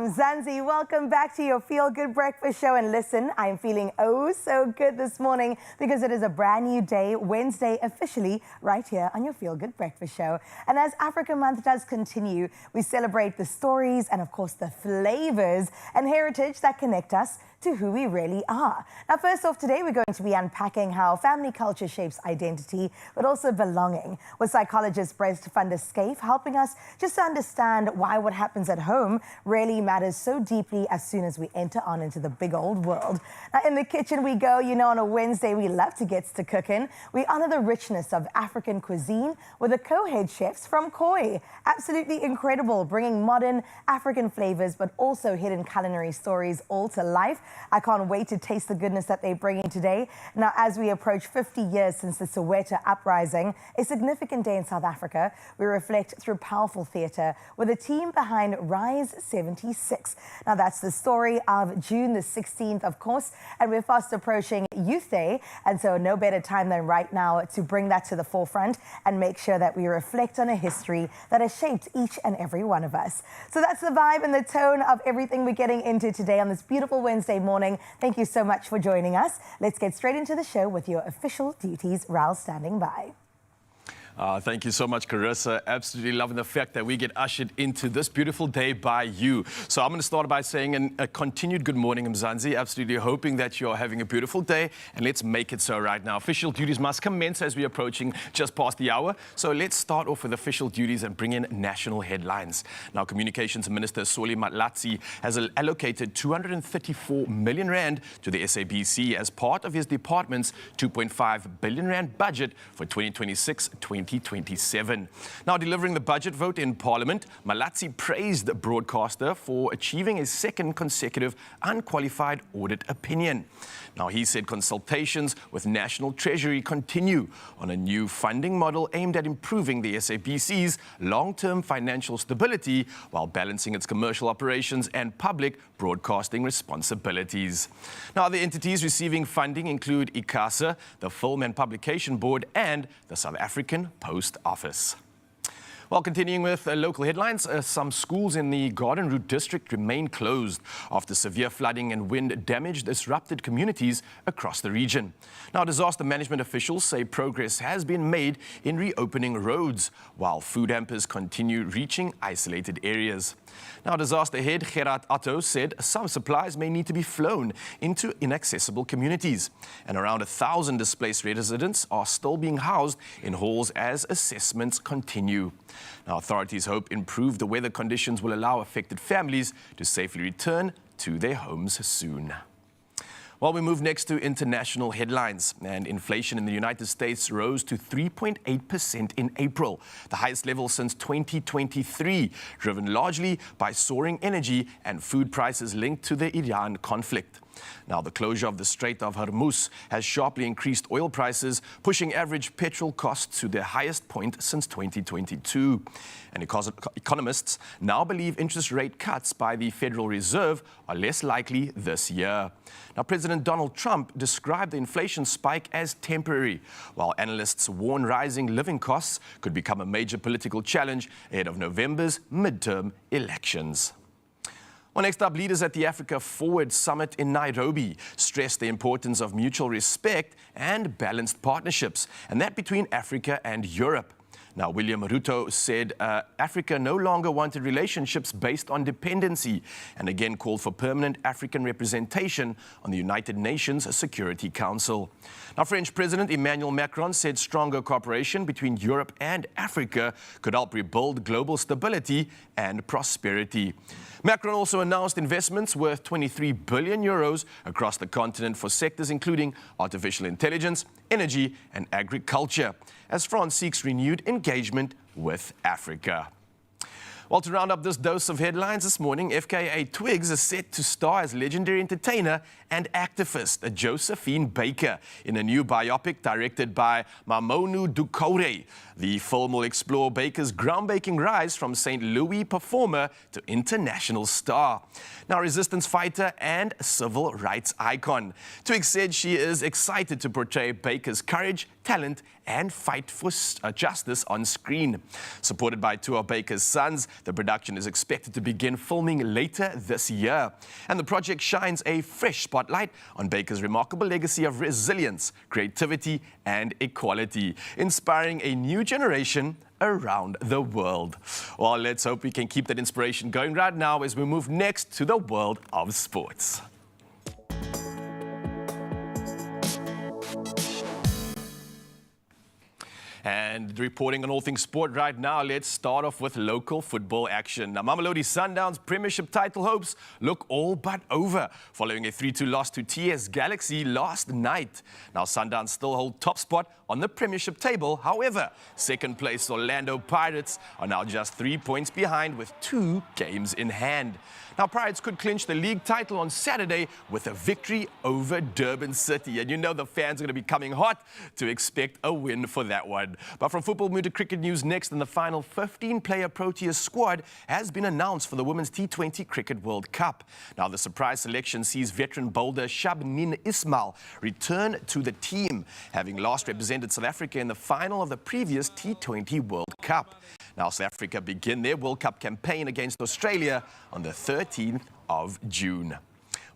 Mzansi, welcome back to your Feel Good Breakfast Show. And listen, I'm feeling oh so good this morning because it is a brand new day, Wednesday officially, right here on your Feel Good Breakfast Show. And as Africa Month does continue, we celebrate the stories and of course the flavors and heritage that connect us to who we really are. Now, first off today, we're going to be unpacking how family culture shapes identity, but also belonging, with psychologist Breast van der Schyff helping us just to understand why what happens at home really matters so deeply as soon as we enter on into the big old world. Now, in the kitchen we go. You know, on a Wednesday, we love to get to cooking. We honor the richness of African cuisine with the co-head chefs from Koi. Absolutely incredible, bringing modern African flavors, but also hidden culinary stories all to life. I can't wait to taste the goodness that they're bringing today. Now, as we approach 50 years since the Soweto uprising, a significant day in South Africa, we reflect through powerful theatre with the team behind Rise 76. Now, that's the story of June the 16th, of course, and we're fast approaching Youth Day, and so no better time than right now to bring that to the forefront and make sure that we reflect on a history that has shaped each and every one of us. So that's the vibe and the tone of everything we're getting into today on this beautiful Wednesday morning. Thank you so much for joining us. Let's get straight into the show with your official duties. Raul standing by. Thank you so much, Carissa. Absolutely loving the fact that we get ushered into this beautiful day by you. So I'm going to start by saying a continued good morning, Mzansi. Absolutely hoping that you're having a beautiful day, and let's make it so right now. Official duties must commence as we're approaching just past the hour. So let's start off with official duties and bring in national headlines. Now, Communications Minister Solly Matlatsi has allocated 234 million rand to the SABC as part of his department's 2.5 billion rand budget for 2026-2027. Now, delivering the budget vote in Parliament, Malatsi praised the broadcaster for achieving a second consecutive unqualified audit opinion. Now, he said consultations with National Treasury continue on a new funding model aimed at improving the SABC's long-term financial stability while balancing its commercial operations and public broadcasting responsibilities. Now, the entities receiving funding include ICASA, the Film and Publication Board, and the South African Post Office. Well, continuing with local headlines, some schools in the Garden Route district remain closed after severe flooding and wind damage disrupted communities across the region. Now, disaster management officials say progress has been made in reopening roads, while food hampers continue reaching isolated areas. Now, disaster head Gerard Atto said some supplies may need to be flown into inaccessible communities, and around 1,000 displaced residents are still being housed in halls as assessments continue. Now, authorities hope improved weather conditions will allow affected families to safely return to their homes soon. Well, we move next to international headlines, and inflation in the United States rose to 3.8% in April, the highest level since 2023, driven largely by soaring energy and food prices linked to the Iran conflict. Now, the closure of the Strait of Hormuz has sharply increased oil prices, pushing average petrol costs to their highest point since 2022. And economists now believe interest rate cuts by the Federal Reserve are less likely this year. Now, President Donald Trump described the inflation spike as temporary, while analysts warn rising living costs could become a major political challenge ahead of November's midterm elections. Well, next up, leaders at the Africa Forward Summit in Nairobi stressed the importance of mutual respect and balanced partnerships, and that between Africa and Europe. Now, William Ruto said Africa no longer wanted relationships based on dependency, and again called for permanent African representation on the United Nations Security Council. Now, French President Emmanuel Macron said stronger cooperation between Europe and Africa could help rebuild global stability and prosperity. Macron also announced investments worth 23 billion euros across the continent for sectors including artificial intelligence, energy and agriculture, as France seeks renewed engagement with Africa. Well, to round up this dose of headlines this morning, FKA Twigs is set to star as legendary entertainer and activist Josephine Baker in a new biopic directed by Mamonou Doucouré. The film will explore Baker's groundbreaking rise from St. Louis performer to international star. Now, resistance fighter and civil rights icon. Twigs said she is excited to portray Baker's courage, talent and fight for justice on screen. Supported by two of Baker's sons, the production is expected to begin filming later this year. And the project shines a fresh spotlight on Baker's remarkable legacy of resilience, creativity, and equality, inspiring a new generation around the world. Well, let's hope we can keep that inspiration going right now as we move next to the world of sports. And reporting on all things sport right now, let's start off with local football action. Now, Mamelodi Sundowns' Premiership title hopes look all but over following a 3-2 loss to TS Galaxy last night. Now, Sundowns still hold top spot on the Premiership table. However, second place Orlando Pirates are now just 3 points behind with 2 games in hand. Now, Pirates could clinch the league title on Saturday with a victory over Durban City. And you know the fans are going to be coming hot to expect a win for that one. But from football, move to cricket news next. And the final 15-player Proteas squad has been announced for the Women's T20 Cricket World Cup. Now, the surprise selection sees veteran bowler Shabneen Ismail return to the team, having last represented South Africa in the final of the previous T20 World Cup. Now, South Africa begin their World Cup campaign against Australia on the 13th of June.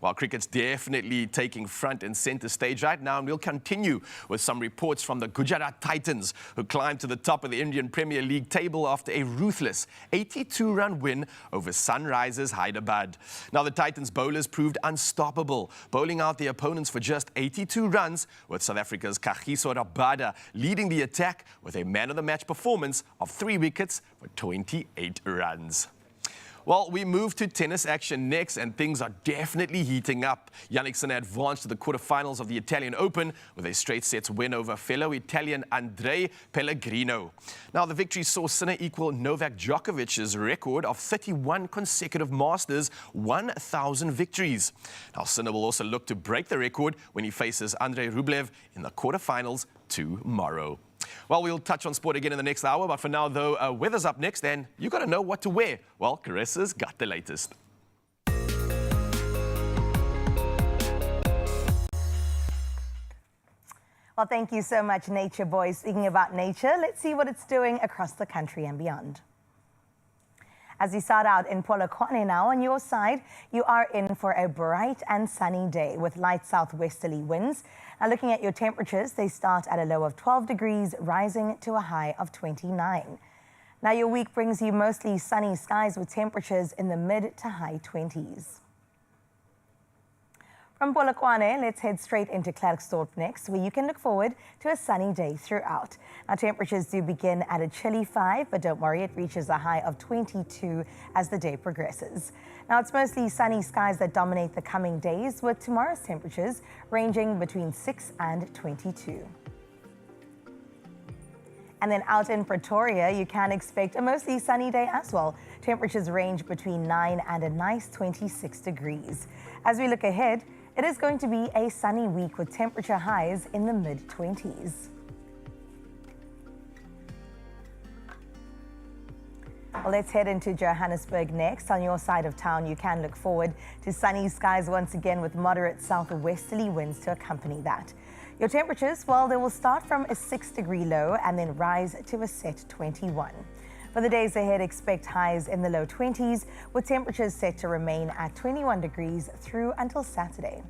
While cricket's definitely taking front and center stage right now, and we'll continue with some reports from the Gujarat Titans, who climbed to the top of the Indian Premier League table after a ruthless 82-run win over Sunrisers Hyderabad. Now, the Titans bowlers proved unstoppable, bowling out their opponents for just 82 runs, with South Africa's Kagiso Rabada leading the attack with a man-of-the-match performance of 3 wickets for 28 runs. Well, we move to tennis action next, and things are definitely heating up. Yannick Sinner advanced to the quarterfinals of the Italian Open with a straight sets win over fellow Italian Andrea Pellegrino. Now, the victory saw Sinner equal Novak Djokovic's record of 31 consecutive Masters 1,000 victories. Now, Sinner will also look to break the record when he faces Andrei Rublev in the quarterfinals tomorrow. Well, we'll touch on sport again in the next hour, but for now, though, weather's up next, and you got to know what to wear. Well, Carissa's got the latest. Well, thank you so much, Nature Boy. Speaking about nature, let's see what it's doing across the country and beyond. As we start out in Polokwane now, on your side, you are in for a bright and sunny day with light southwesterly winds. Now, looking at your temperatures, they start at a low of 12 degrees, rising to a high of 29. Now, your week brings you mostly sunny skies with temperatures in the mid to high 20s. From Polokwane, let's head straight into Klerksdorp next, where you can look forward to a sunny day throughout. Our temperatures do begin at a chilly 5, but don't worry, it reaches a high of 22 as the day progresses. Now, it's mostly sunny skies that dominate the coming days, with tomorrow's temperatures ranging between 6 and 22. And then out in Pretoria, you can expect a mostly sunny day as well. Temperatures range between 9 and a nice 26 degrees. As we look ahead, it is going to be a sunny week with temperature highs in the mid-20s. Well, let's head into Johannesburg next. On your side of town, you can look forward to sunny skies once again with moderate southwesterly winds to accompany that. Your temperatures, well, they will start from a 6-degree low and then rise to a set 21. For the days ahead, expect highs in the low 20s, with temperatures set to remain at 21 degrees through until Saturday.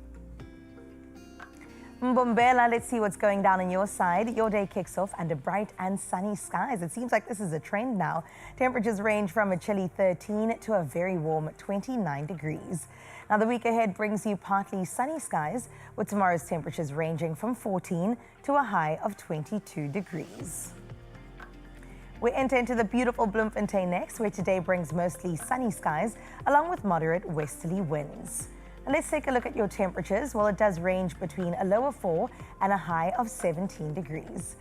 Mbombela, let's see what's going down on your side. Your day kicks off under bright and sunny skies. It seems like this is a trend now. Temperatures range from a chilly 13 to a very warm 29 degrees. Now, the week ahead brings you partly sunny skies, with tomorrow's temperatures ranging from 14 to a high of 22 degrees. We enter into the beautiful Bloemfontein next, where today brings mostly sunny skies along with moderate westerly winds. And let's take a look at your temperatures. Well, it does range between a low of 4 and a high of 17 degrees.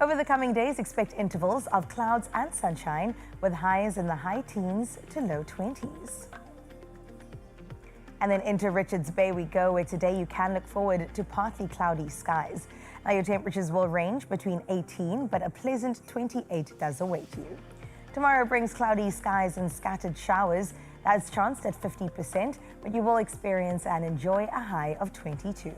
Over the coming days, expect intervals of clouds and sunshine with highs in the high teens to low 20s. And then into Richards Bay we go, where today you can look forward to partly cloudy skies. Now, your temperatures will range between 18, but a pleasant 28 does await you. Tomorrow brings cloudy skies and scattered showers. That's chanced at 50%, but you will experience and enjoy a high of 22.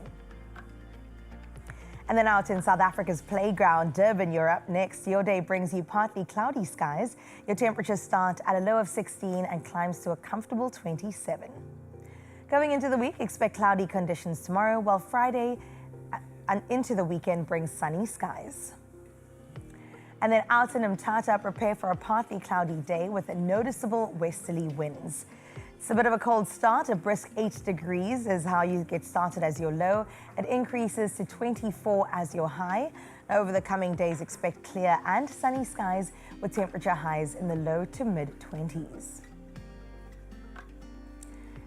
And then out in South Africa's playground, Durban, you're up next. Your day brings you partly cloudy skies. Your temperatures start at a low of 16 and climbs to a comfortable 27. Going into the week, expect cloudy conditions tomorrow, while Friday and into the weekend brings sunny skies. And then out in Mthatha, prepare for a partly cloudy day with noticeable westerly winds. It's a bit of a cold start. A brisk 8 degrees is how you get started as your low. It increases to 24 as your high. Over the coming days, expect clear and sunny skies with temperature highs in the low to mid-20s.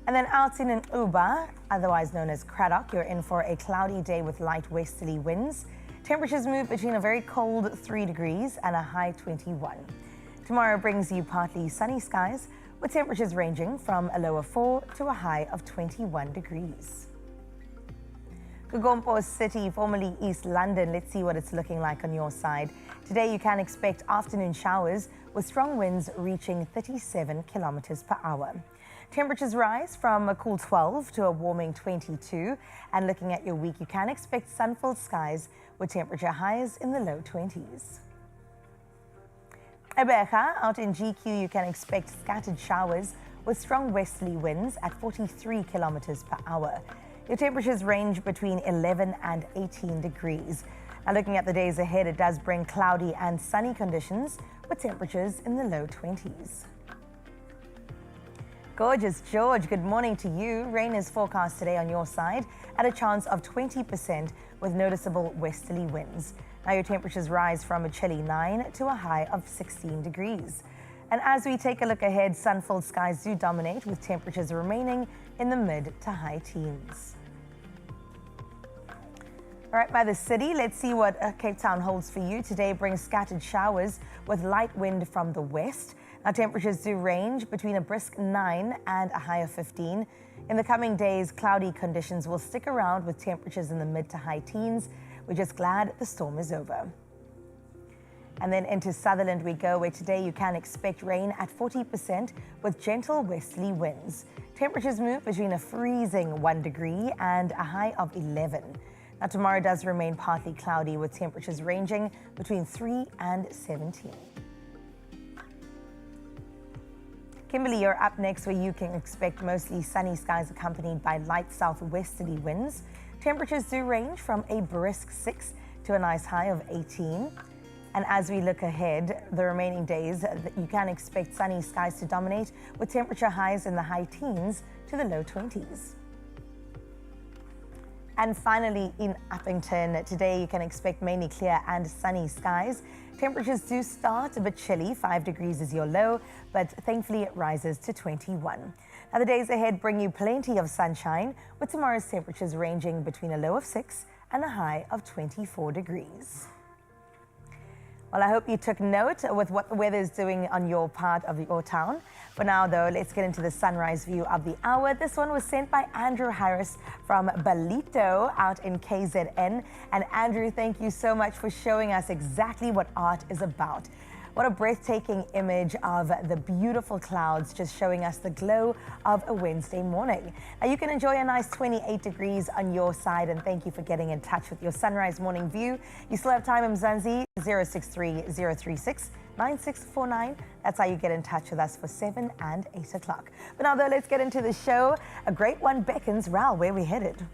And then out in Uba, otherwise known as Cradock, you're in for a cloudy day with light westerly winds. Temperatures move between a very cold 3 degrees and a high 21. Tomorrow brings you partly sunny skies with temperatures ranging from a low of 4 to a high of 21 degrees. Gugompo City, formerly East London, let's see what it's looking like on your side. Today you can expect afternoon showers with strong winds reaching 37 kilometers per hour. Temperatures rise from a cool 12 to a warming 22. And looking at your week, you can expect sun-filled skies with temperature highs in the low 20s. Ebeja, out in GQ, you can expect scattered showers with strong westerly winds at 43 kilometers per hour. Your temperatures range between 11 and 18 degrees. Now looking at the days ahead, it does bring cloudy and sunny conditions with temperatures in the low 20s. Gorgeous George, good morning to you. Rain is forecast today on your side at a chance of 20% with noticeable westerly winds. Now your temperatures rise from a chilly 9 to a high of 16 degrees. And as we take a look ahead, sun-filled skies do dominate with temperatures remaining in the mid to high teens. All right, by the city, let's see what Cape Town holds for you. Today brings scattered showers with light wind from the west. Now temperatures do range between a brisk 9 and a high of 15. In the coming days, cloudy conditions will stick around with temperatures in the mid to high teens. We're just glad the storm is over. And then into Sutherland we go, where today you can expect rain at 40% with gentle westerly winds. Temperatures move between a freezing 1 degree and a high of 11. Now tomorrow does remain partly cloudy with temperatures ranging between 3 and 17. Kimberley, you're up next, where you can expect mostly sunny skies accompanied by light southwesterly winds. Temperatures do range from a brisk 6 to a nice high of 18. And as we look ahead, the remaining days, you can expect sunny skies to dominate with temperature highs in the high teens to the low 20s. And finally, in Uppington, today you can expect mainly clear and sunny skies. Temperatures do start a bit chilly, 5 degrees is your low, but thankfully it rises to 21. Now the days ahead bring you plenty of sunshine, with tomorrow's temperatures ranging between a low of 6 and a high of 24 degrees. Well, I hope you took note with what the weather is doing on your part of your town. For now, though, let's get into the sunrise view of the hour. This one was sent by Andrew Harris from Balito out in KZN. And Andrew, thank you so much for showing us exactly what art is about. What a breathtaking image of the beautiful clouds just showing us the glow of a Wednesday morning. Now you can enjoy a nice 28 degrees on your side, and thank you for getting in touch with your sunrise morning view. You still have time, Mzansi, 063-036-9649. That's how you get in touch with us for 7 and 8 o'clock. But now though, let's get into the show. A great one beckons. Ral, where are we headed?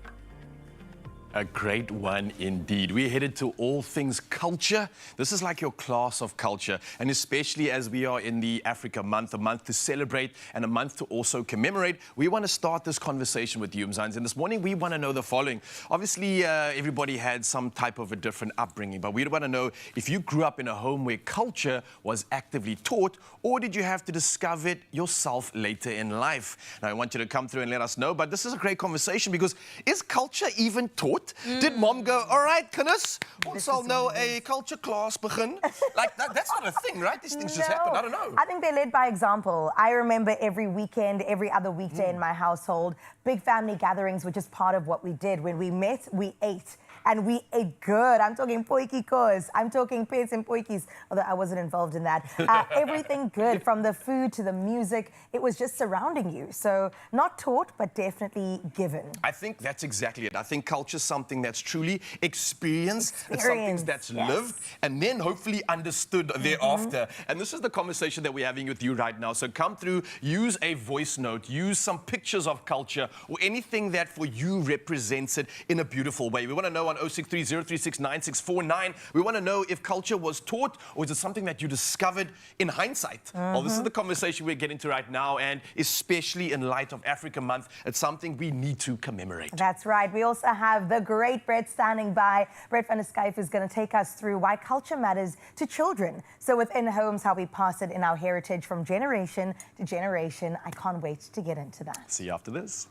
A great one indeed. We're headed to all things culture. This is like your class of culture, and especially as we are in the Africa month, a month to celebrate and a month to also commemorate, we want to start this conversation with you, Mzansi. And this morning we want to know the following. Obviously, everybody had some type of a different upbringing, but we want to know if you grew up in a home where culture was actively taught, or did you have to discover it yourself later in life? Now, I want you to come through and let us know, but this is a great conversation because is culture even taught? Did mom go, all right, kinders, ons sal nou a culture class begin? Like, that's not a thing, right? These things just happen, I don't know. I think they led by example. I remember every weekend, every other weekday in my household, big family gatherings were just part of what we did. When we met, we ate. and we ate good. I'm talking potjie kos, I'm talking pets and potjies, although I wasn't involved in that. Everything good, from the food to the music, it was just surrounding you. So not taught, but definitely given. I think that's exactly it. I think culture is something that's truly experienced. It's something that's lived and then hopefully understood thereafter. And this is the conversation that we're having with you right now. So come through, use a voice note, use some pictures of culture or anything that for you represents it in a beautiful way. We want to know on 0630369649. We want to know if culture was taught or is it something that you discovered in hindsight? Well, this is the conversation we're getting to right now, and especially in light of Africa Month, it's something we need to commemorate. That's right. We also have the great Brett standing by. Brett van der Skyf is going to take us through why culture matters to children. So within homes, how we pass it in our heritage from generation to generation. I can't wait to get into that. See you after this.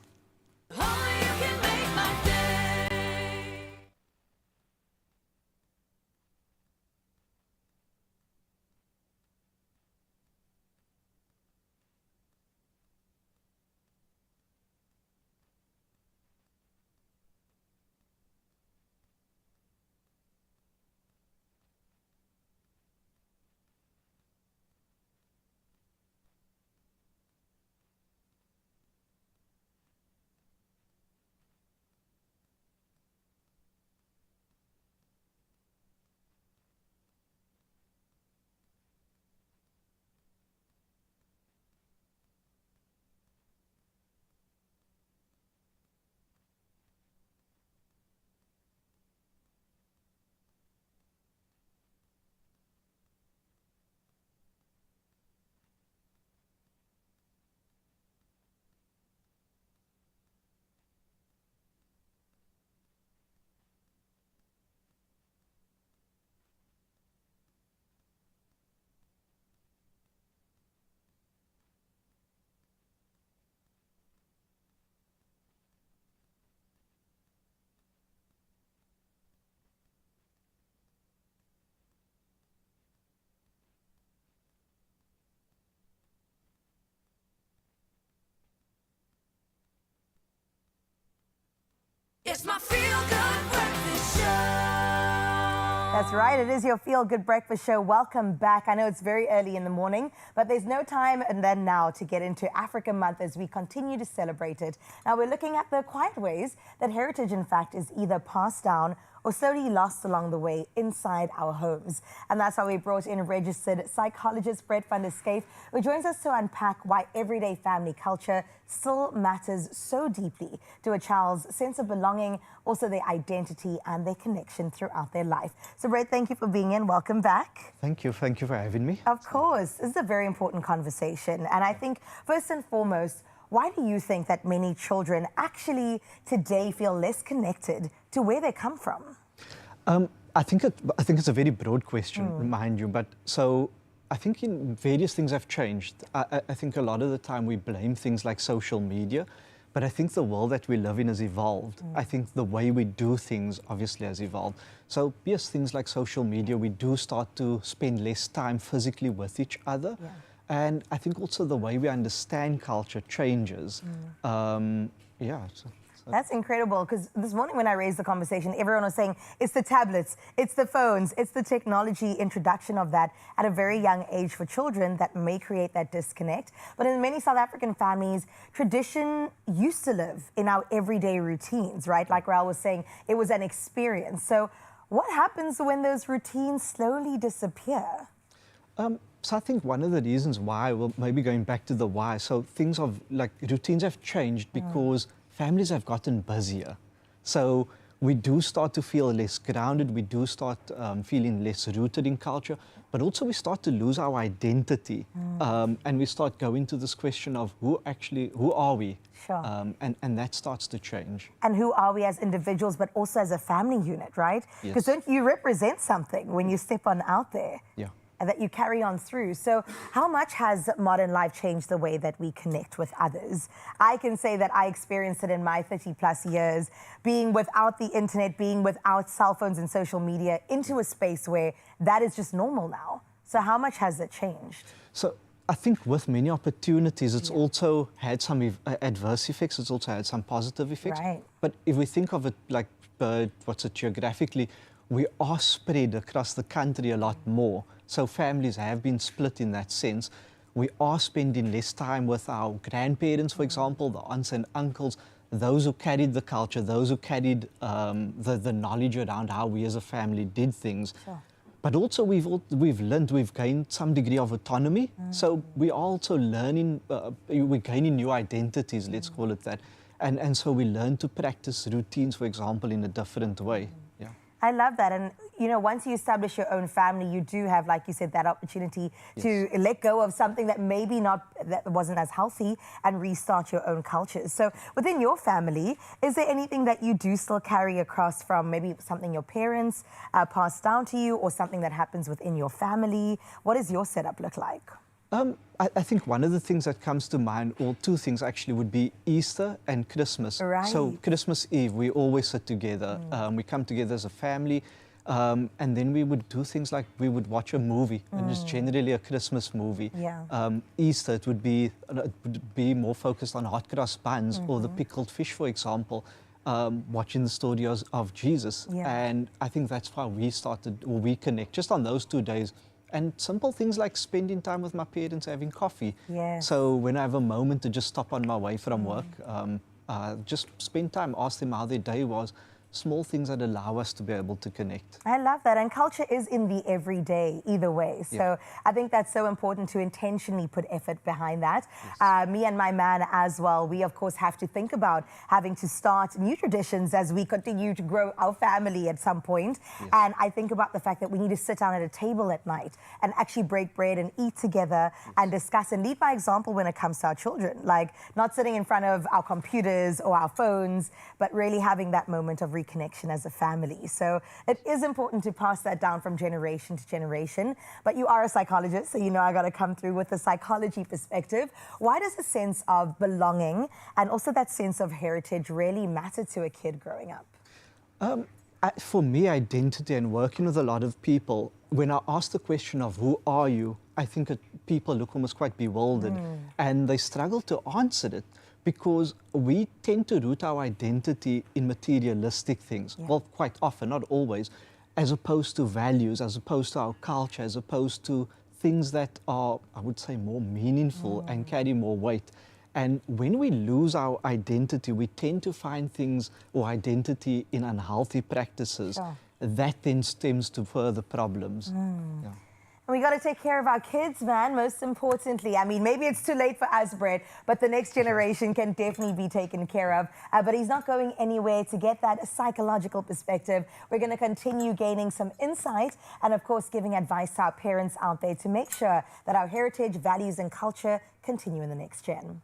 It's my feel-good breakfast show. That's right, it is your Feel Good Breakfast Show. Welcome back. I know it's very early in the morning, but there's no time and then now to get into Africa Month as we continue to celebrate it. Now we're looking at the quiet ways that heritage, in fact, is either passed down or slowly lost along the way inside our homes. And that's how we brought in registered psychologist Brett van der Skyf, who joins us to unpack why everyday family culture still matters so deeply to a child's sense of belonging, also their identity and their connection throughout their life. So Brett, thank you for being in. Welcome back. Thank you for having me. Of course. This is a very important conversation. And I think first and foremost, why do you think that many children actually today feel less connected to where they come from? I think it's a very broad question, mind you, but so I think various things have changed. I think a lot of the time we blame things like social media, but I think the world that we live in has evolved. I think the way we do things obviously has evolved. So yes, things like social media, we do start to spend less time physically with each other. Yeah. And I think also the way we understand culture changes. That's incredible, because this morning when I raised the conversation, everyone was saying it's the tablets, it's the phones, it's the technology introduction of that at a very young age for children that may create that disconnect. But in many South African families, tradition used to live in our everyday routines, right? Like Raul was saying, it was an experience. So what happens when those routines slowly disappear? So I think one of the reasons why, well, maybe going back to the why, so things of like routines have changed because families have gotten busier. So we do start to feel less grounded, we do start feeling less rooted in culture, but also we start to lose our identity. And we start going to this question of who are we? Sure. And that starts to change. And who are we as individuals, but also as a family unit, right? Because don't you represent something when you step on out there? Yeah. And that you carry on through. So how much has modern life changed the way that we connect with others? I can say that I experienced it in my 30+ years, being without the internet, being without cell phones and social media, into a space where that is just normal now. So how much has it changed? So I think with many opportunities, it's also had some adverse effects. It's also had some positive effects. Right. But if we think of it like geographically, we are spread across the country a lot more. So families have been split in that sense. We are spending less time with our grandparents, for example, the aunts and uncles, those who carried the culture, those who carried the knowledge around how we as a family did things. Sure. But also we've learned, we've gained some degree of autonomy. So we are also learning, we're gaining new identities, let's call it that. And so we learn to practice routines, for example, in a different way. Yeah. I love that. And, you know, once you establish your own family, you do have, like you said, that opportunity to let go of something that maybe that wasn't as healthy and restart your own cultures. So within your family, is there anything that you do still carry across from maybe something your parents passed down to you or something that happens within your family? What does your setup look like? I think one of the things that comes to mind, or two things actually, would be Easter and Christmas. Right. So Christmas Eve, we always sit together. We come together as a family, and then we would do things like we would watch a movie, and it's generally a Christmas movie. Yeah. Easter, it would be more focused on hot cross buns or the pickled fish, for example. Watching the story of Jesus. Yeah. And I think that's how we started, or we connect, just on those 2 days. And simple things like spending time with my parents, having coffee. Yes. So when I have a moment to just stop on my way from work, just spend time, ask them how their day was. Small things that allow us to be able to connect. I love that. And culture is in the everyday either way. So I think that's so important to intentionally put effort behind that. Me and my man as well, we of course have to think about having to start new traditions as we continue to grow our family at some point. And I think about the fact that we need to sit down at a table at night and actually break bread and eat together and discuss and lead by example when it comes to our children. Like not sitting in front of our computers or our phones, but really having that moment of reconnection as a family. So it is important to pass that down from generation to generation. But you are a psychologist, so you know I got to come through with the psychology perspective. Why does a sense of belonging and also that sense of heritage really matter to a kid growing up? For me, identity and working with a lot of people, when I ask the question of who are you, I think that people look almost quite bewildered and they struggle to answer it. Because we tend to root our identity in materialistic things. Well, quite often, not always, as opposed to values, as opposed to our culture, as opposed to things that are, I would say, more meaningful and carry more weight. And when we lose our identity, we tend to find things or identity in unhealthy practices. Sure. That then stems to further problems. Yeah. And we got to take care of our kids, man, most importantly. I mean, maybe it's too late for us, Brett, but the next generation can definitely be taken care of. But he's not going anywhere. To get that psychological perspective, we're going to continue gaining some insight and, of course, giving advice to our parents out there to make sure that our heritage, values and culture continue in the next gen.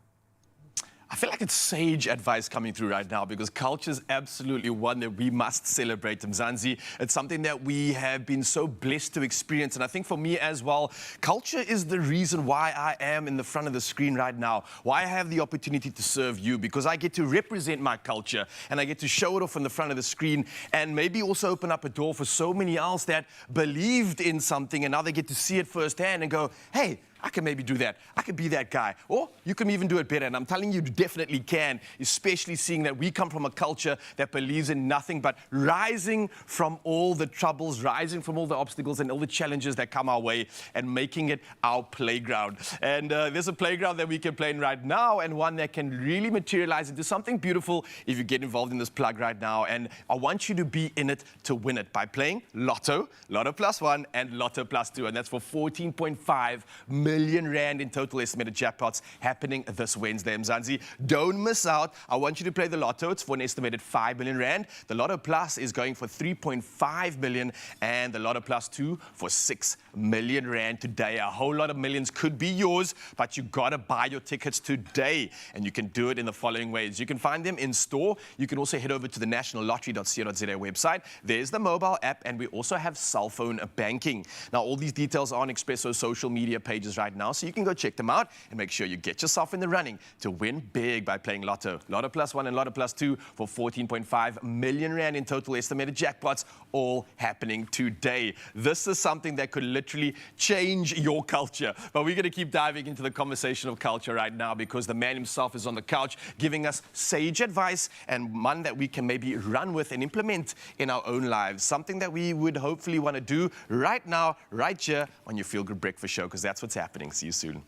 I feel like it's sage advice coming through right now because culture is absolutely one that we must celebrate, Mzansi. It's something that we have been so blessed to experience. And I think for me as well, culture is the reason why I am in the front of the screen right now, why I have the opportunity to serve you, because I get to represent my culture and I get to show it off in the front of the screen and maybe also open up a door for so many else that believed in something and now they get to see it firsthand and go, hey, I can maybe do that. I could be that guy. Or you can even do it better. And I'm telling you, you definitely can, especially seeing that we come from a culture that believes in nothing but rising from all the troubles, rising from all the obstacles and all the challenges that come our way and making it our playground. And there's a playground that we can play in right now and one that can really materialize into something beautiful if you get involved in this plug right now. And I want you to be in it to win it by playing Lotto, Lotto Plus 1 and Lotto Plus 2. And that's for 14.5 million rand in total estimated jackpots happening this Wednesday, Mzansi. Don't miss out. I want you to play the Lotto. It's for an estimated 5 million rand. The Lotto Plus is going for 3.5 million and the Lotto Plus 2 for 6 million rand today. A whole lot of millions could be yours, but you gotta buy your tickets today. And you can do it in the following ways. You can find them in store. You can also head over to the nationallottery.co.za website. There's the mobile app and we also have cell phone banking. Now, all these details are on Expresso's social media pages prizes right now, so you can go check them out and make sure you get yourself in the running to win big by playing Lotto. Lotto Plus 1 and Lotto Plus 2 for 14.5 million rand in total estimated jackpots, all happening today. This is something that could literally change your culture. But we're going to keep diving into the conversation of culture right now, because the man himself is on the couch giving us sage advice, and one that we can maybe run with and implement in our own lives. Something that we would hopefully want to do right now, right here on your Feel Good Breakfast Show, because that's what's happening. See you soon.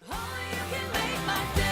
Only you can make my day.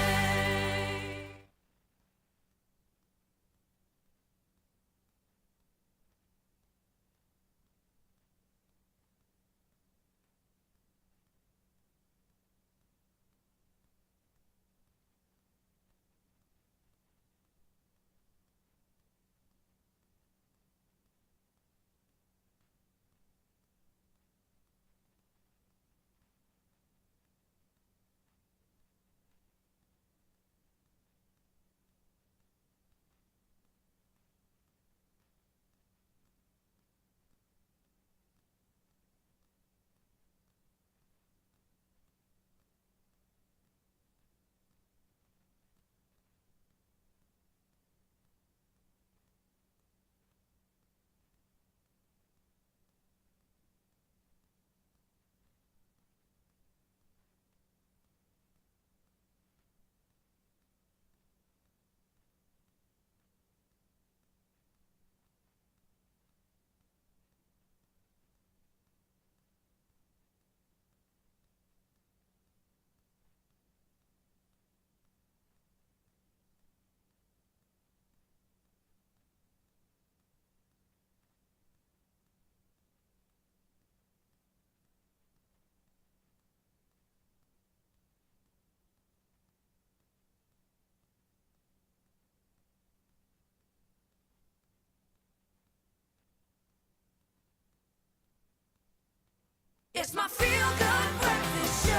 It's my Feel Good Breakfast Show.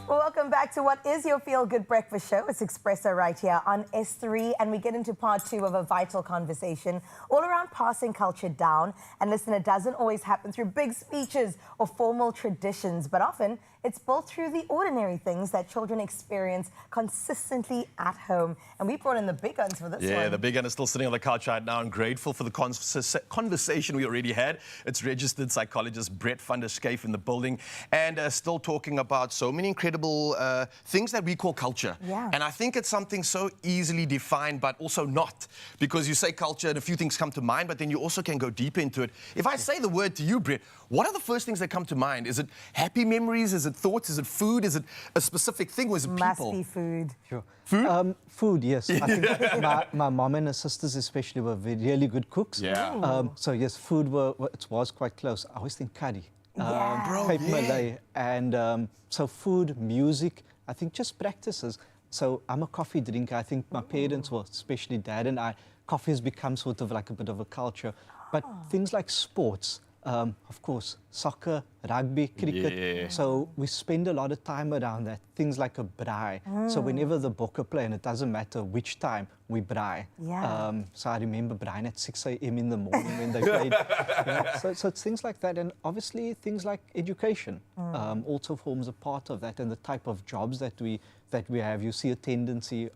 Well, welcome back to what is your Feel Good Breakfast Show. It's Expresso right here on S3, and we get into part 2 of a vital conversation all around passing culture down. And listen, it doesn't always happen through big speeches or formal traditions, but often it's built through the ordinary things that children experience consistently at home. And we brought in the big guns for this one. Yeah, the big gun is still sitting on the couch right now. I'm grateful for the conversation we already had. It's registered psychologist Brett van der Schyff in the building, and still talking about so many incredible things that we call culture. Yeah. And I think it's something so easily defined, but also not. Because you say culture and a few things come to mind, but then you also can go deeper into it. If I say the word to you, Brett, what are the first things that come to mind? Is it happy memories? Is it thoughts? Is it food? Is it a specific thing? Or is it people? Must be food. Sure. Food? Food, yes. I think my mom and her sisters especially were really good cooks. Yeah. So yes, food was quite close. I always think curry. Yeah. Bro, Cape yeah. Malay. And so food, music, I think just practices. So I'm a coffee drinker. I think my parents were, especially dad and I, coffee has become sort of like a bit of a culture. But things like sports, of course, soccer, rugby, cricket. Yeah. So we spend a lot of time around that. Things like a braai. So whenever the Bokke play, and it doesn't matter which time, we braai. Yeah. So I remember braaiing at 6 a.m. in the morning when they played. So it's things like that. And obviously things like education also forms a part of that. And the type of jobs that we have, you see a tendency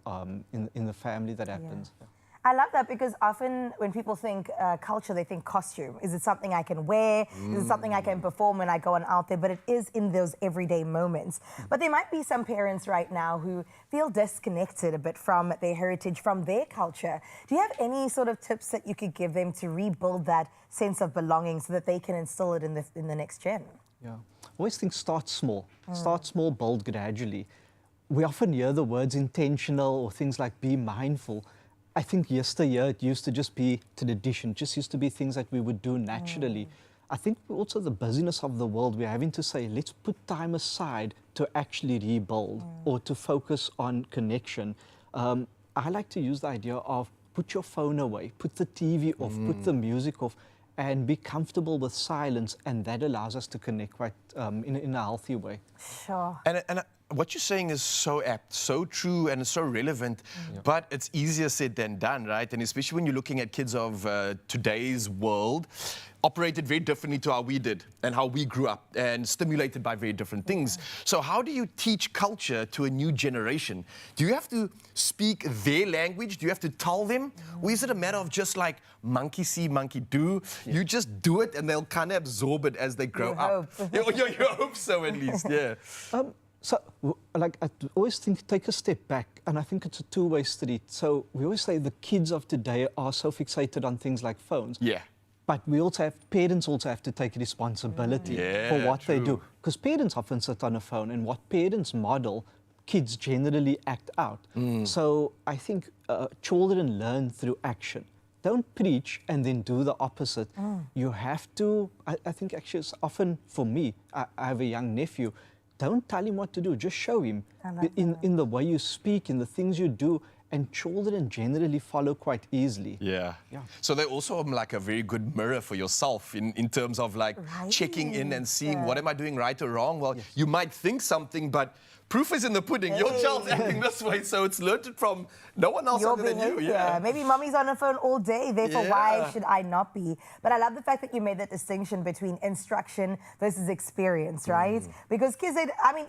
in the family that happens. Yeah. I love that, because often when people think culture, they think costume. Is it something I can wear? Is it something I can perform when I go on out there? But it is in those everyday moments. But there might be some parents right now who feel disconnected a bit from their heritage, from their culture. Do you have any sort of tips that you could give them to rebuild that sense of belonging so that they can instill it in the next gen? Yeah. I always think start small. Start small, build gradually. We often hear the words intentional or things like be mindful. I think yesteryear it used to just be tradition, just used to be things that we would do naturally. I think also the busyness of the world, we're having to say, let's put time aside to actually rebuild or to focus on connection. I like to use the idea of put your phone away, put the TV off, put the music off, and be comfortable with silence, and that allows us to connect quite in a healthy way. Sure. And what you're saying is so apt, so true, and so relevant, but it's easier said than done, right? And especially when you're looking at kids of today's world, operated very differently to how we did and how we grew up and stimulated by very different things. So how do you teach culture to a new generation? Do you have to speak their language? Do you have to tell them? Or is it a matter of just like monkey see, monkey do? You just do it and they'll kind of absorb it as they grow up. You hope so at least, yeah. Like, I always think, take a step back, and I think it's a two-way street. So we always say the kids of today are so fixated on things like phones. Yeah. But parents also have to take responsibility for what they do. Because parents often sit on a phone, and what parents model, kids generally act out. So I think children learn through action. Don't preach and then do the opposite. You have to, I think actually it's often, for me, I have a young nephew, don't tell him what to do, just show him in the way you speak, in the things you do. And children generally follow quite easily. Yeah. So they also are like a very good mirror for yourself in terms of like checking in and seeing what am I doing right or wrong. Well, you might think something, but proof is in the pudding. Your child's acting this way, so it's learned it from no one else other than you. Yeah. Maybe mommy's on her phone all day, therefore why should I not be? But I love the fact that you made that distinction between instruction versus experience, right? Because kids,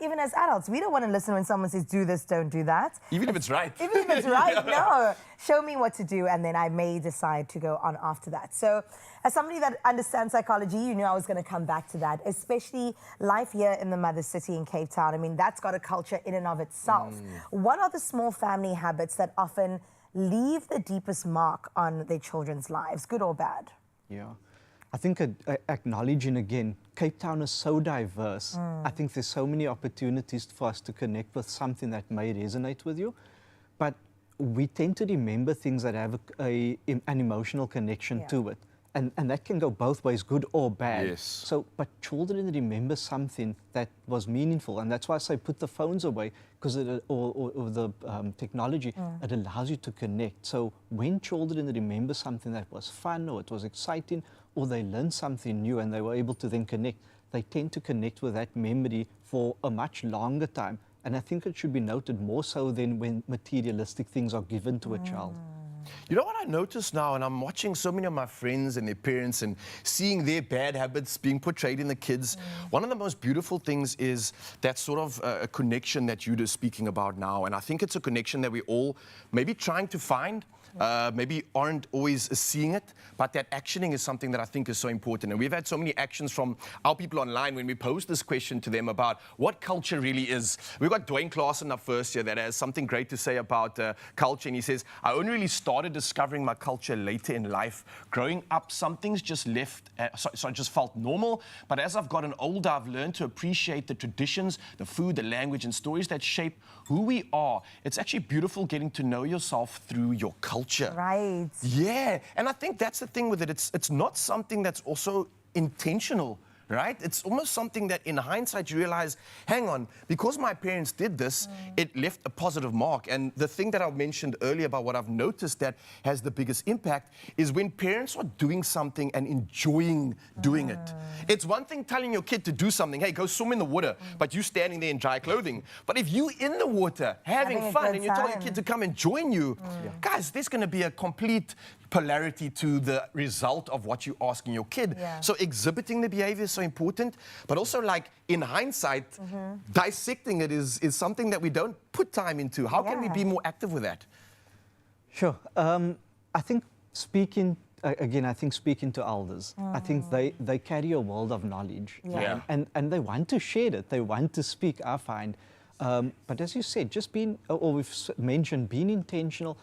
even as adults, we don't want to listen when someone says, do this, don't do that. Even if it's right. Even if it's right, no. Show me what to do, and then I may decide to go on after that. So as somebody that understands psychology, you knew I was going to come back to that, especially life here in the mother city in Cape Town. I mean, that's got a culture in and of itself. What are the small family habits that often leave the deepest mark on their children's lives, good or bad? Yeah. I think acknowledging again, Cape Town is so diverse. I think there's so many opportunities for us to connect with something that may resonate with you. But we tend to remember things that have an emotional connection to it. And that can go both ways, good or bad. Yes. So, but children remember something that was meaningful, and that's why I say put the phones away, because or the technology, it allows you to connect. So when children remember something that was fun, or it was exciting, or they learned something new and they were able to then connect, they tend to connect with that memory for a much longer time. And I think it should be noted more so than when materialistic things are given to a child. You know what I notice now, and I'm watching so many of my friends and their parents and seeing their bad habits being portrayed in the kids. One of the most beautiful things is that sort of a connection that you're speaking about now. And I think it's a connection that we all maybe trying to find, maybe aren't always seeing it, but that actioning is something that I think is so important. And we've had so many actions from our people online when we posed this question to them about what culture really is. We've got Dwayne Claassen up first here that has something great to say about culture. And he says, I only really started discovering my culture later in life. Growing up, some things just just felt normal. But as I've gotten older, I've learned to appreciate the traditions, the food, the language, and stories that shape who we are. It's actually beautiful getting to know yourself through your culture. Right. Yeah, and I think that's the thing with it. It's not something that's also intentional. Right? It's almost something that in hindsight you realize, hang on, because my parents did this, it left a positive mark. And the thing that I mentioned earlier about what I've noticed that has the biggest impact is when parents are doing something and enjoying doing it. It's one thing telling your kid to do something, hey, go swim in the water, but you standing there in dry clothing. But if you in the water having fun and you're telling your kid to come and join you, guys, there's going to be a complete polarity to the result of what you're asking your kid. So exhibiting the behavior is so important, but also like in hindsight, dissecting it is something that we don't put time into. How can we be more active with that? Sure. I think speaking to elders, I think they carry a world of knowledge. And they want to share it. They want to speak, I find. But as you said, just being, or we've mentioned, being intentional,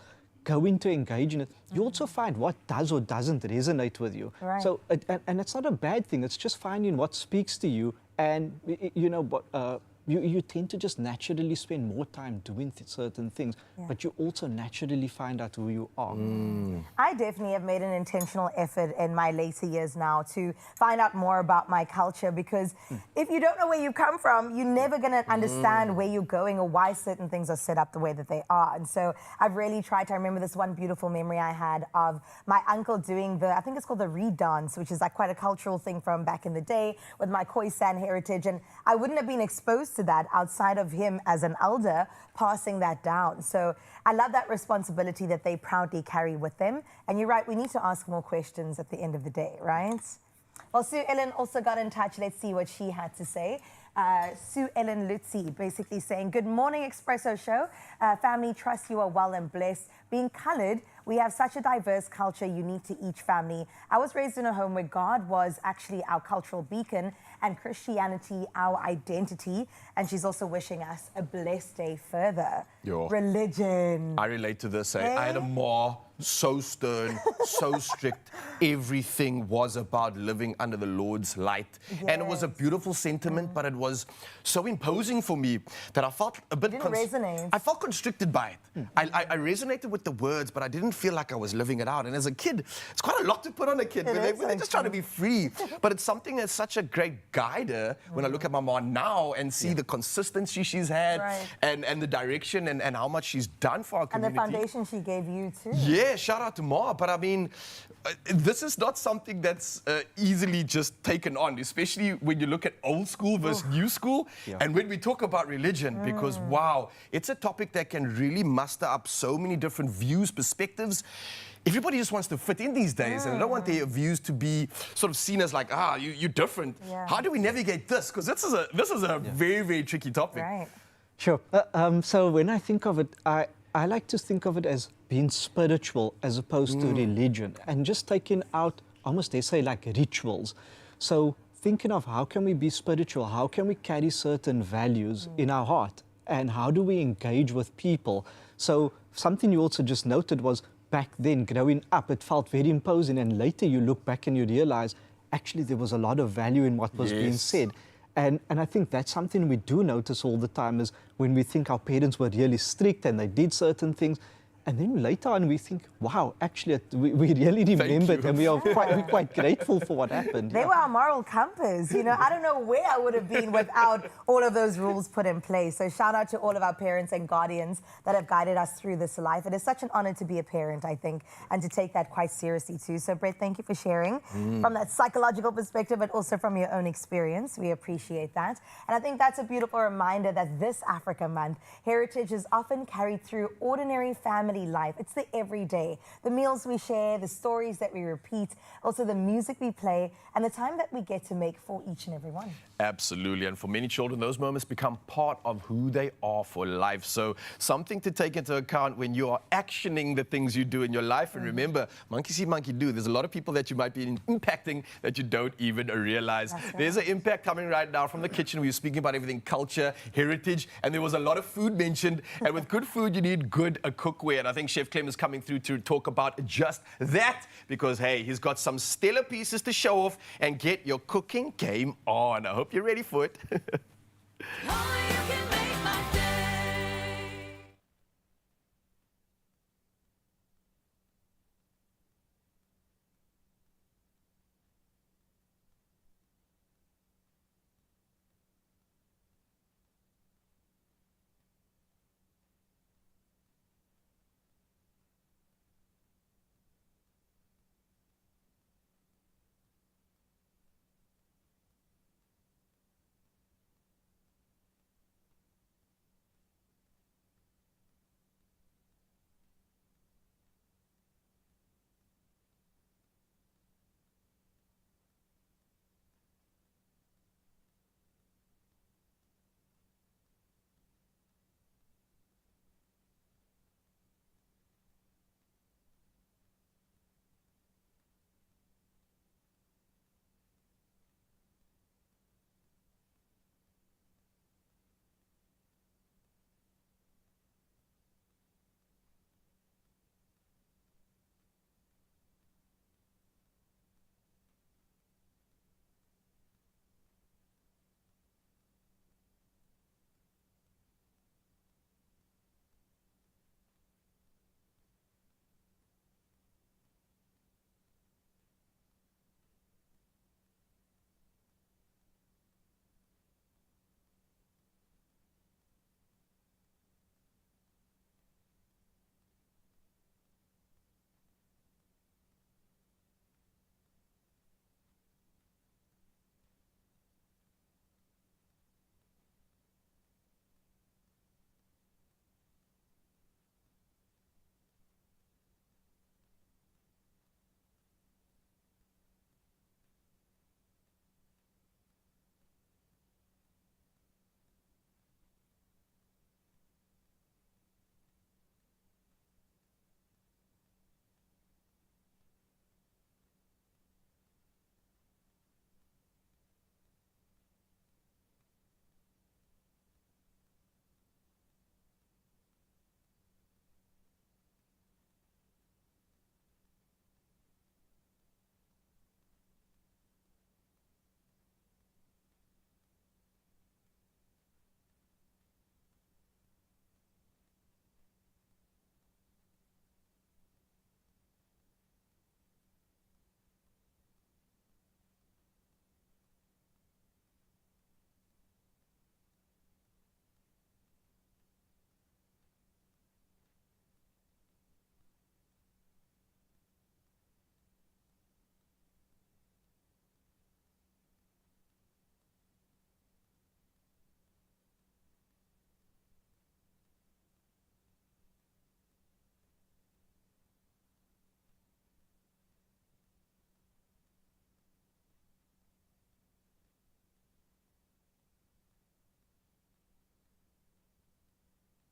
going to engage in it, you also find what does or doesn't resonate with you. Right. So, and it's not a bad thing. It's just finding what speaks to you, and you know what. You tend to just naturally spend more time doing certain things, but you also naturally find out who you are. I definitely have made an intentional effort in my later years now to find out more about my culture, because if you don't know where you come from, you're never going to understand where you're going or why certain things are set up the way that they are. And so I've really tried to. I remember this one beautiful memory I had of my uncle doing I think it's called the reed dance, which is like quite a cultural thing from back in the day with my Khoisan heritage. And I wouldn't have been exposed to that outside of him as an elder, passing that down. So I love that responsibility that they proudly carry with them. And you're right, we need to ask more questions at the end of the day, right? Well, Sue Ellen also got in touch. Let's see what she had to say. Sue Ellen Lutzi basically saying, good morning, Expresso show. Family, trust you are well and blessed. Being colored, we have such a diverse culture unique to each family. I was raised in a home where God was actually our cultural beacon and Christianity our identity. And she's also wishing us a blessed day further. Yo. Religion. I relate to this. I had a ma, so stern, so strict. Everything was about living under the Lord's light. And it was a beautiful sentiment, but it was so imposing for me that I felt a bit... Didn't resonate. I felt constricted by it. I resonated with the words, but I didn't feel like I was living it out. And as a kid, it's quite a lot to put on a kid. They're just trying to be free. But it's something that's such a great guider when I look at my mom now and see the consistency she's had and the direction and how much she's done for our community. And the foundation she gave you too. Yeah, shout out to Ma. But I mean, this is not something that's easily just taken on, especially when you look at old school versus new school. And when we talk about religion, because wow, it's a topic that can really muster up so many different views, perspectives. Everybody just wants to fit in these days, and they don't want their views to be sort of seen as like, you're different. How do we navigate this? Because this is a very, very tricky topic. Right. Sure. So when I think of it, I like to think of it as being spiritual as opposed to religion, and just taking out almost, they say, like rituals. So thinking of how can we be spiritual, how can we carry certain values in our heart, and how do we engage with people. So something you also just noted was back then, growing up, it felt very imposing, and later you look back and you realize actually there was a lot of value in what was being said. And I think that's something we do notice all the time, is when we think our parents were really strict and they did certain things, and then later on we think, wow, actually we really remembered, and we're quite grateful for what happened. They were our moral compass. You know, I don't know where I would have been without all of those rules put in place. So shout out to all of our parents and guardians that have guided us through this life. It is such an honor to be a parent, I think, and to take that quite seriously too. So Brett, thank you for sharing from that psychological perspective, but also from your own experience. We appreciate that. And I think that's a beautiful reminder that this Africa Month, heritage is often carried through ordinary family life. It's the everyday, the meals we share, the stories that we repeat, also the music we play, and the time that we get to make for each and every one. Absolutely. And for many children, those moments become part of who they are for life. So something to take into account when you are actioning the things you do in your life. And remember, monkey see, monkey do. There's a lot of people that you might be impacting that you don't even realize. Right. There's an impact coming right now from the kitchen. We were speaking about everything culture, heritage, and there was a lot of food mentioned. And with good food, you need good cookware. And I think Chef Clem is coming through to talk about just that, because, hey, he's got some stellar pieces to show off and get your cooking game on. I hope you're ready for it. Only you can make my day.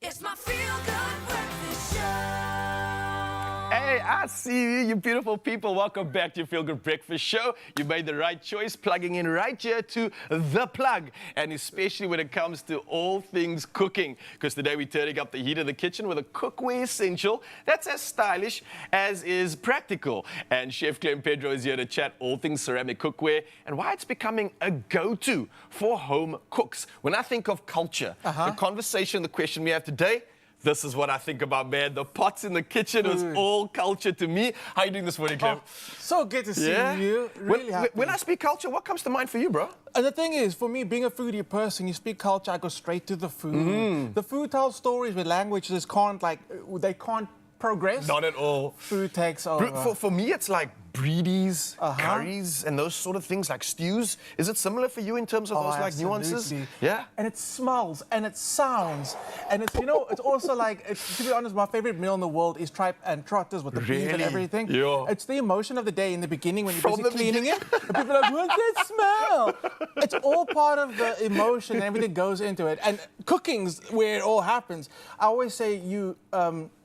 It's my feel good breakfast show. Hey, I see you, you beautiful people. Welcome back to your Feel Good Breakfast Show. You made the right choice, plugging in right here to The Plug, and especially when it comes to all things cooking, because today we're turning up the heat of the kitchen with a cookware essential that's as stylish as is practical. And Chef Clem Pedro is here to chat all things ceramic cookware and why it's becoming a go-to for home cooks. When I think of culture, the conversation, the question we have today, this is what I think about, man. The pots in the kitchen was all culture to me. How you doing this morning, Clem? So good to see you. Really happy. When I speak culture, what comes to mind for you, bro? And the thing is, for me, being a foodie person, you speak culture, I go straight to the food. The food tells stories with languages they can't progress. Not at all. Food takes over. For me, it's like breedies, curries, and those sort of things, like stews. Is it similar for you in terms of those like nuances? Absolutely. Yeah. And it smells and it sounds and it's it's also like to be honest, my favorite meal in the world is tripe and trotters with the beef and Really? everything. Yeah. It's the emotion of the day in the beginning when you're From busy the cleaning it. And people are like, what's that smell? It's all part of the emotion and everything goes into it. And cooking's where it all happens. I always say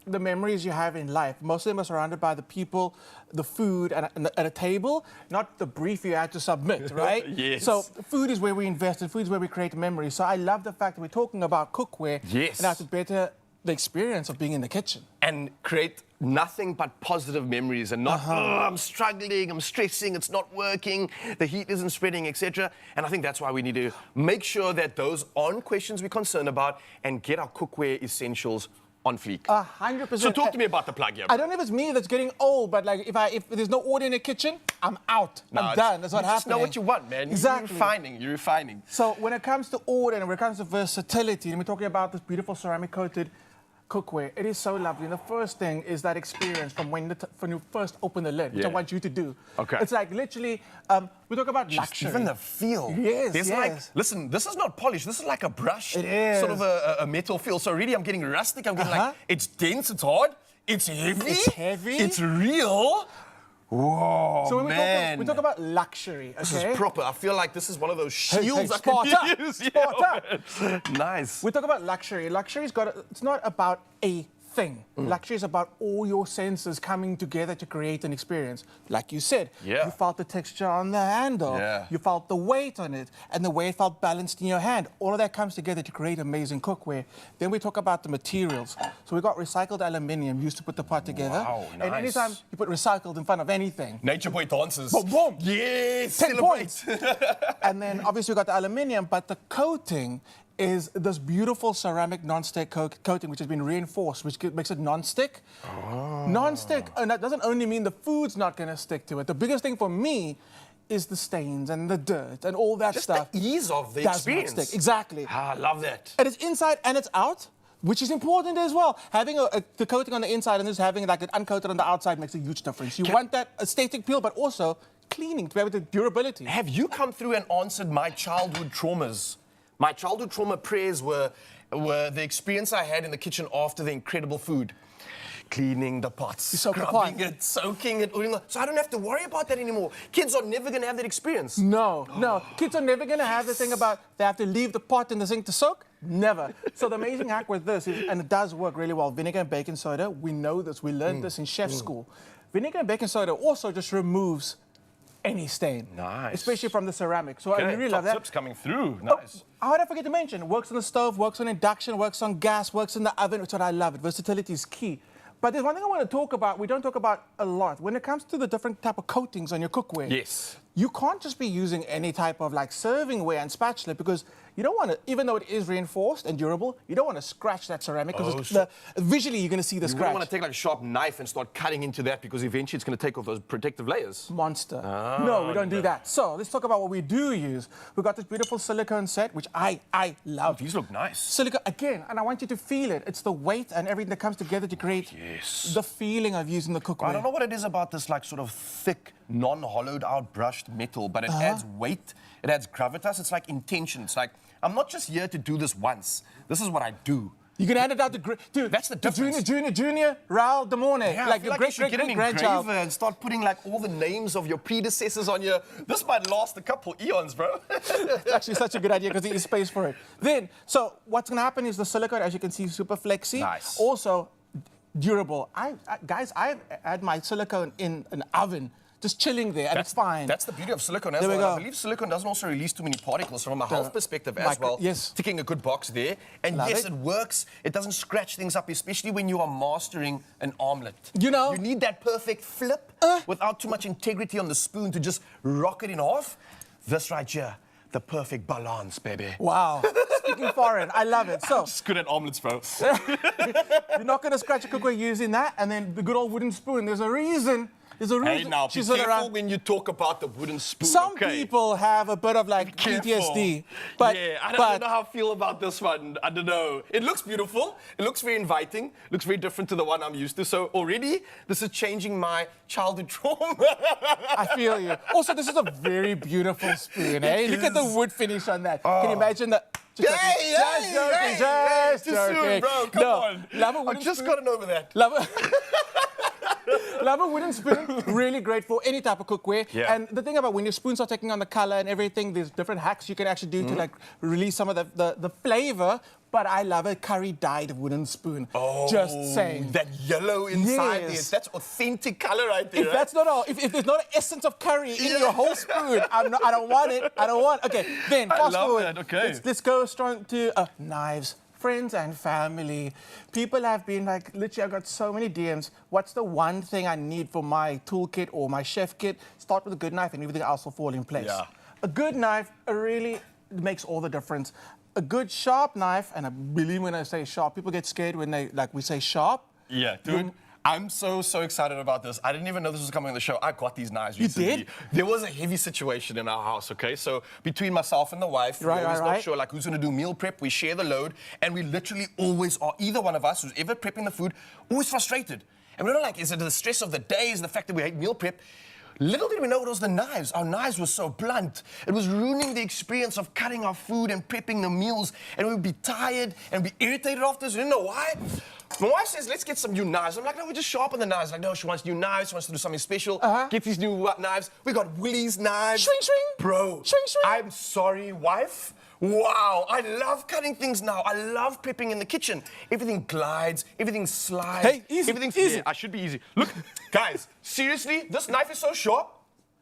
the memories you have in life, most of them are surrounded by the people, the food, and a table, not the brief you had to submit, right? Yes. So food is where we invest, and food is where we create memories. So I love the fact that we're talking about cookware Yes. and how to better the experience of being in the kitchen. And create nothing but positive memories and not, oh, I'm struggling, I'm stressing, it's not working, the heat isn't spreading, etc. And I think that's why we need to make sure that those aren't questions we're concerned about and get our cookware essentials on fleek. 100%. So talk to me about the plug here. I don't know if it's me that's getting old, but like if there's no order in the kitchen, I'm out. I'm done. That's what you happens. just know what you want, man. Exactly. You're refining. So when it comes to order and when it comes to versatility, and we're talking about this beautiful ceramic coated cookware, it is so lovely. And the first thing is that experience from when you first open the lid, which I want you to do. Okay. It's like literally, we talk about luxury. Even the feel. Yes, There's yes. like, listen, this is not polished. This is like a brush. It is. Sort of a metal feel. So really, I'm getting rustic. I'm getting like, it's dense, it's hard, it's heavy. It's heavy. It's real. Whoa, So when man. we talk about luxury, okay? This is proper. I feel like this is one of those shields I Sparta, can use. Sparta. Nice. We talk about luxury. Luxury's it's not about a thing. Luxury is about all your senses coming together to create an experience. Like you said, Yeah. you felt the texture on the handle, Yeah. you felt the weight on it, and the way it felt balanced in your hand. All of that comes together to create amazing cookware. Then we talk about the materials. So we got recycled aluminium used to put the pot together. Wow, And nice. anytime you put recycled in front of anything, Nature Boy dances. Boom, boom. Yes. 10 celebrate. points. And then obviously we got the aluminium, but the coating is this beautiful ceramic non-stick coating, which has been reinforced, which makes it non-stick. Non-stick, and that doesn't only mean the food's not going to stick to it. The biggest thing for me is the stains and the dirt and all that Just stuff. the ease of the Does not experience. stick. Exactly. Ah, I love that. And it's inside and it's out, which is important as well. Having the coating on the inside and just having like it uncoated on the outside makes a huge difference. You want that aesthetic peel, but also cleaning to be able to durability. Have you come through and answered my childhood traumas? My childhood trauma prayers were the experience I had in the kitchen after the incredible food. Cleaning the pots, You soak the scrubbing pot. it, soaking it. So I don't have to worry about that anymore. Kids are never going to have that experience. No. Kids are never going to have the thing about they have to leave the pot in the sink to soak. Never. So the amazing hack with this is, and it does work really well, vinegar and baking soda. We know this. We learned this in chef school. Vinegar and baking soda also just removes any stain. Nice. Especially from the ceramic. So I Okay, really top love that. tips coming through. Nice. How did I forget to mention? Works on the stove, works on induction, works on gas, works in the oven, which is what I love. Versatility is key. But there's one thing I want to talk about, we don't talk about a lot. When it comes to the different type of coatings on your cookware, Yes. you can't just be using any type of like servingware and spatula because you don't want to, even though it is reinforced and durable, you don't want to scratch that ceramic because visually you're going to see the You scratch. don't want to take like a sharp knife and start cutting into that because eventually it's going to take off those protective layers. Monster. No, we don't do that. So let's talk about what we do use. We've got this beautiful silicone set, which I love. These look nice. Silicone, again, and I want you to feel it. It's the weight and everything that comes together to create the feeling of using the cookware. I don't know what it is about this like sort of thick, non-hollowed out brushed metal, but it adds weight, it adds gravitas. It's like intention. It's like, I'm not just here to do this once. This is what I do. You can hand it out to That's the difference. Junior, Raul de Mornay. Yeah, like I feel your like you should get an grandchild. engraver and start putting like all the names of your predecessors on your. This might last a couple eons, bro. It's actually such a good idea because there is space for it. Then, so what's going to happen is the silicone, as you can see, super flexy. Nice. Also, durable. Guys, I've had my silicone in an oven, just chilling there, and it's fine. That's the beauty of silicone as There we well. I go. believe silicone doesn't also release too many particles from a health perspective as micro- well. yes. Ticking a good box there. And Love yes, it. it works. It doesn't scratch things up, especially when you are mastering an omelette. You know- You need that perfect flip without too much integrity on the spoon to just rock it in half. This right here, the perfect balance, baby. Wow. Speaking foreign, I love it. So, Just good at omelets, bro. you're not going to scratch a cookware using that, and then the good old wooden spoon. There's a reason. There's a reason. Hey, now, be she's careful around. when you talk about the wooden spoon, Some okay? people have a bit of like Careful. PTSD. But, yeah, I don't but know how I feel about this one. I don't know. It looks beautiful. It looks very inviting. Looks very different to the one I'm used to. So already, this is changing my childhood trauma. I feel you. Also, this is a very beautiful spoon, eh? Look at the wood finish on that. Can you imagine that? Just joking, just Too joking. soon, bro. Come No, on. love a I've wooden just spoon. gotten over that. Love a wooden spoon, really great for any type of cookware. Yeah. And the thing about when your spoons are taking on the color and everything, there's different hacks you can actually do to like release some of the flavor. But I love a curry-dyed wooden spoon. Just saying. That yellow inside Yes. there. That's authentic color right there. If that's not all, if there's not an essence of curry in your whole spoon, I don't want it. I don't want. Okay, then I fast love forward. that, okay. Let's go strong to knives. Friends and family. People have been like, literally, I've got so many DMs. What's the one thing I need for my toolkit or my chef kit? Start with a good knife and everything else will fall in place. Yeah. A good knife really makes all the difference. A good sharp knife, and I believe when I say sharp, people get scared when we say sharp. Yeah, dude. I'm so excited about this. I didn't even know this was coming on the show. I got these knives You recently. did? There was a heavy situation in our house, okay? So between myself and the wife, we're always not sure like who's gonna do meal prep. We share the load, and we literally always are, either one of us who's ever prepping the food, always frustrated. And we're not like, is it the stress of the day, is it the fact that we hate meal prep? Little did we know it was the knives. Our knives were so blunt. It was ruining the experience of cutting our food and prepping the meals. And we'd be tired and be irritated after this. We didn't know why. My wife says, let's get some new knives. I'm like, no, we just sharpen the knives. Like, no, she wants new knives. She wants to do something special. Get these new knives. We got Willie's knives. Swing, swing. Bro. Swing, swing. I'm sorry, wife. Wow, I love cutting things now. I love prepping in the kitchen. Everything glides, everything slides. Hey, easy, Everything's easy. Yeah, I should be easy. Look, guys, seriously, this knife is so sharp.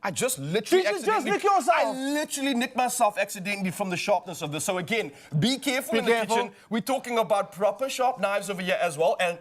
I just literally Did you just accidentally- nick yourself? I literally nicked myself accidentally from the sharpness of this. So again, be careful Be in the careful. kitchen. We're talking about proper sharp knives over here as well. And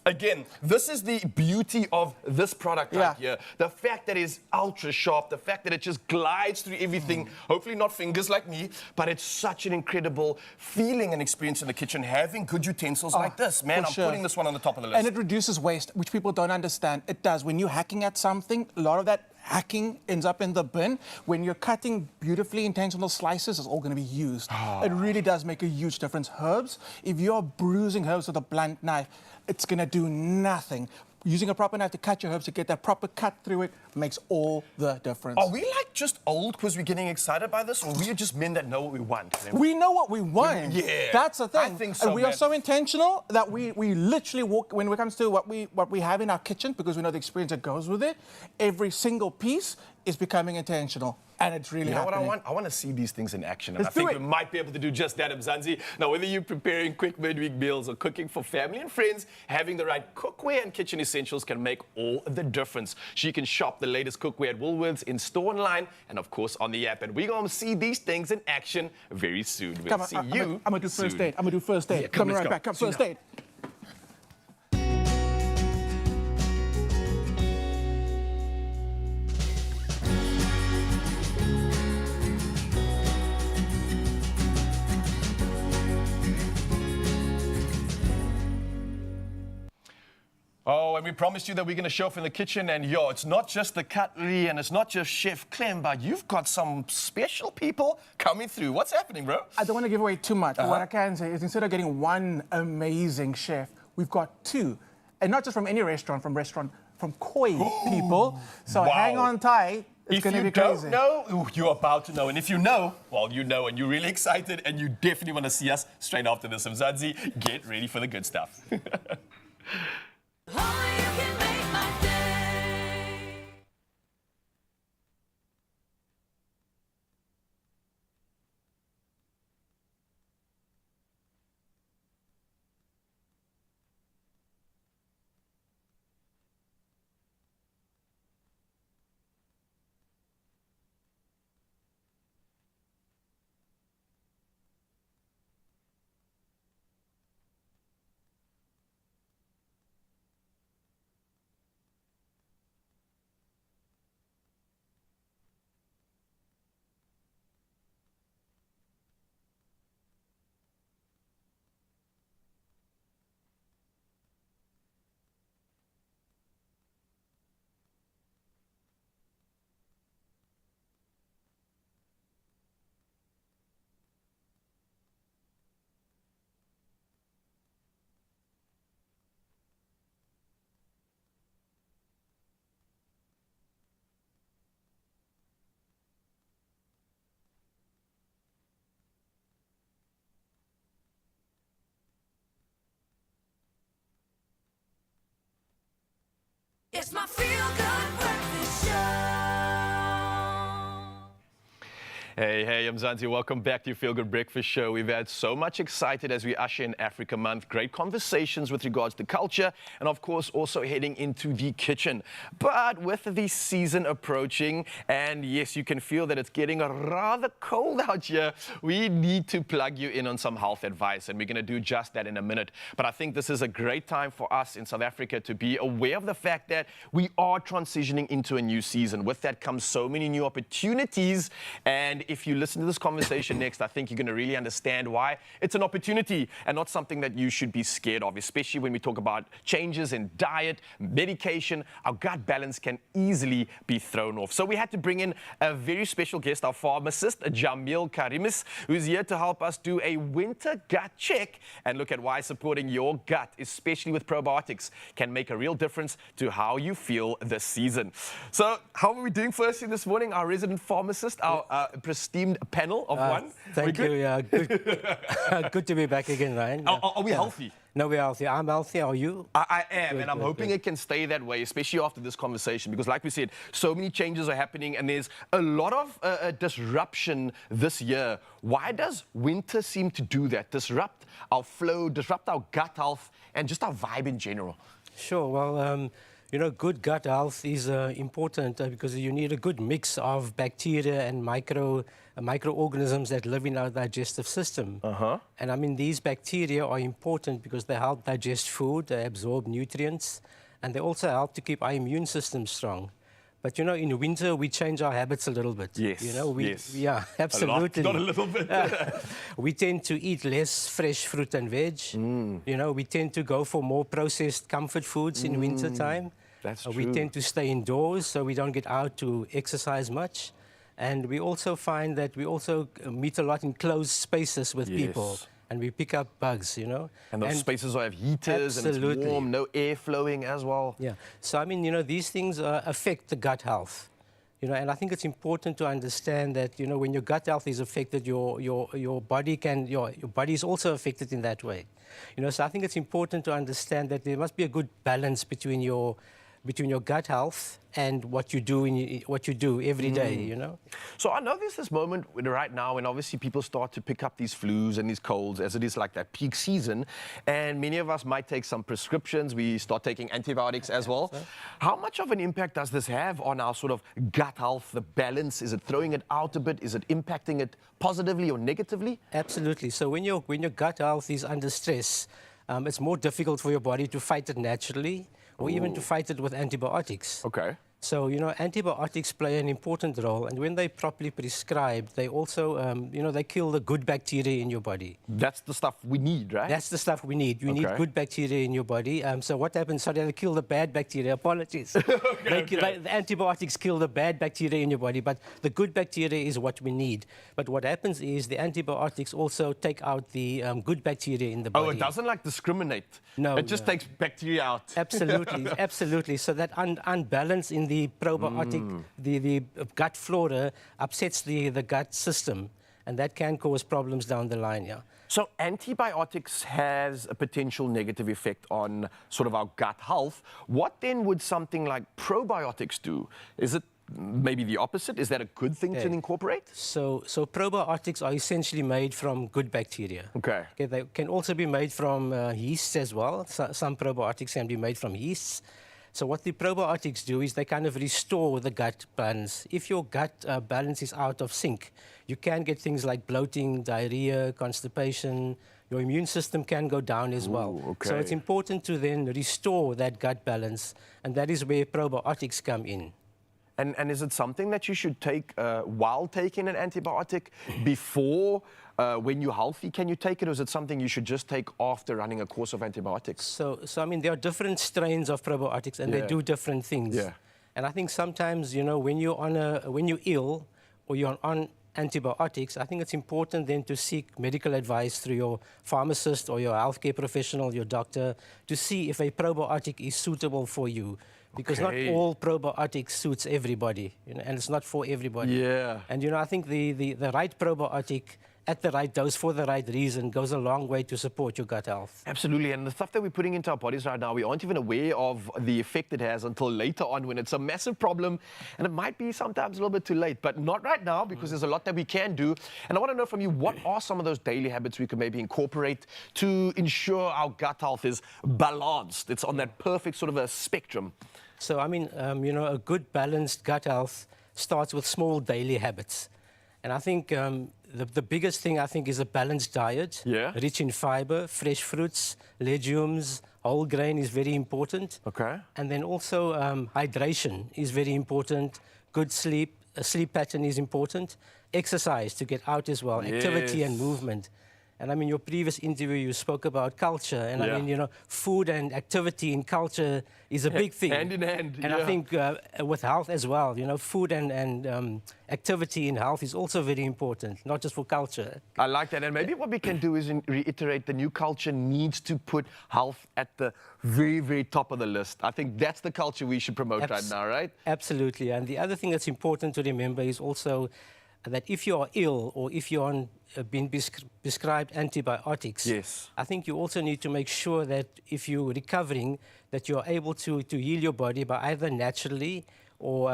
again, this is the beauty of this product right here. The fact that it's ultra sharp, the fact that it just glides through everything, hopefully not fingers like me, but it's such an incredible feeling and experience in the kitchen having good utensils like this. Man, for I'm sure. putting this one on the top of the list. And it reduces waste, which people don't understand. It does. When you're hacking at something, a lot of that hacking ends up in the bin. When you're cutting beautifully intentional slices, it's all going to be used. It really does make a huge difference. Herbs, if you're bruising herbs with a blunt knife, it's going to do nothing. Using a proper knife to cut your herbs to get that proper cut through it makes all the difference. Are we like just old because we're getting excited by this, or we are just men that know what we want? We know what we want. Yeah. That's the thing. I think so, And we are man. so intentional that we literally walk, when it comes to what we have in our kitchen, because we know the experience that goes with it, every single piece is becoming intentional. And it's really You know what I happening. want? I want to see these things in action. And Let's I do think it. we might be able to do just that, Mzansi. Now, whether you're preparing quick midweek meals or cooking for family and friends, having the right cookware and kitchen essentials can make all the difference. So you can shop the latest cookware at Woolworths, in store, online, and of course on the app. And we're going to see these things in action very soon. We'll Come on, see I'm you going to do first soon. aid. I'm going to do first aid. Yeah, come, Coming let's right go. back. Come, See you first now. aid. Oh, and we promised you that we're going to show off in the kitchen. And yo, it's not just the cutlery and it's not just Chef Clem, but you've got some special people coming through. What's happening, bro? I don't want to give away too much, but what I can say is instead of getting one amazing chef, we've got two. And not just from any restaurant, from Koi people. So Wow. hang on tight. It's going to be If you crazy. don't know, ooh, you're about to know. And if you know, well, you know, and you're really excited, and you definitely want to see us straight after this. Mzansi, get ready for the good stuff. Oh, you can make my day. It's my feel-good breakfast show. Hey, I'm Mzansi. Welcome back to your Feel Good Breakfast Show. We've had so much excited as we usher in Africa Month. Great conversations with regards to culture and, of course, also heading into the kitchen. But with the season approaching, and yes, you can feel that it's getting rather cold out here, we need to plug you in on some health advice, and we're going to do just that in a minute. But I think this is a great time for us in South Africa to be aware of the fact that we are transitioning into a new season. With that comes so many new opportunities, and if you listen to this conversation next, I think you're going to really understand why it's an opportunity and not something that you should be scared of, especially when we talk about changes in diet, medication. Our gut balance can easily be thrown off. So we had to bring in a very special guest, our pharmacist, Jamil Karimis, who's here to help us do a winter gut check and look at why supporting your gut, especially with probiotics, can make a real difference to how you feel this season. So how are we doing firstly this morning? Our resident pharmacist, our esteemed panel of one. Thank you. Yeah, good. Good to be back again, Ryan. Are we healthy? No, we're healthy. I'm healthy. Are you? I am, and I'm good, hoping it can stay that way, especially after this conversation, because like we said, so many changes are happening, and there's a lot of disruption this year. Why does winter seem to do that? Disrupt our flow, disrupt our gut health, and just our vibe in general? Sure. Well, you know, good gut health is important because you need a good mix of bacteria and microorganisms that live in our digestive system. And I mean, these bacteria are important because they help digest food, they absorb nutrients, and they also help to keep our immune system strong. But you know, in winter we change our habits a little bit. Yes. You know, yes. yeah, absolutely. A lot, not a little bit. We tend to eat less fresh fruit and veg. You know, we tend to go for more processed comfort foods in winter time. That's We true. tend to stay indoors, so we don't get out to exercise much. And we also find that we also meet a lot in closed spaces with people. Yes. And we pick up bugs, you know. And those spaces will have heaters, and Absolutely. it's warm, no air flowing as well. Yeah. So, I mean, you know, these things affect the gut health. You know, and I think it's important to understand that, you know, when your gut health is affected, your body is also affected in that way. You know, so I think it's important to understand that there must be a good balance between your gut health and what you do every day, you know. So I know there's this moment right now when obviously people start to pick up these flus and these colds as it is like that peak season, and many of us might take some prescriptions. We start taking antibiotics as well. How much of an impact does this have on our sort of gut health, the balance? Is it throwing it out a bit? Is it impacting it positively or negatively? Absolutely. So when your gut health is under stress, it's more difficult for your body to fight it naturally, or even to fight it with antibiotics. Okay. So, you know, antibiotics play an important role, and when they're properly prescribed, they also, you know, they kill the good bacteria in your body. That's the stuff we need, right? That's the stuff we need. You need Okay. good bacteria in your body. So what happens? So they kill the bad bacteria. Apologies. The antibiotics kill the bad bacteria in your body, but the good bacteria is what we need. But what happens is the antibiotics also take out the good bacteria in the body. Oh, it doesn't like discriminate. No, It just no. takes bacteria out. Absolutely, absolutely. So that unbalance in the probiotic, the gut flora upsets the gut system, and that can cause problems down the line, yeah. So antibiotics has a potential negative effect on sort of our gut health. What then would something like probiotics do? Is it maybe the opposite? Is that a good thing to incorporate? So probiotics are essentially made from good bacteria. Okay. They can also be made from yeasts as well. Some probiotics can be made from yeasts. So what the probiotics do is they kind of restore the gut balance. If your gut balance is out of sync, you can get things like bloating, diarrhea, constipation. Your immune system can go down as well. okay. So it's important to then restore that gut balance, and that is where probiotics come in. And is it something that you should take while taking an antibiotic before, when you're healthy, can you take it? Or is it something you should just take after running a course of antibiotics? So I mean, there are different strains of probiotics, and they do different things. Yeah. And I think sometimes, you know, when you're ill or you're on antibiotics, I think it's important then to seek medical advice through your pharmacist or your healthcare professional, your doctor, to see if a probiotic is suitable for you. Because not all probiotics suits everybody, you know, and it's not for everybody. Yeah. And, you know, I think the right probiotic at the right dose for the right reason goes a long way to support your gut health. Absolutely, and the stuff that we're putting into our bodies right now, we aren't even aware of the effect it has until later on when it's a massive problem, and it might be sometimes a little bit too late, but not right now because there's a lot that we can do. And I want to know from you, what are some of those daily habits we can maybe incorporate to ensure our gut health is balanced? It's on that perfect sort of a spectrum. So, I mean, you know, a good balanced gut health starts with small daily habits. And I think the biggest thing, I think, is a balanced diet, rich in fiber, fresh fruits, legumes, whole grain is very important. Okay. And then also hydration is very important. Good sleep, a sleep pattern is important. Exercise to get out as well, activity and movement. And I mean, your previous interview, you spoke about culture. And I mean, you know, food and activity in culture is a big thing. Hand in hand. And I think with health as well, you know, food and activity in health is also very important, not just for culture. I like that. And maybe what we can do is reiterate the new culture needs to put health at the very, very top of the list. I think that's the culture we should promote right now, right? Absolutely. And the other thing that's important to remember is also that if you are ill or if you're on being prescribed antibiotics, I think you also need to make sure that if you're recovering, that you're able to heal your body by either naturally or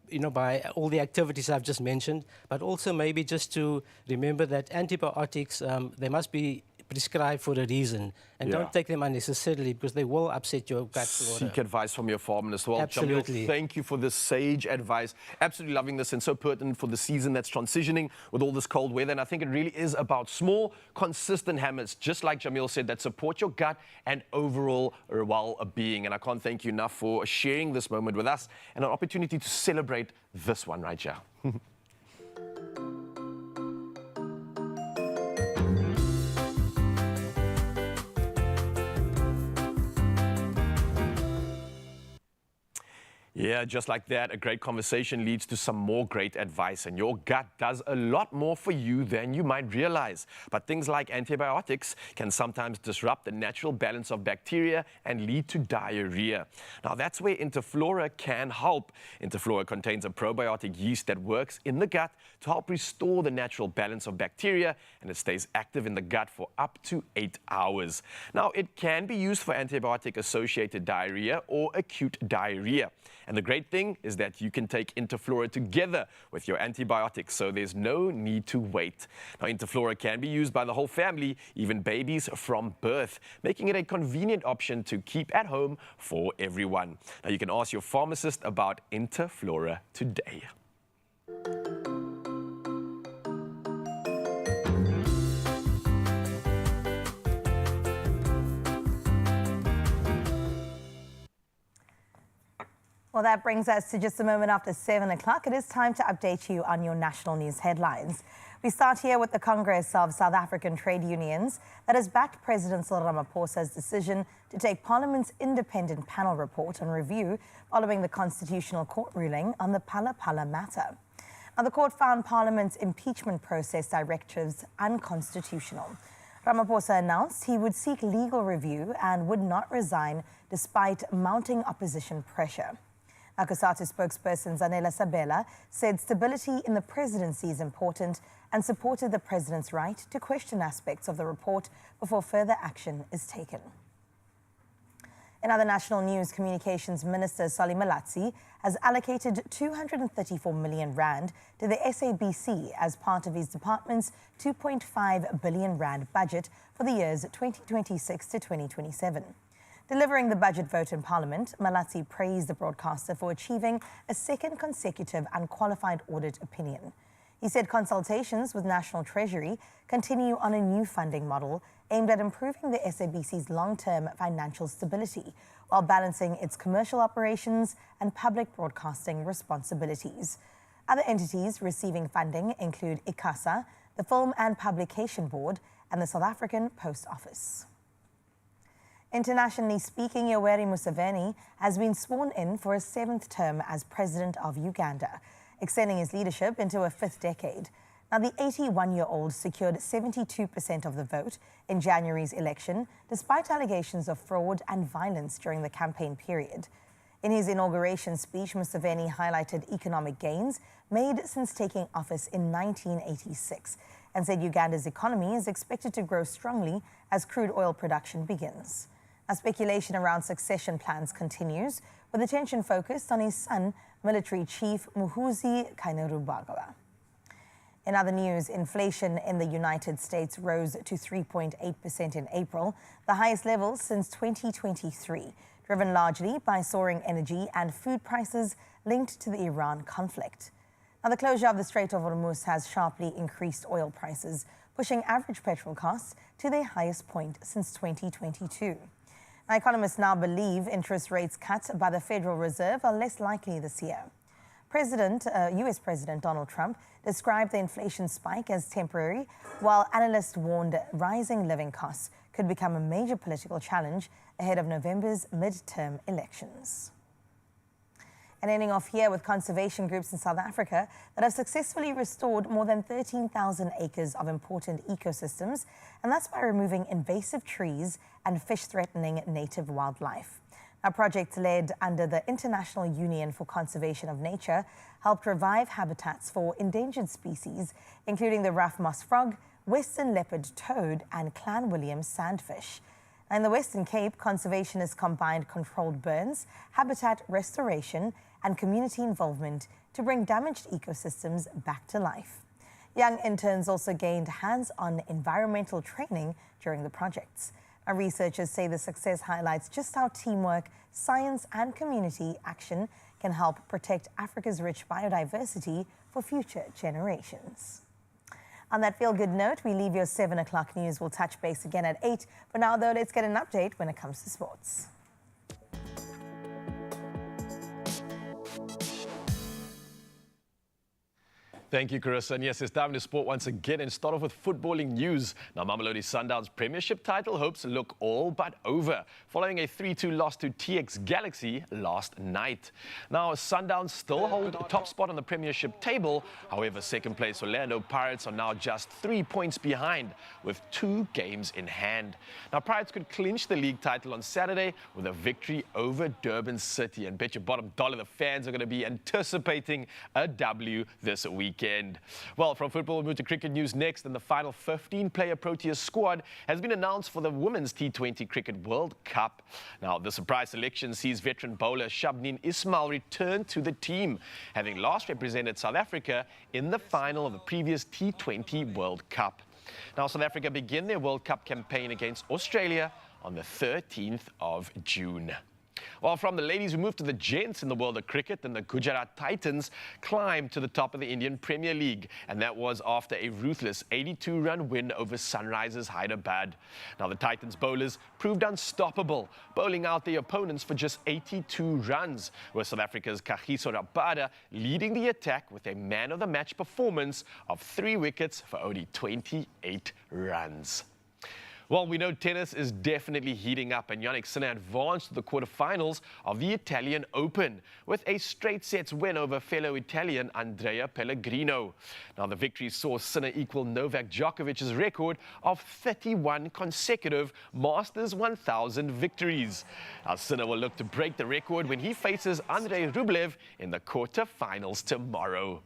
you know, by all the activities I've just mentioned, but also maybe just to remember that antibiotics, they must be prescribed for a reason, and don't take them unnecessarily because they will upset your gut flora. Seek advice from your pharmacist as well. Absolutely. Jamil, thank you for this sage advice. Absolutely loving this and so pertinent for the season that's transitioning with all this cold weather. And I think it really is about small, consistent habits, just like Jamil said, that support your gut and overall well-being. And I can't thank you enough for sharing this moment with us and an opportunity to celebrate this one right here. Yeah, just like that, a great conversation leads to some more great advice, and your gut does a lot more for you than you might realize. But things like antibiotics can sometimes disrupt the natural balance of bacteria and lead to diarrhea. Now, that's where Interflora can help. Interflora contains a probiotic yeast that works in the gut to help restore the natural balance of bacteria, and it stays active in the gut for up to 8 hours. Now, it can be used for antibiotic-associated diarrhea or acute diarrhea. And the great thing is that you can take Interflora together with your antibiotics, so there's no need to wait. Now, Interflora can be used by the whole family, even babies from birth, making it a convenient option to keep at home for everyone. Now, you can ask your pharmacist about Interflora today. Well, that brings us to just a moment after 7 o'clock. It is time to update you on your national news headlines. We start here with the Congress of South African Trade Unions that has backed President Cyril Ramaphosa's decision to take Parliament's independent panel report on review following the Constitutional Court ruling on the Phala Phala matter. Now, the court found Parliament's impeachment process directives unconstitutional. Ramaphosa announced he would seek legal review and would not resign despite mounting opposition pressure. Now, COSATU spokesperson Zanele Sabela said stability in the presidency is important and supported the president's right to question aspects of the report before further action is taken. In other national news, Communications Minister Solly Malatsi has allocated 234 million rand to the SABC as part of his department's 2.5 billion rand budget for the years 2026 to 2027. Delivering the budget vote in Parliament, Malatsi praised the broadcaster for achieving a second consecutive unqualified audit opinion. He said consultations with National Treasury continue on a new funding model aimed at improving the SABC's long-term financial stability while balancing its commercial operations and public broadcasting responsibilities. Other entities receiving funding include ICASA, the Film and Publication Board, and the South African Post Office. Internationally speaking, Yoweri Museveni has been sworn in for a 7th term as president of Uganda, extending his leadership into a 5th decade. Now, the 81-year-old secured 72% of the vote in January's election, despite allegations of fraud and violence during the campaign period. In his inauguration speech, Museveni highlighted economic gains made since taking office in 1986 and said Uganda's economy is expected to grow strongly as crude oil production begins. Now, speculation around succession plans continues, with attention focused on his son, military chief Muhoozi Kainerugaba. In other news, inflation in the United States rose to 3.8% in April, the highest level since 2023, driven largely by soaring energy and food prices linked to the Iran conflict. Now, the closure of the Strait of Hormuz has sharply increased oil prices, pushing average petrol costs to their highest point since 2022. Now, economists now believe interest rates cut by the Federal Reserve are less likely this year. U.S. President Donald Trump described the inflation spike as temporary, while analysts warned rising living costs could become a major political challenge ahead of November's midterm elections. And ending off here with conservation groups in South Africa that have successfully restored more than 13,000 acres of important ecosystems, and that's by removing invasive trees and fish-threatening native wildlife. Now, projects led under the International Union for Conservation of Nature helped revive habitats for endangered species, including the rough moss frog, western leopard toad, and Clan William sandfish. In the Western Cape, conservationists combined controlled burns, habitat restoration, and community involvement to bring damaged ecosystems back to life. Young interns also gained hands-on environmental training during the projects. Our researchers say the success highlights just how teamwork, science, and community action can help protect Africa's rich biodiversity for future generations. On that feel-good note, we leave your 7 o'clock news. We'll touch base again at 8. For now, though, let's get an update when it comes to sports. Thank you, Carissa. And yes, it's time to sport once again and start off with footballing news. Now, Mamelodi Sundowns Premiership title hopes look all but over, following a 3-2 loss to TX Galaxy last night. Now, Sundowns still hold a top spot on the Premiership table. However, second place Orlando Pirates are now just 3 points behind, with 2 games in hand. Now, Pirates could clinch the league title on Saturday with a victory over Durban City. And bet your bottom dollar the fans are going to be anticipating a W this weekend. Well, from football, we'll move to cricket news next, and the final 15-player Proteas squad has been announced for the Women's T20 Cricket World Cup. Now, the surprise selection sees veteran bowler Shabneen Ismail return to the team, having last represented South Africa in the final of the previous T20 World Cup. Now, South Africa begin their World Cup campaign against Australia on the 13th of June. Well, from the ladies, we move to the gents in the world of cricket, and the Gujarat Titans climbed to the top of the Indian Premier League, and that was after a ruthless 82-run win over Sunrisers Hyderabad. Now, the Titans bowlers proved unstoppable, bowling out their opponents for just 82 runs, with South Africa's Kagiso Rabada leading the attack with a man-of-the-match performance of 3 wickets for only 28 runs. Well, we know tennis is definitely heating up, and Jannik Sinner advanced to the quarterfinals of the Italian Open with a straight sets win over fellow Italian Andrea Pellegrino. Now, the victory saw Sinner equal Novak Djokovic's record of 31 consecutive Masters 1000 victories. Now, Sinner will look to break the record when he faces Andrei Rublev in the quarterfinals tomorrow.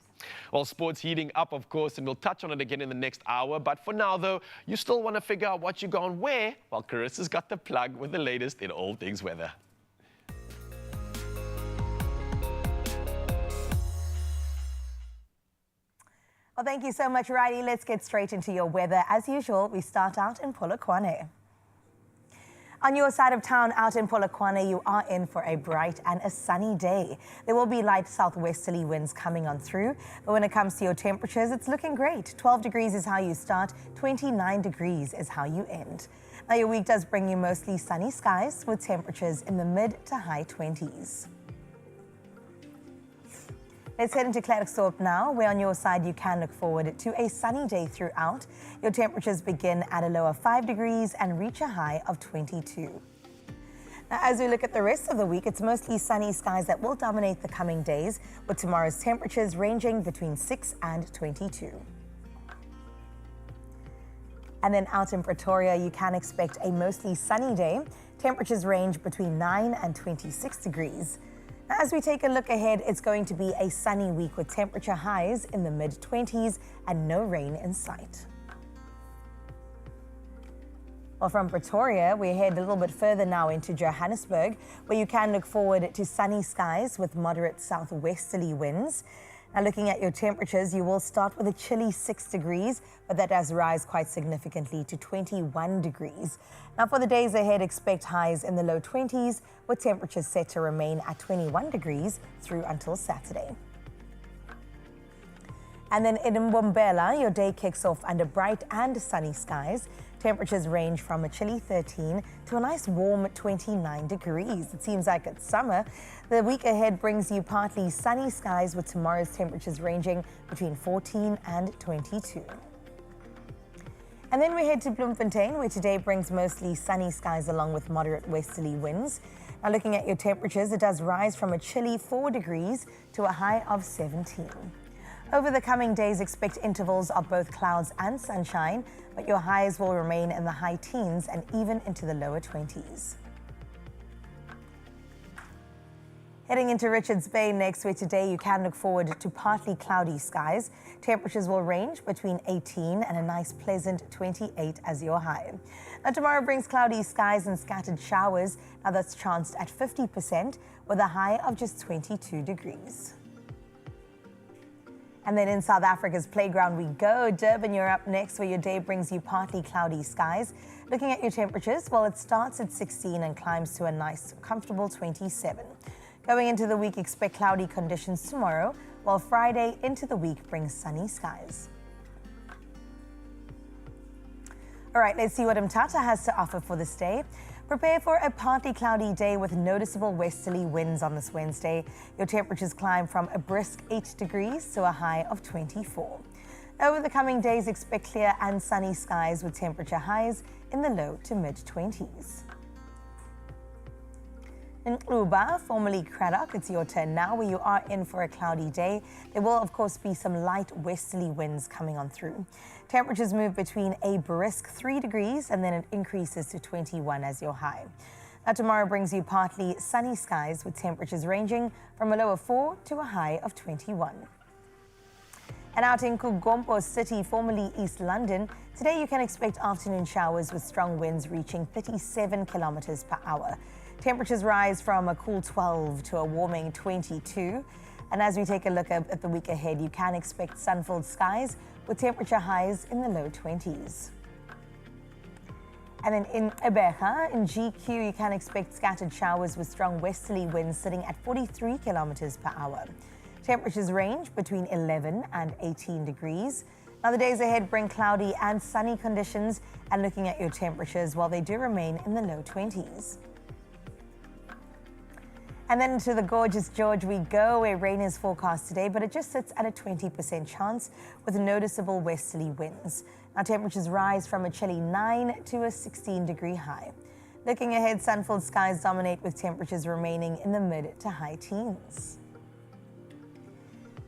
Well, sports heating up, of course, and we'll touch on it again in the next hour. But for now, though, you still want to figure out what you're going to wear? Well, Carissa's got the plug with the latest in all things weather. Well, thank you so much, Riley. Let's get straight into your weather. As usual, we start out in Polokwane. On your side of town, out in Polokwane, you are in for a bright and a sunny day. There will be light southwesterly winds coming on through, but when it comes to your temperatures, it's looking great. 12 degrees is how you start, 29 degrees is how you end. Now, your week does bring you mostly sunny skies with temperatures in the mid to high 20s. Let's head into Klerksdorp now, where on your side you can look forward to a sunny day throughout. Your temperatures begin at a low of 5 degrees and reach a high of 22. Now, as we look at the rest of the week, it's mostly sunny skies that will dominate the coming days, with tomorrow's temperatures ranging between 6 and 22. And then out in Pretoria, you can expect a mostly sunny day. Temperatures range between 9 and 26 degrees. Now, as we take a look ahead, it's going to be a sunny week with temperature highs in the mid-20s and no rain in sight. Well, from Pretoria, we head a little bit further now into Johannesburg, where you can look forward to sunny skies with moderate southwesterly winds. Now, looking at your temperatures, you will start with a chilly 6 degrees, but that does rise quite significantly to 21 degrees. Now, for the days ahead, expect highs in the low 20s, with temperatures set to remain at 21 degrees through until Saturday. And then in Mbombela, your day kicks off under bright and sunny skies. Temperatures range from a chilly 13 to a nice warm 29 degrees. It seems like it's summer. The week ahead brings you partly sunny skies with tomorrow's temperatures ranging between 14 and 22. And then we head to Bloemfontein, where today brings mostly sunny skies along with moderate westerly winds. Now, looking at your temperatures, it does rise from a chilly 4 degrees to a high of 17. Over the coming days, expect intervals of both clouds and sunshine, but your highs will remain in the high teens and even into the lower 20s. Heading into Richards Bay next, where today you can look forward to partly cloudy skies. Temperatures will range between 18 and a nice pleasant 28 as your high. Now, tomorrow brings cloudy skies and scattered showers. Now, that's chanced at 50% with a high of just 22 degrees. And then in South Africa's playground we go. Durban, you're up next, where your day brings you partly cloudy skies. Looking at your temperatures, well, it starts at 16 and climbs to a nice, comfortable 27. Going into the week, expect cloudy conditions tomorrow, while Friday into the week brings sunny skies. All right, let's see what Mthatha has to offer for this day. Prepare for a partly cloudy day with noticeable westerly winds on this Wednesday. Your temperatures climb from a brisk 8 degrees to a high of 24. Over the coming days, expect clear and sunny skies with temperature highs in the low to mid-20s. In Uba, formerly Craddock, it's your turn now, where you are in for a cloudy day. There will, of course, be some light westerly winds coming on through. Temperatures move between a brisk 3 degrees and then it increases to 21 as your high. Now, tomorrow brings you partly sunny skies with temperatures ranging from a low of 4 to a high of 21. And out in Kugompo City, formerly East London, today you can expect afternoon showers with strong winds reaching 37 kilometers per hour. Temperatures rise from a cool 12 to a warming 22. And as we take a look at the week ahead, you can expect sun-filled skies with temperature highs in the low 20s. And then in Ebeja, in GQ, you can expect scattered showers with strong westerly winds sitting at 43 kilometers per hour. Temperatures range between 11 and 18 degrees. Now, the days ahead bring cloudy and sunny conditions, and looking at your temperatures, well, they do remain in the low 20s. And then to the gorgeous George we go, where rain is forecast today, but it just sits at a 20% chance with noticeable westerly winds. Our temperatures rise from a chilly 9 to a 16-degree high. Looking ahead, sun-filled skies dominate with temperatures remaining in the mid to high teens.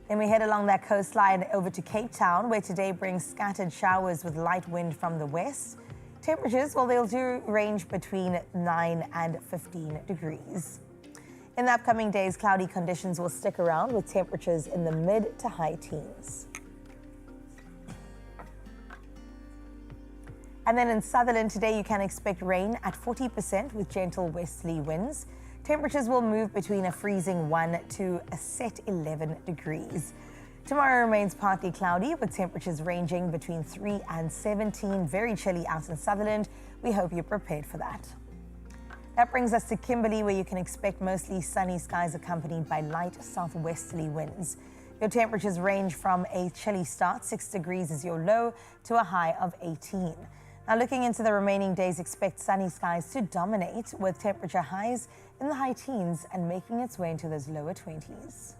Then we head along that coastline over to Cape Town, where today brings scattered showers with light wind from the west. Temperatures, well, they'll do range between 9 and 15 degrees. In the upcoming days, cloudy conditions will stick around with temperatures in the mid to high teens. And then in Sutherland today, you can expect rain at 40% with gentle westerly winds. Temperatures will move between a freezing 1 to a set 11 degrees. Tomorrow remains partly cloudy with temperatures ranging between 3 and 17. Very chilly out in Sutherland. We hope you're prepared for that. That brings us to Kimberley, where you can expect mostly sunny skies accompanied by light southwesterly winds. Your temperatures range from a chilly start, 6 degrees is your low, to a high of 18. Now looking into the remaining days, expect sunny skies to dominate with temperature highs in the high teens and making its way into those lower 20s.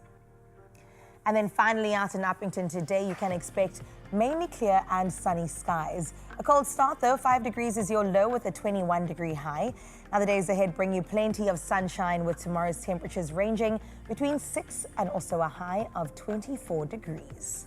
And then finally out in Uppington today, you can expect mainly clear and sunny skies. A cold start though, 5 degrees is your low with a 21-degree high. Now the days ahead bring you plenty of sunshine with tomorrow's temperatures ranging between 6 and also a high of 24 degrees.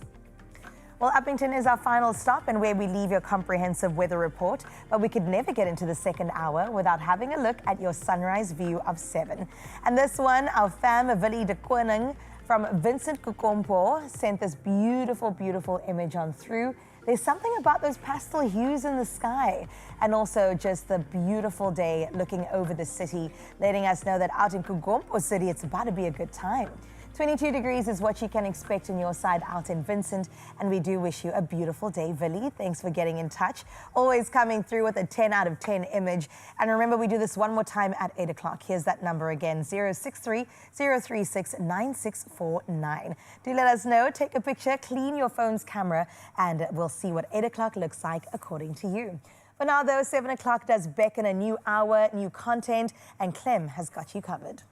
Well, Uppington is our final stop and where we leave your comprehensive weather report, but we could never get into the second hour without having a look at your sunrise view of 7. And this one, our fam Willie de Koning from Vincent Kukompo sent this beautiful, beautiful image on through. There's something about those pastel hues in the sky and also just the beautiful day looking over the city, letting us know that out in Kukompo City, it's about to be a good time. 22 degrees is what you can expect on your side out in Vincent, and we do wish you a beautiful day, Villy. Thanks for getting in touch. Always coming through with a 10 out of 10 image. And remember, we do this one more time at 8 o'clock. Here's that number again, 063 036 9649. Do let us know, take a picture, clean your phone's camera, and we'll see what 8 o'clock looks like according to you. For now, though, 7 o'clock does beckon a new hour, new content, and Clem has got you covered.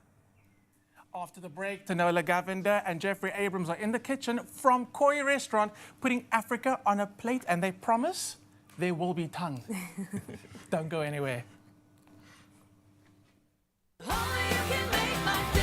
After the break, Tanola Govender and Jeffrey Abrams are in the kitchen from Koi Restaurant, putting Africa on a plate, and they promise there will be tongue. Don't go anywhere. Only you can make my day.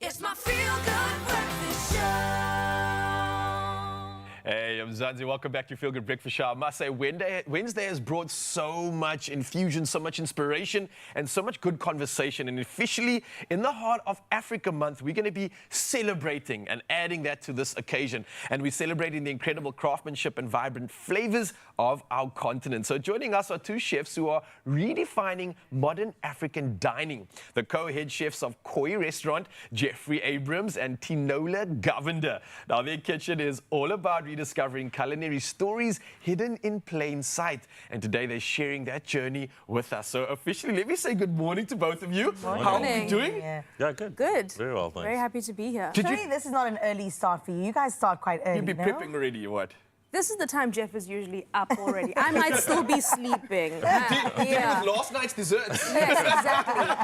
It's my feel-good breakfast show. Hey, I'm Zanzi. Welcome back to your Feel Good Breakfast Show. I must say, Wednesday has brought so much infusion, so much inspiration, and so much good conversation. And officially, in the heart of Africa Month, we're going to be celebrating and adding that to this occasion. And we're celebrating the incredible craftsmanship and vibrant flavors of our continent. So joining us are two chefs who are redefining modern African dining. The co-head chefs of Koi Restaurant, Jeffrey Abrams and Tinola Govender. Now, their kitchen is all about rediscovering culinary stories hidden in plain sight. And today they're sharing that journey with us. So officially, let me say good morning to both of you. How are you doing? Yeah. Yeah, good. Good. Very well, thanks. Very happy to be here. Surely this is not an early start for you. You guys start quite early, You'd be no? prepping already, or what? This is the time Jeff is usually up already. I might still be sleeping. Yeah. With last night's desserts. Yes,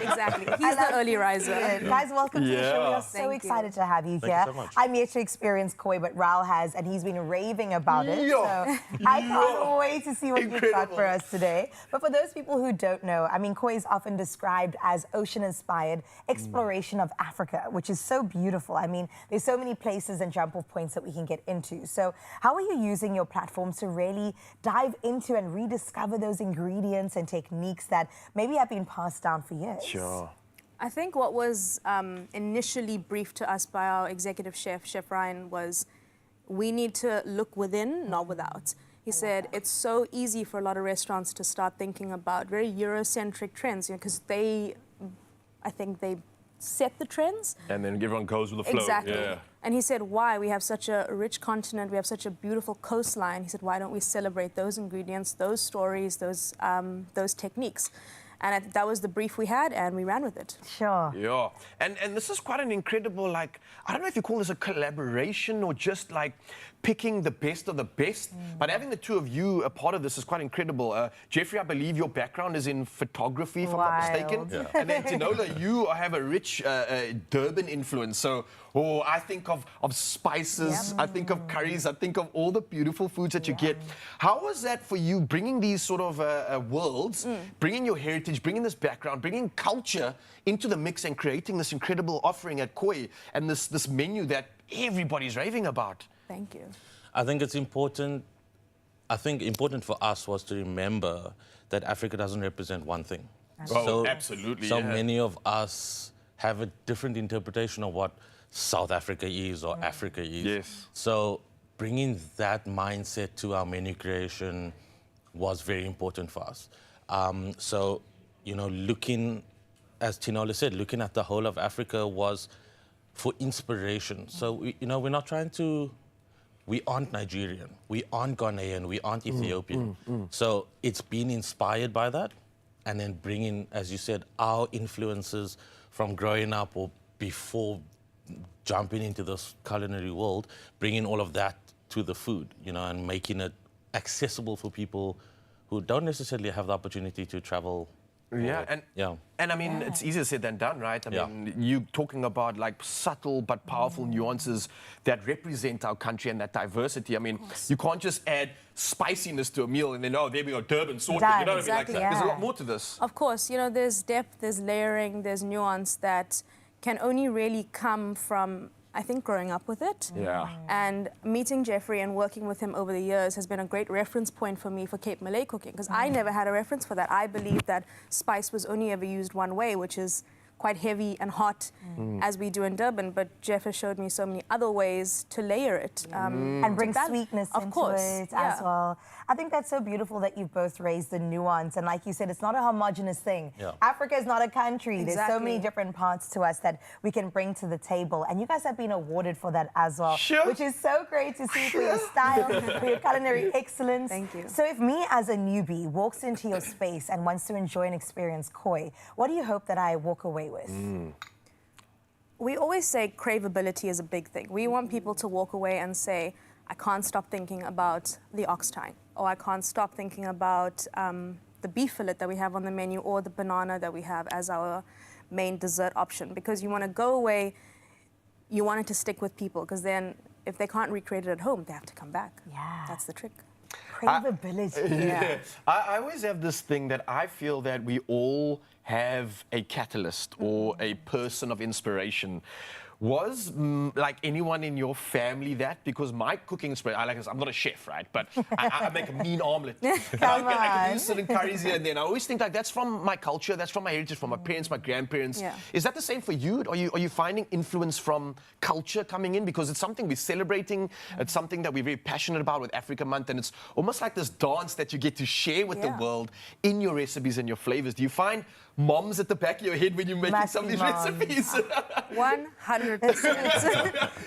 exactly. He's the early riser. Guys, welcome to the show. We are so Thank you. excited to have you Thank you here. so much. I'm yet to experience Koi, but Raul has, and he's been raving about it. Yo. So I can't wait to see what you've got Incredible. for us today. But for those people who don't know, I mean, Koi is often described as ocean-inspired exploration of Africa, which is so beautiful. I mean, there's so many places and jump-off points that we can get into. So how are you using your platforms to really dive into and rediscover those ingredients and techniques that maybe have been passed down for years? Sure. I think what was initially briefed to us by our executive chef, Chef Ryan, was we need to look within, not without. He said it's so easy for a lot of restaurants to start thinking about very Eurocentric trends, because I think they set the trends. And then everyone goes with the flow. Exactly. Yeah. And he said, why? We have such a rich continent, we have such a beautiful coastline. He said, why don't we celebrate those ingredients, those stories, those techniques? And that was the brief we had, and we ran with it. Sure. Yeah, and this is quite an incredible, like, I don't know if you call this a collaboration or just like picking the best of the best, but having the two of you a part of this is quite incredible. Jeffrey, I believe your background is in photography, if I'm not mistaken. Wild. Yeah. And then Tinola, you have a rich Durban influence. So, I think of spices, I think of curries, I think of all the beautiful foods that you get. How was that for you, bringing these sort of worlds, bringing your heritage, bringing this background, bringing culture into the mix and creating this incredible offering at Koi and this menu that everybody's raving about? Thank you. I think it's important. I think important for us was to remember that Africa doesn't represent one thing. Oh, absolutely, So yeah. many of us have a different interpretation of what South Africa is or Africa is. Yes. So bringing that mindset to our menu creation was very important for us. So, looking, as Tinola said, looking at the whole of Africa was for inspiration. So, we're not trying to, we aren't Nigerian, we aren't Ghanaian, we aren't Ethiopian. So it's been inspired by that, and then bringing, as you said, our influences from growing up or before jumping into this culinary world, bringing all of that to the food, and making it accessible for people who don't necessarily have the opportunity to travel. Yeah, and I mean, it's easier said than done, right? I mean, you talking about like subtle but powerful nuances that represent our country and that diversity. I mean, you can't just add spiciness to a meal and then, oh, there we go, Durban sorted. Done. You know what Exactly, I mean? Like, there's a yeah. lot more to this. Of course, there's depth, there's layering, there's nuance that can only really come from, I think, growing up with it. Yeah. And meeting Jeffrey and working with him over the years has been a great reference point for me for Cape Malay cooking, because I never had a reference for that. I believed that spice was only ever used one way, which is quite heavy and hot, as we do in Durban. But Jeff has showed me so many other ways to layer it. And bring to sweetness of into course, it yeah. as well. I think that's so beautiful that you've both raised the nuance. And like you said, it's not a homogenous thing. Yeah. Africa is not a country. There's so many Exactly. different parts to us that we can bring to the table. And you guys have been awarded for that as well. Sure. Which is so great to see for your style, for your culinary excellence. Thank you. So if me as a newbie walks into your space and wants to enjoy and experience Koi, what do you hope that I walk away with? We always say craveability is a big thing. We want people to walk away and say, I can't stop thinking about the ox tongue, or I can't stop thinking about the beef fillet that we have on the menu, or the banana that we have as our main dessert option. Because you want to go away, you want it to stick with people, because then if they can't recreate it at home, they have to come back. Yeah. That's the trick. Craveability. Yeah. I always have this thing that I feel that we all have a catalyst or a person of inspiration. Was like anyone in your family that? Because my cooking spread, I'm not a chef, right? But I make a mean omelette. I can do certain curries here and then. I always think like that's from my culture, that's from my heritage, from my parents, my grandparents. Yeah. Is that the same for you? Are you finding influence from culture coming in? Because it's something we're celebrating. It's something that we're very passionate about with Africa Month, and it's almost like this dance that you get to share with the world in your recipes and your flavors. Do you find moms at the back of your head when you're making some of these recipes? 100%.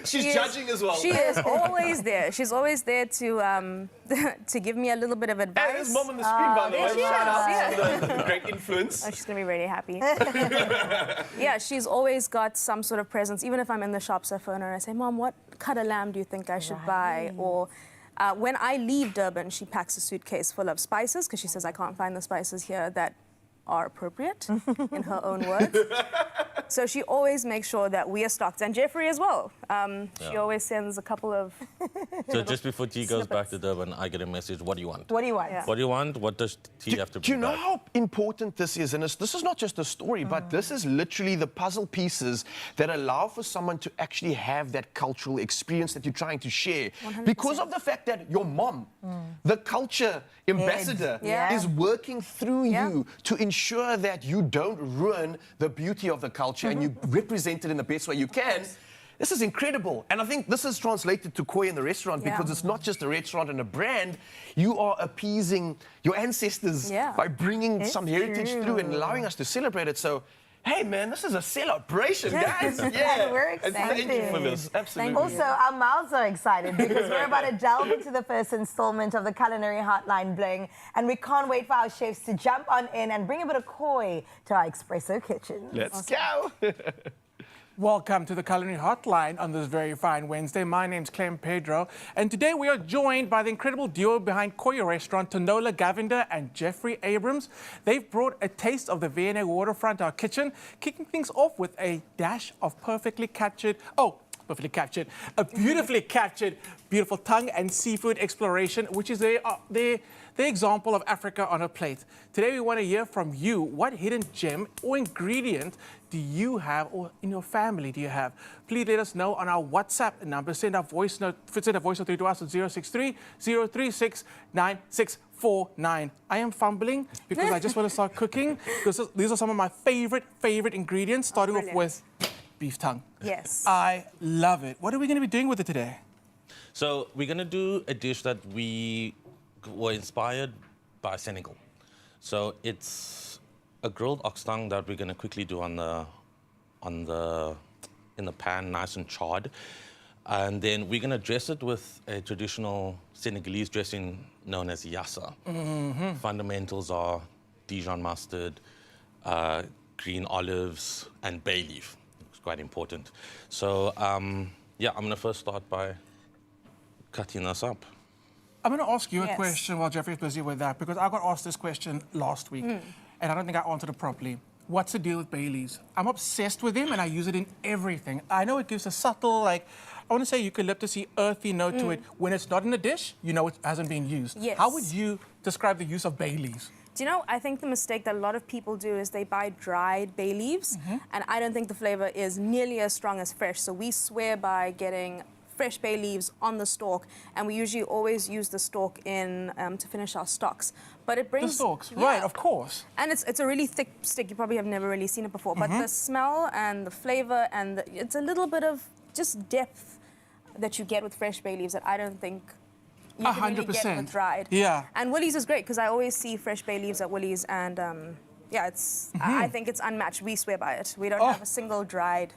She's judging as well. She is always there. She's always there to to give me a little bit of advice. Hey, there's mom on the screen, by the way. there she Shout out is, to the great influence. Oh, she's going to be really happy. Yeah, she's always got some sort of presence. Even if I'm in the shops, I phone her and I say, Mom, what cut of lamb do you think I should buy? Or when I leave Durban, she packs a suitcase full of spices because she says I can't find the spices here that are appropriate, in her own words. So she always makes sure that we are stocked, and Jeffrey as well. She always sends a couple of... So just before T goes back to Durban, I get a message, what do you want? What do you want? What do you want? What does T have to Do you bring know back? how important this is? And this is not just a story, but this is literally the puzzle pieces that allow for someone to actually have that cultural experience that you're trying to share. 100%. Because of the fact that your mom, the culture ambassador, is working through you to ensure that you don't ruin the beauty of the culture and you represent it in the best way you can. This is incredible. And I think this is translated to Koi in the restaurant because it's not just a restaurant and a brand. You are appeasing your ancestors by bringing some heritage through and allowing us to celebrate it. So, hey, man, this is a celebration, guys. Yeah. We're And thank you for this. Absolutely. Also, our mouths are excited because we're about to delve into the first installment of the Culinary Hotline Bling, and we can't wait for our chefs to jump on in and bring a bit of Koi to our Expresso kitchen. Let's go. Welcome to the Culinary Hotline on this very fine Wednesday. My name's Clem Pedro, and today we are joined by the incredible duo behind Koi restaurant, Tonola Gavinder and Jeffrey Abrams. They've brought a taste of the V&A waterfront to our kitchen, kicking things off with a dash of a beautifully captured, beautiful tongue and seafood exploration, which is the example of Africa on a plate. Today we want to hear from you. What hidden gem or ingredient do you have, or in your family do you have? Please let us know on our WhatsApp number. Send a voice note through to us at 063 036 9649. I am fumbling because I just want to start cooking. These are some of my favorite ingredients, starting off with beef tongue. Yes. I love it. What are we going to be doing with it today? So we're going to do a dish that we were inspired by Senegal. So it's a grilled ox tongue that we're going to quickly do in the pan, nice and charred. And then we're going to dress it with a traditional Senegalese dressing known as yassa. Fundamentals are Dijon mustard, green olives, and bay leaf. It's quite important. So, yeah, I'm going to first start by cutting this up. I'm going to ask you a question while Jeffrey's busy with that, because I got asked this question last week, and I don't think I answered it properly. What's the deal with bay leaves? I'm obsessed with them, and I use it in everything. I know it gives a subtle, I want to say eucalyptus-y, earthy note to it. When it's not in a dish, you know it hasn't been used. Yes. How would you describe the use of bay leaves? Do you know, I think the mistake that a lot of people do is they buy dried bay leaves, and I don't think the flavor is nearly as strong as fresh. So we swear by getting fresh bay leaves on the stalk, and we usually always use the stalk in to finish our stocks. But it brings The stalks, right, of course. And it's a really thick stick. You probably have never really seen it before. But the smell and the flavor and it's a little bit of just depth that you get with fresh bay leaves that I don't think you can really get 100%. with dried. Yeah. And Woolies is great because I always see fresh bay leaves at Woolies, and yeah, it's I think it's unmatched. We swear by it. We don't have a single dried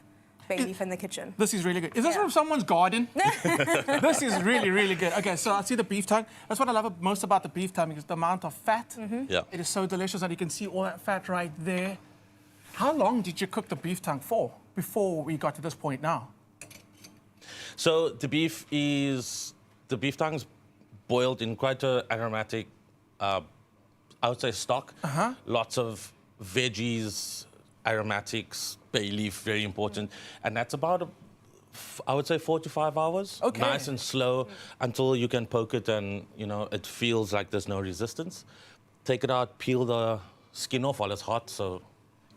bay leaf in the kitchen. This is really good. Is this from someone's garden? This is really, really good. Okay, so I see the beef tongue. That's what I love most about the beef tongue, is the amount of fat. Yeah. It is so delicious, and you can see all that fat right there. How long did you cook the beef tongue for before we got to this point now? So the beef tongue's boiled in quite an aromatic, I would say stock. Lots of veggies, aromatics, bay leaf, very important. And that's about, I would say, 4 to 5 hours. Okay. Nice and slow until you can poke it and, you know, it feels like there's no resistance. Take it out, peel the skin off while it's hot, so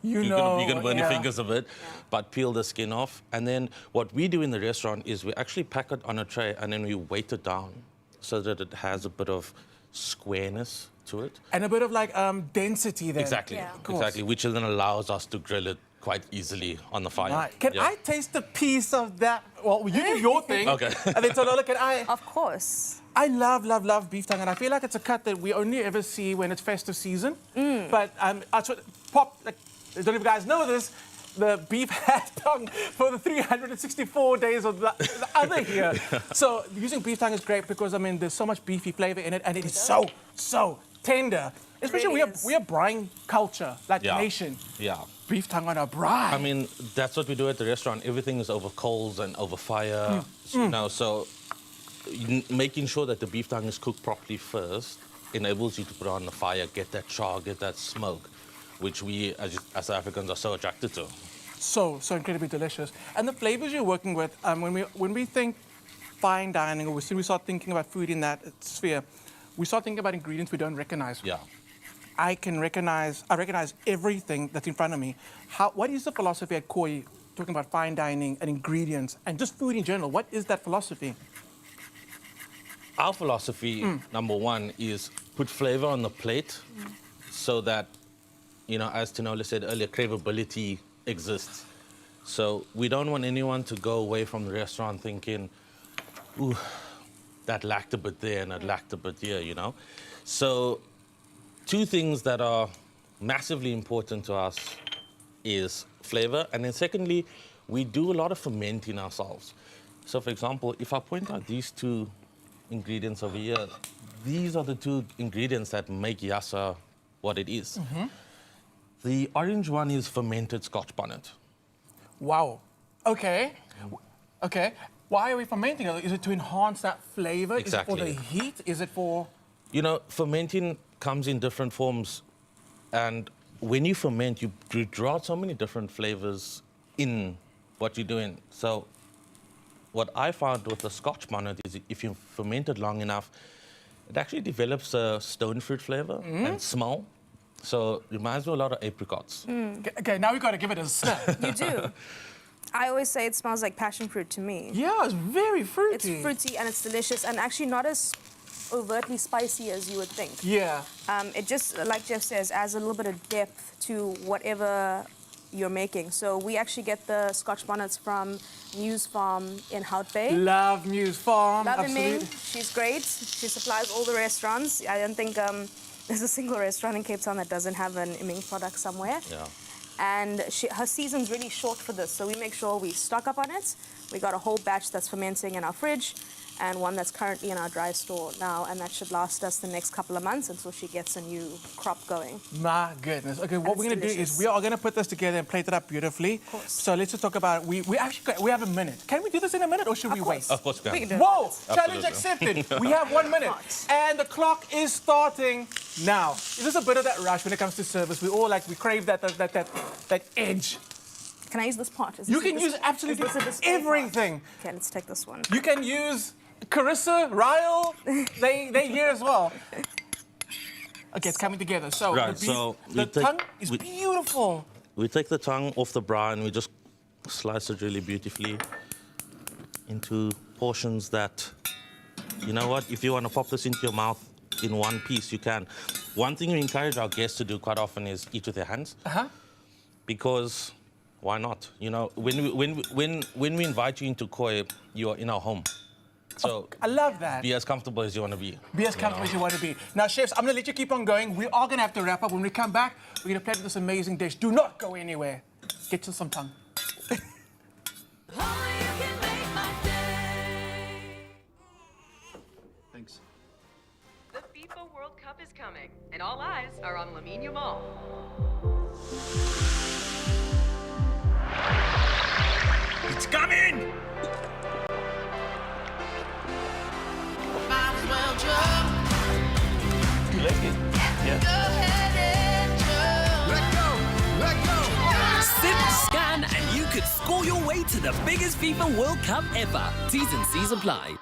You you're know, gonna burn your yeah. fingers a bit, but peel the skin off. And then what we do in the restaurant is we actually pack it on a tray and then we weight it down so that it has a bit of squareness to it. And a bit of like density then. Exactly, Yeah. Of course. exactly, which then allows us to grill it quite easily on the fire. Right. Can Yeah. I taste a piece of that? Well, you do your thing. Okay. And then Tolola, can I? Of course. I love beef tongue, and I feel like it's a cut that we only ever see when it's festive season. But like, I don't know if you guys know this, the beef has tongue for the 364 days of the other year. So using beef tongue is great because, I mean, there's so much beefy flavor in it, and it is so tender. Especially really we are brine culture, like Yeah. nation. Yeah. Beef tongue on a brine. I mean, that's what we do at the restaurant. Everything is over coals and over fire. You know, so making sure that the beef tongue is cooked properly first enables you to put it on the fire, get that char, get that smoke, which we as Africans are so attracted to. So incredibly delicious. And the flavors you're working with, when we think fine dining, or we start thinking about food in that sphere, we start thinking about ingredients we don't recognize. Yeah. I recognize everything that's in front of me. What is the philosophy at Koi, talking about fine dining and ingredients and just food in general? What is that philosophy? Our philosophy, number one, is put flavor on the plate so that, you know, as Tinola said earlier, craveability exists. So we don't want anyone to go away from the restaurant thinking, ooh, that lacked a bit there and it lacked a bit here, you know? So two things that are massively important to us is flavor, and then secondly, we do a lot of fermenting ourselves. So for example, if I point out these two ingredients over here, these are the two ingredients that make yassa what it is. The orange one is fermented Scotch bonnet. Wow. Okay. Okay. Why are we fermenting it? Is it to enhance that flavor? Exactly. Is it for the heat? Is it for... You know, fermenting comes in different forms, and when you ferment, you draw out so many different flavors in what you're doing. So what I found with the Scotch bonnet is if you ferment it long enough, it actually develops a stone fruit flavor and smell. So it reminds me a lot of apricots. Okay, now we got to give it a sniff. You do. I always say it smells like passion fruit to me. Yeah, it's very fruity. It's fruity and it's delicious and actually not as overtly spicy as you would think. Yeah. It just, like Jeff says, adds a little bit of depth to whatever you're making. So we actually get the Scotch bonnets from Muse Farm in Hout Bay. Love Muse Farm. Love absolutely. Ming. She's great. She supplies all the restaurants. I don't think there's a single restaurant in Cape Town that doesn't have an Ming product somewhere. Yeah. And her season's really short for this, so we make sure we stock up on it. We got a whole batch that's fermenting in our fridge and one that's currently in our dry store now, and that should last us the next couple of months until she gets a new crop going. My goodness. Okay, what That's we're going to do is delicious. we are going to put this together and plate it up beautifully. Of course. So let's just talk about we have a minute. Can we do this in a minute or should we wait? Of course, We we can can. do it. Whoa! Absolutely. Challenge accepted. We have 1 minute. Hot. And the clock is starting now. Is this a bit of that rush when it comes to service? We all we crave that edge. Can I use this pot? Is You this a can dis- use absolutely is this a display everything. pot? Okay, let's take this one. You can use Carissa, Ryle, they here as well. Okay, it's coming together. So Right, the, beef, so the we take- tongue is we- beautiful. We take the tongue off the brine, we just slice it really beautifully into portions that, you know what, if you want to pop this into your mouth in one piece, you can. One thing we encourage our guests to do quite often is eat with their hands. Because why not? You know, when we invite you into Koi, you are in our home. So I love that. be as comfortable as you want to be. Be as comfortable as you want to be. Now, chefs, I'm going to let you keep on going. We are going to have to wrap up. When we come back, we're going to plate this amazing dish. Do not go anywhere. Get you some tongue. Oh, you can make my day. Thanks. The FIFA World Cup is coming, and all eyes are on Lamine Mall. It's coming! Might as well jump. You like it? Yeah. Go ahead and jump. Let go. Sit, scan, and you could score your way to the biggest FIFA World Cup ever. T's and C's apply.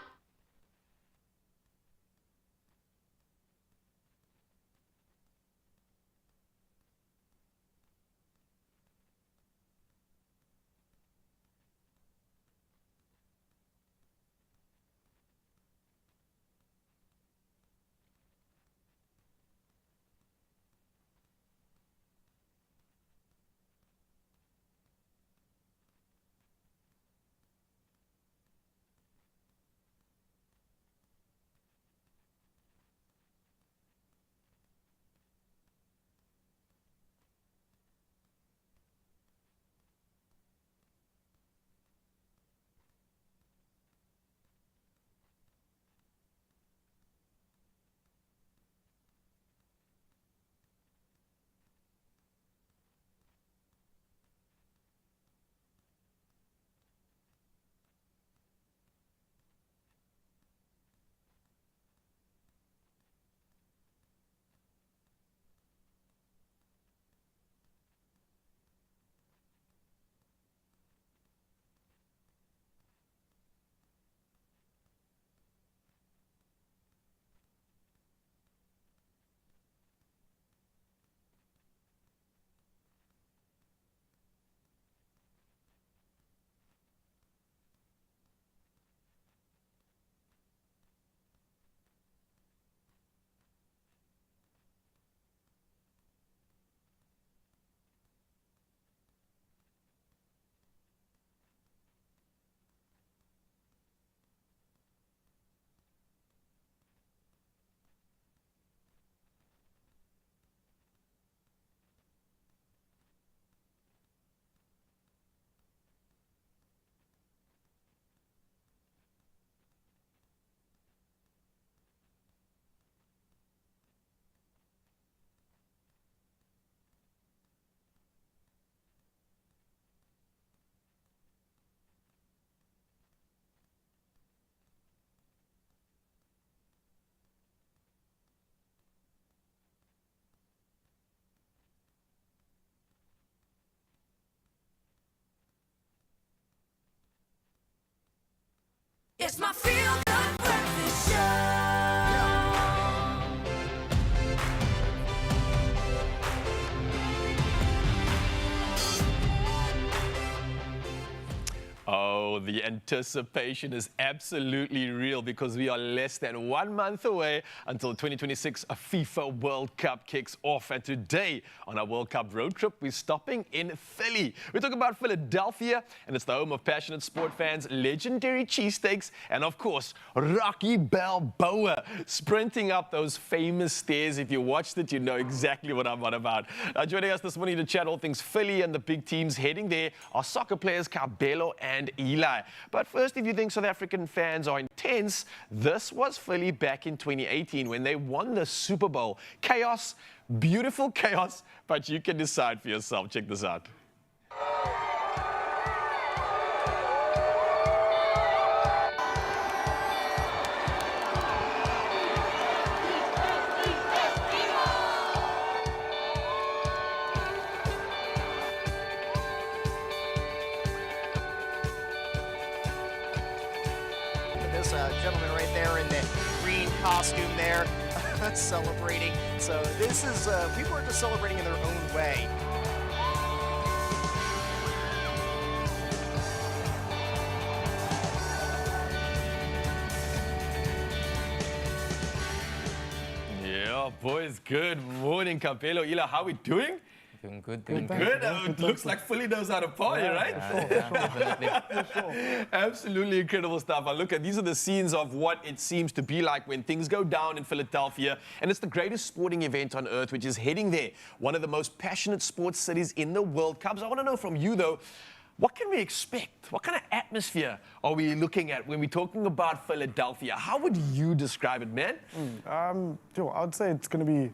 It's my Feel Good Breakfast Show. Oh, the anticipation is absolutely real because we are less than 1 month away until 2026 FIFA World Cup kicks off. And today on our World Cup road trip, we're stopping in Philly. We're talking about Philadelphia, and it's the home of passionate sport fans, legendary cheesesteaks, and of course, Rocky Balboa sprinting up those famous stairs. If you watched it, you know exactly what I'm on about. Joining us this morning to chat all things Philly and the big teams heading there are soccer players Cabello and Eli. But first, if you think South African fans are intense, this was Philly back in 2018 when they won the Super Bowl. Chaos, beautiful chaos, but you can decide for yourself. Check this out. This gentleman right there in the green costume there celebrating. So this is, people are just celebrating in their own way. Yeah, boys, good morning, Cabello. Eli, how are we doing? Doing good, Good. doing good. It looks like Philly knows how to party, right? Absolutely incredible stuff. I look at these are the scenes of what it seems to be like when things go down in Philadelphia. And it's the greatest sporting event on earth, which is heading there. One of the most passionate sports cities in the World Cup. So I want to know from you, though, what can we expect? What kind of atmosphere are we looking at when we're talking about Philadelphia? How would you describe it, man? I would say it's going to be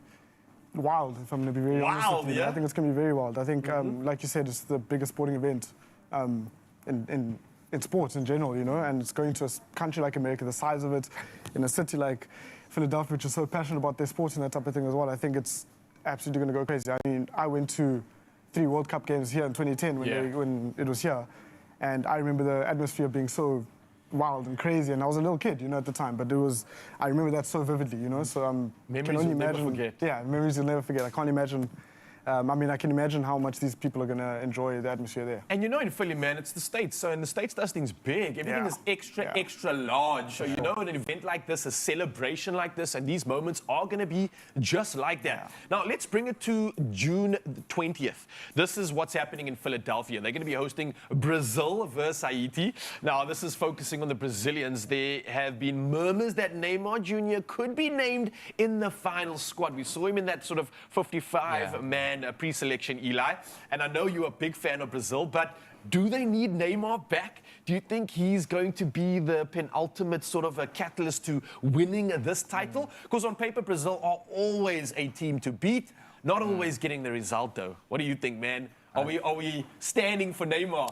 wild, if I'm going to be very honest with you. Yeah? I think it's going to be very wild. I think, like you said, it's the biggest sporting event in sports in general, you know, and it's going to a country like America, the size of it, in a city like Philadelphia, which is so passionate about their sports and that type of thing as well. I think it's absolutely going to go crazy. I mean, I went to 3 World Cup games here in 2010 when it was here, and I remember the atmosphere being so wild and crazy, and I was a little kid, you know, at the time, but I remember that so vividly, you know, so memories can only you'll imagine. never forget. Yeah, memories you'll never forget. I can't imagine. I can imagine how much these people are going to enjoy the atmosphere there. And you know, in Philly, man, it's the States. So in the States, does things big. Everything is extra large. So you know, an event like this, a celebration like this, and these moments are going to be just like that. Now, let's bring it to June 20th. This is what's happening in Philadelphia. They're going to be hosting Brazil versus Haiti. Now, this is focusing on the Brazilians. There have been murmurs that Neymar Jr. could be named in the final squad. We saw him in that sort of 55-man pre-selection, Eli. And I know you're a big fan of Brazil, but do they need Neymar back? Do you think he's going to be the penultimate sort of a catalyst to winning this title? Because on paper, Brazil are always a team to beat, not always getting the result, though. What do you think, man? Are we standing for Neymar?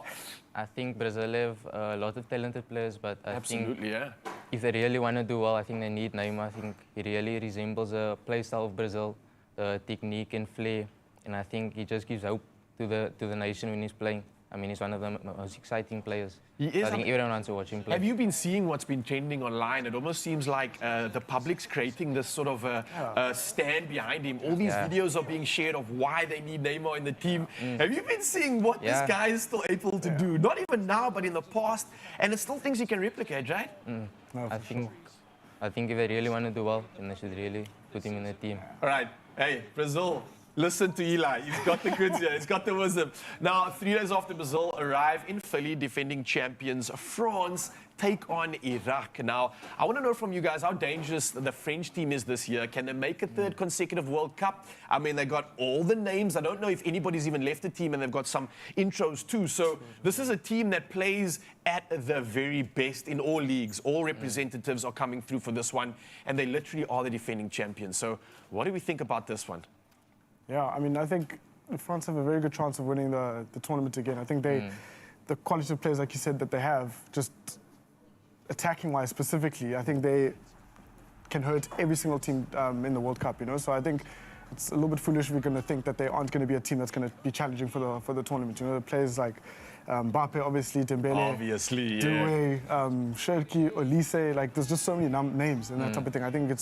I think Brazil have a lot of talented players, but I think yeah. if they really want to do well, I think they need Neymar. I think he really resembles the play style of Brazil, the technique and flair, and I think he just gives hope to the nation when he's playing. I mean, he's one of the most exciting players. He is. So I think everyone wants to watch him play. Have you been seeing what's been trending online? It almost seems like the public's creating this sort of stand behind him. All these videos are being shared of why they need Neymar in the team. Have you been seeing what this guy is still able to do? Not even now, but in the past. And it's still things he can replicate, right? No, I think if they really want to do well, then they should really put him in the team. All right. Hey, Brazil. Listen to Eli. He's got the goods here. He's got the wisdom. Now, 3 days after Brazil arrive in Philly, defending champions France take on Iraq. Now, I want to know from you guys how dangerous the French team is this year. Can they make a 3rd consecutive World Cup? I mean, they got all the names. I don't know if anybody's even left the team, and they've got some intros too. So this is a team that plays at the very best in all leagues. All representatives are coming through for this one, and they literally are the defending champions. So what do we think about this one? Yeah, I mean, I think France have a very good chance of winning the tournament again. I think the quality of players, like you said, that they have, just attacking-wise specifically, I think they can hurt every single team in the World Cup, you know? So I think it's a little bit foolish if we're going to think that they aren't going to be a team that's going to be challenging for the tournament. You know, the players like Mbappe, obviously, Dembele. Obviously, yeah. Doué, Cherki, Olise. Like, there's just so many names and that type of thing. I think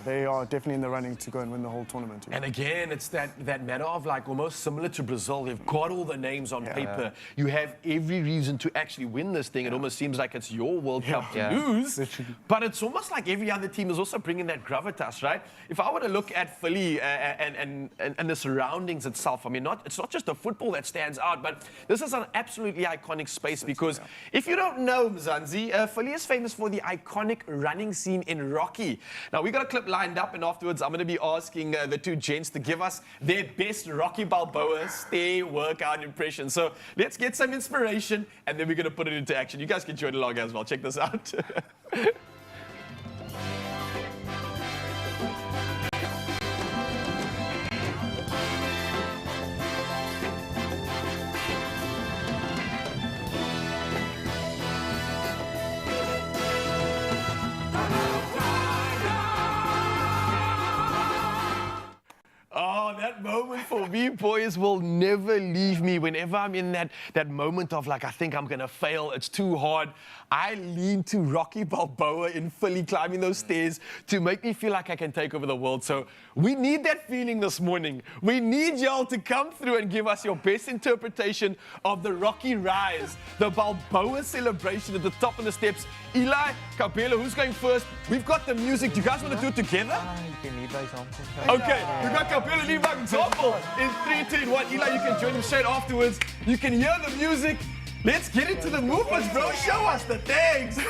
they are definitely in the running to go and win the whole tournament. And again, it's that matter of like almost similar to Brazil. They've got all the names on paper. You have every reason to actually win this thing. It almost seems like it's your World Cup to lose. Literally. But it's almost like every other team is also bringing that gravitas, right? If I were to look at Philly and the surroundings itself, I mean, it's not just the football that stands out, but this is an absolutely iconic space because if you don't know, Mzansi, Philly is famous for the iconic running scene in Rocky. Now, we got a clip lined up, and afterwards, I'm going to be asking the two gents to give us their best Rocky Balboa stair workout impression. So let's get some inspiration, and then we're going to put it into action. You guys can join along as well. Check this out. Oh, that moment for me, boys, will never leave me. Whenever I'm in that moment of like, I think I'm going to fail, it's too hard, I lean to Rocky Balboa in Philly climbing those stairs to make me feel like I can take over the world. So we need that feeling this morning. We need y'all to come through and give us your best interpretation of the Rocky rise, the Balboa celebration at the top of the steps. Eli, Kabelo, who's going first? We've got the music. Do you guys want to do it together? You can lead by example. Okay, we got Kabelo lead by example. In 3, 2, 1. Eli, you can join him straight afterwards. You can hear the music. Let's get into the movements, bro. Show us the things. He's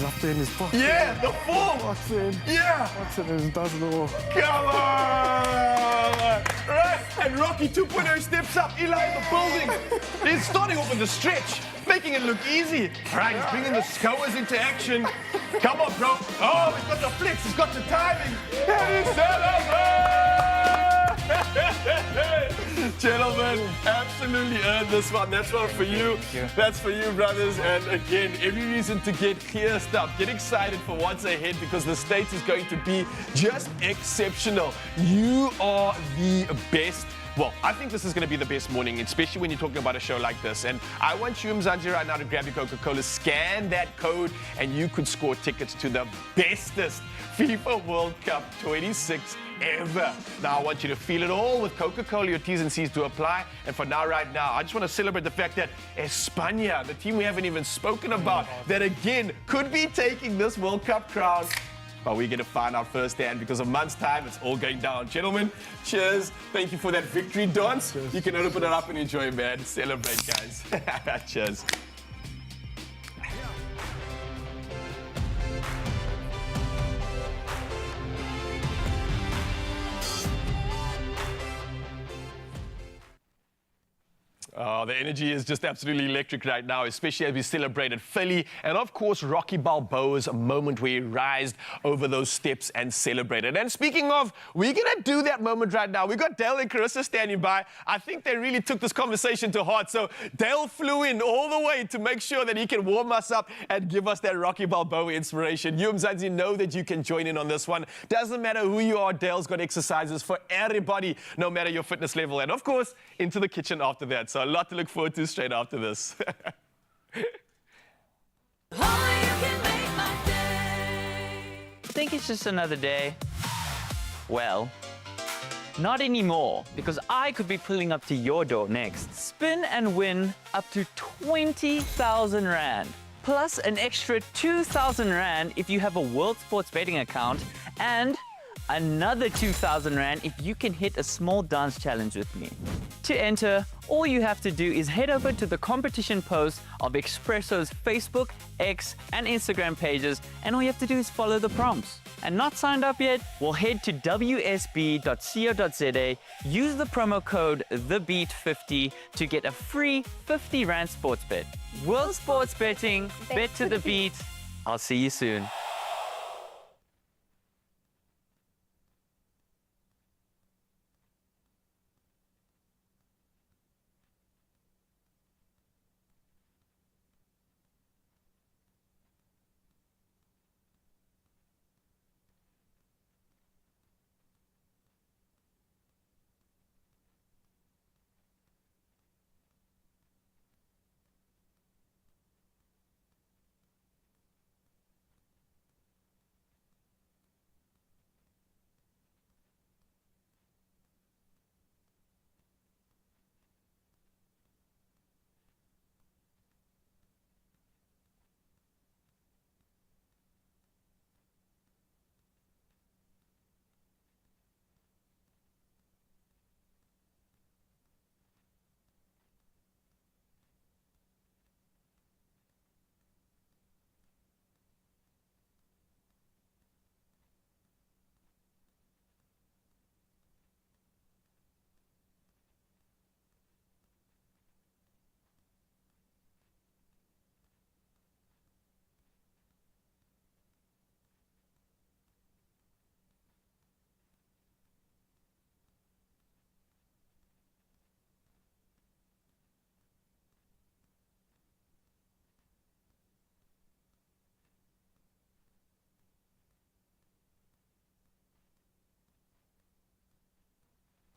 up there in his box. Yeah, the form. What's in? Yeah. What's in? He does it all. Come on. Right. And Rocky 2.0 steps up. Eli in the building. He's starting off with the stretch, making it look easy. All right, he's bringing the skowers into action. Come on, bro. Oh, he's got the flicks. He's got the timing. And he's Gentlemen, absolutely earned this one. That's one for you. That's for you, brothers. And again, every reason to get clear stuff. Get excited for what's ahead because the state is going to be just exceptional. You are the best. Well, I think this is going to be the best morning, especially when you're talking about a show like this. And I want you, Mzansi, right now to grab your Coca-Cola, scan that code, and you could score tickets to the bestest FIFA World Cup 26 ever. Now, I want you to feel it all with Coca-Cola. Your T's and C's do apply. And for now, right now, I just want to celebrate the fact that España, the team we haven't even spoken about, that again could be taking this World Cup crown. But we're going to find out firsthand because a month's time, it's all going down. Gentlemen, cheers. Thank you for that victory dance. Cheers. You can open it up and enjoy, man. Celebrate, guys. Cheers. Oh, the energy is just absolutely electric right now, especially as we celebrated Philly and, of course, Rocky Balboa's moment where he rised over those steps and celebrated. And speaking of, we're going to do that moment right now. We got Dale and Carissa standing by. I think they really took this conversation to heart. So Dale flew in all the way to make sure that he can warm us up and give us that Rocky Balboa inspiration. You, Mzansi, know that you can join in on this one. Doesn't matter who you are, Dale's got exercises for everybody, no matter your fitness level. And, of course, into the kitchen after that. So a lot to look forward to straight after this. Think it's just another day? Well, not anymore, because I could be pulling up to your door next. Spin and win up to 20,000 Rand, plus an extra 2,000 Rand if you have a World Sports betting account, and another 2,000 Rand if you can hit a small dance challenge with me. To enter, all you have to do is head over to the competition post of Expresso's Facebook, X, and Instagram pages, and all you have to do is follow the prompts. And not signed up yet? Well, head to wsb.co.za, use the promo code TheBeat50 to get a free 50 Rand sports bet. World Sports Betting, bet to the beat. I'll see you soon.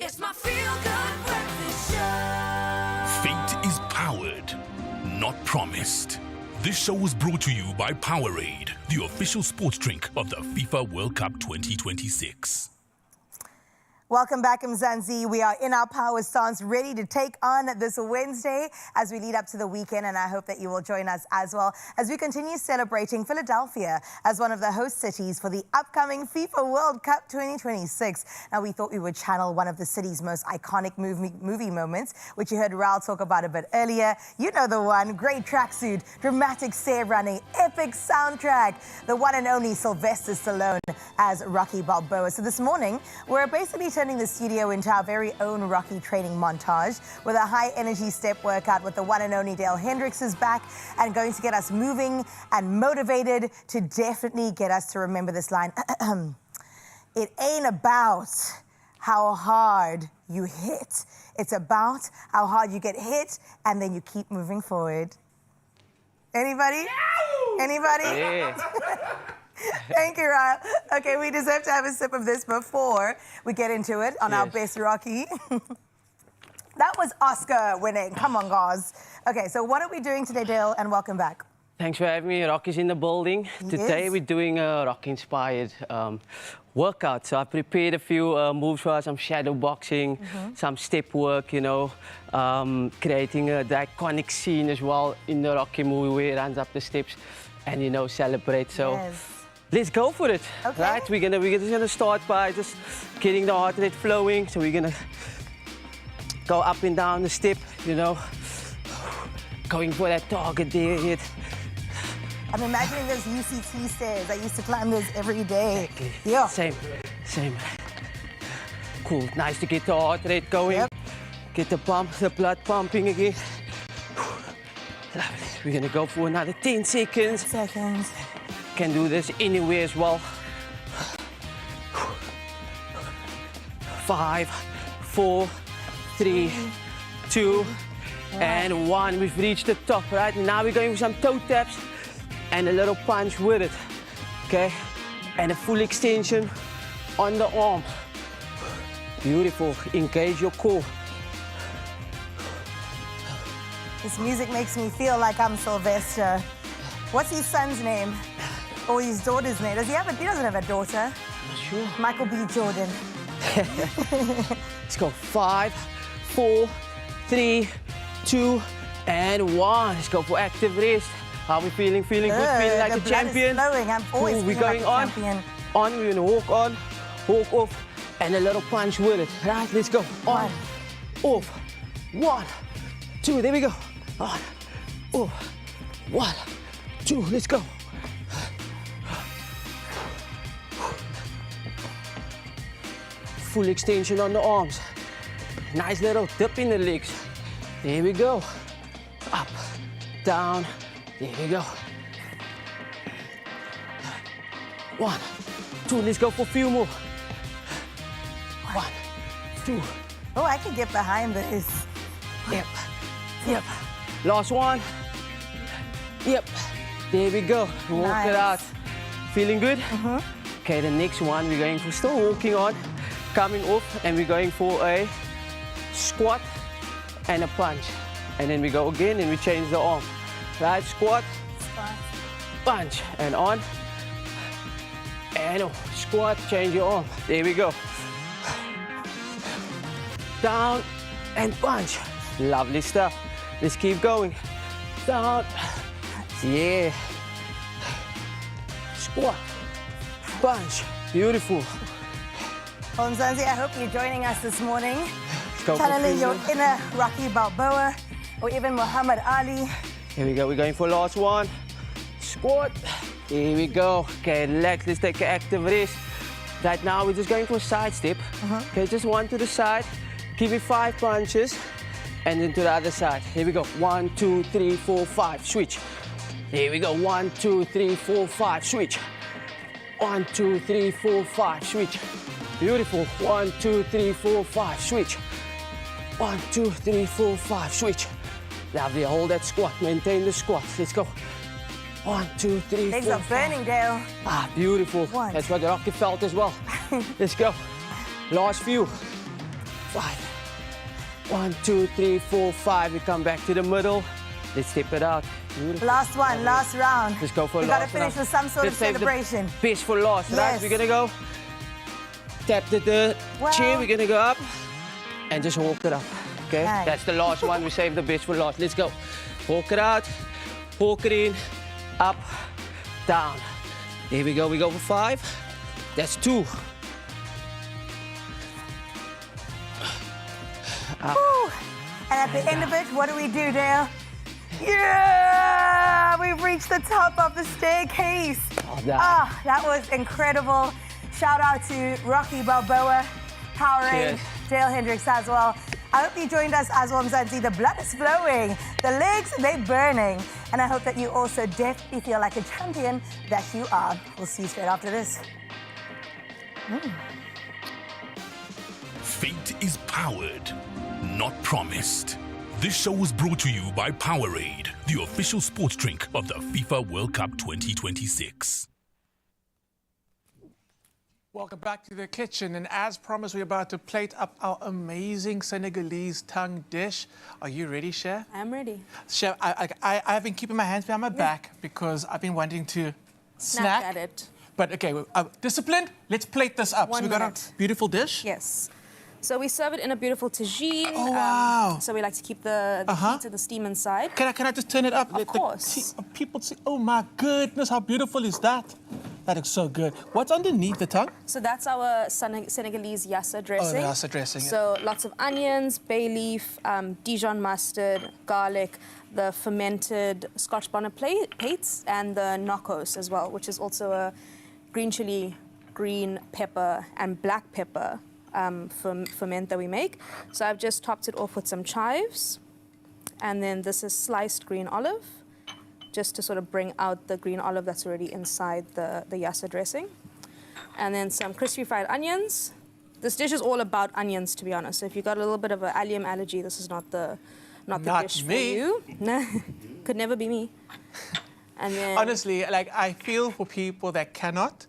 It's my feel-good breakfast show. Fate is powered, not promised. This show was brought to you by Powerade, the official sports drink of the FIFA World Cup 2026. Welcome back, Mzansi. We are in our power stance, ready to take on this Wednesday as we lead up to the weekend, and I hope that you will join us as well as we continue celebrating Philadelphia as one of the host cities for the upcoming FIFA World Cup 2026. Now, we thought we would channel one of the city's most iconic movie moments, which you heard Raul talk about a bit earlier. You know the one, great tracksuit, dramatic stair running, epic soundtrack, the one and only Sylvester Stallone as Rocky Balboa. So this morning, we're basically turning the studio into our very own Rocky training montage with a high-energy step workout with the one and only Dale Hendricks is back and going to get us moving and motivated to definitely get us to remember this line. It ain't about how hard you hit. It's about how hard you get hit and then you keep moving forward. Anybody? Anybody? Yeah. Thank you, Ryan. Okay, we deserve to have a sip of this before we get into it on our best Rocky. That was Oscar winning. Come on, guys. Okay, so what are we doing today, Dale, and welcome back. Thanks for having me. Rocky's in the building. Today we're doing a Rocky-inspired workout. So I prepared a few moves for us, some shadow boxing, some step work, you know, creating the iconic scene as well in the Rocky movie where he runs up the steps and, you know, celebrate. So let's go for it. Okay. Right? We're just gonna start by just getting the heart rate flowing. So we're gonna go up and down the step, you know, going for that target there. Hit. I'm imagining those UCT stairs. I used to climb those every day. Exactly. Yeah. Same. Cool. Nice to get the heart rate going. Yep. Get the blood pumping again. Lovely. We're gonna go for another 10 seconds. Can do this anywhere as well. 5, 4, 3, 2, and 1. We've reached the top, right? Now we're going for some toe taps and a little punch with it, okay? And a full extension on the arm. Beautiful. Engage your core. This music makes me feel like I'm Sylvester. What's his son's name? Or his daughter's name? He doesn't have a daughter. Not sure. Michael B. Jordan. Let's go. 5, 4, 3, 2, and 1. Let's go for active rest. How are we feeling? Feeling good? Feeling like a champion? I'm always We're feeling going like a champion. On, we're gonna walk on, walk off, and a little punch with it. Right, let's go. On, off, 1, 2, there we go. On, off, 1, 2, let's go. Full extension on the arms. Nice little dip in the legs. There we go. Up, down, there we go. 1, 2, let's go for a few more. 1, 2. Oh, I can get behind this. Yep. Last one. Yep. There we go. Walk it out. Feeling good? Okay, the next one we're going for still walking on, coming off, and we're going for a squat and a punch. And then we go again and we change the arm. Right, squat, punch, and on. And squat, change your arm. There we go. Down and punch. Lovely stuff. Let's keep going. Down. Yeah. Squat. Punch. Beautiful. Well, Mzansi, I hope you're joining us this morning. Go channeling your inner Rocky Balboa or even Muhammad Ali. Here we go. We're going for last one. Squat. Here we go. Okay, relax. Let's take an active rest. Right now, we're just going for a side step. Okay, just one to the side. Give me 5 punches. And then to the other side. Here we go. 1, 2, 3, 4, 5. Switch. Here we go. 1, 2, 3, 4, 5. Switch. 1, 2, 3, 4, 5. Switch. Beautiful. 1, 2, 3, 4, 5. Switch. 1, 2, 3, 4, 5. Switch. Lovely. Hold that squat. Maintain the squat. Let's go. 1, 2, 3, Legs 4, are burning, 5. Dale. Ah, beautiful. That's what Rocky felt as well. Let's go. Last few. 5. 1, 2, 3, 4, 5. We come back to the middle. Let's step it out. Beautiful. Last one, last round. Let's go for We last gotta finish round. with some sort Let's of save the celebration. Best for last, right? Yes. We're gonna go tap the chair. We're gonna go up and just walk it up. Okay, Nice. that's the last one. We save the best for last. Let's go. Walk it out, walk it in, up, down. There we go. We go for 5. That's 2. Up. Woo. And at the end of it, what do we do, Dale? Yeah! We've reached the top of the staircase. Ah, that was incredible. Shout out to Rocky Balboa, Powerade, Cheers. Dale Hendricks as well. I hope you joined us as well, Mzansi. The blood is flowing, the legs, they're burning. And I hope that you also definitely feel like a champion that you are. We'll see you straight after this. Fate is powered, not promised. This show was brought to you by Powerade, the official sports drink of the FIFA World Cup 2026. Welcome back to the kitchen, and as promised, we're about to plate up our amazing Senegalese tongue dish. Are you ready, Chef? I'm ready. Chef, I have been keeping my hands behind my back because I've been wanting to snack. At it. But okay, disciplined. Let's plate this up. 1 So we got minute. a beautiful dish. Yes. So we serve it in a beautiful tagine. Oh, wow. So we like to keep the heat and the steam inside. Can I just turn it up? Of course. People see. Oh my goodness, how beautiful is that? That looks so good. What's underneath the tongue? So that's our Senegalese yassa dressing. Oh, the yassa dressing. So lots of onions, bay leaf, Dijon mustard, garlic, the fermented Scotch bonnet plates, and the knockos as well, which is also a green chili, green pepper, and black pepper ferment that we make. So I've just topped it off with some chives, and then this is sliced green olive, just to sort of bring out the green olive that's already inside the yassa dressing. And then some crispy fried onions. This dish is all about onions, to be honest. So if you've got a little bit of an allium allergy, this is not the dish me. for you. No, could never be me. And then Honestly, like I feel for people that cannot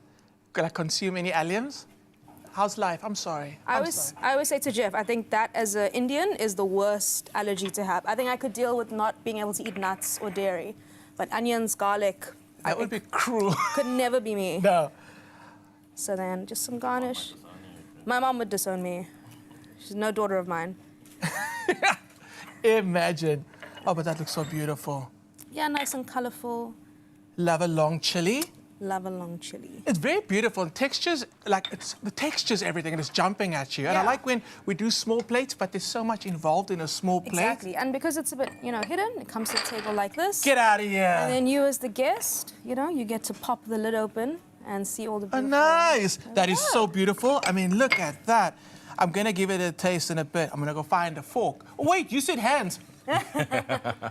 consume any alliums. How's life? I'm sorry. I always say to Jeff, I think that as an Indian is the worst allergy to have. I think I could deal with not being able to eat nuts or dairy, but onions, garlic, that would be cruel. Could never be me. No. So then just some garnish. My mom would disown me. She's no daughter of mine. Imagine. Oh, but that looks so beautiful. Yeah, nice and colorful. Love a long chili. Love a long chili. It's very beautiful. Textures, the texture's everything, and it's jumping at you. And I Yeah. like when we do small plates, but there's so much involved in a small plate. Exactly, and because it's a bit, hidden, it comes to the table like this. Get out of here. And then you as the guest, you get to pop the lid open and see all the Oh, beautiful... nice. That is so beautiful. I mean, look at that. I'm going to give it a taste in a bit. I'm going to go find a fork. Oh, wait, you said hands. I'm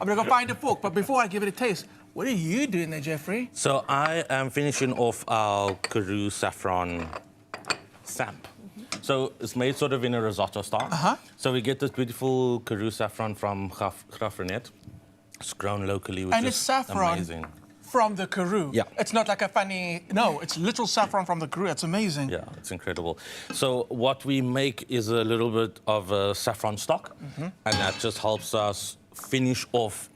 going to go find a fork. But before I give it a taste, what are you doing there, Jeffrey? So I am finishing off our Karoo saffron samp. So it's made sort of in a risotto style. So we get this beautiful Karoo saffron from Grafrenet. It's grown locally, which And is it's saffron amazing. from the Karoo. Yeah. It's not like a funny... No, it's literal saffron from the Karoo. It's amazing. Yeah, it's incredible. So what we make is a little bit of a saffron stock, and that just helps us finish off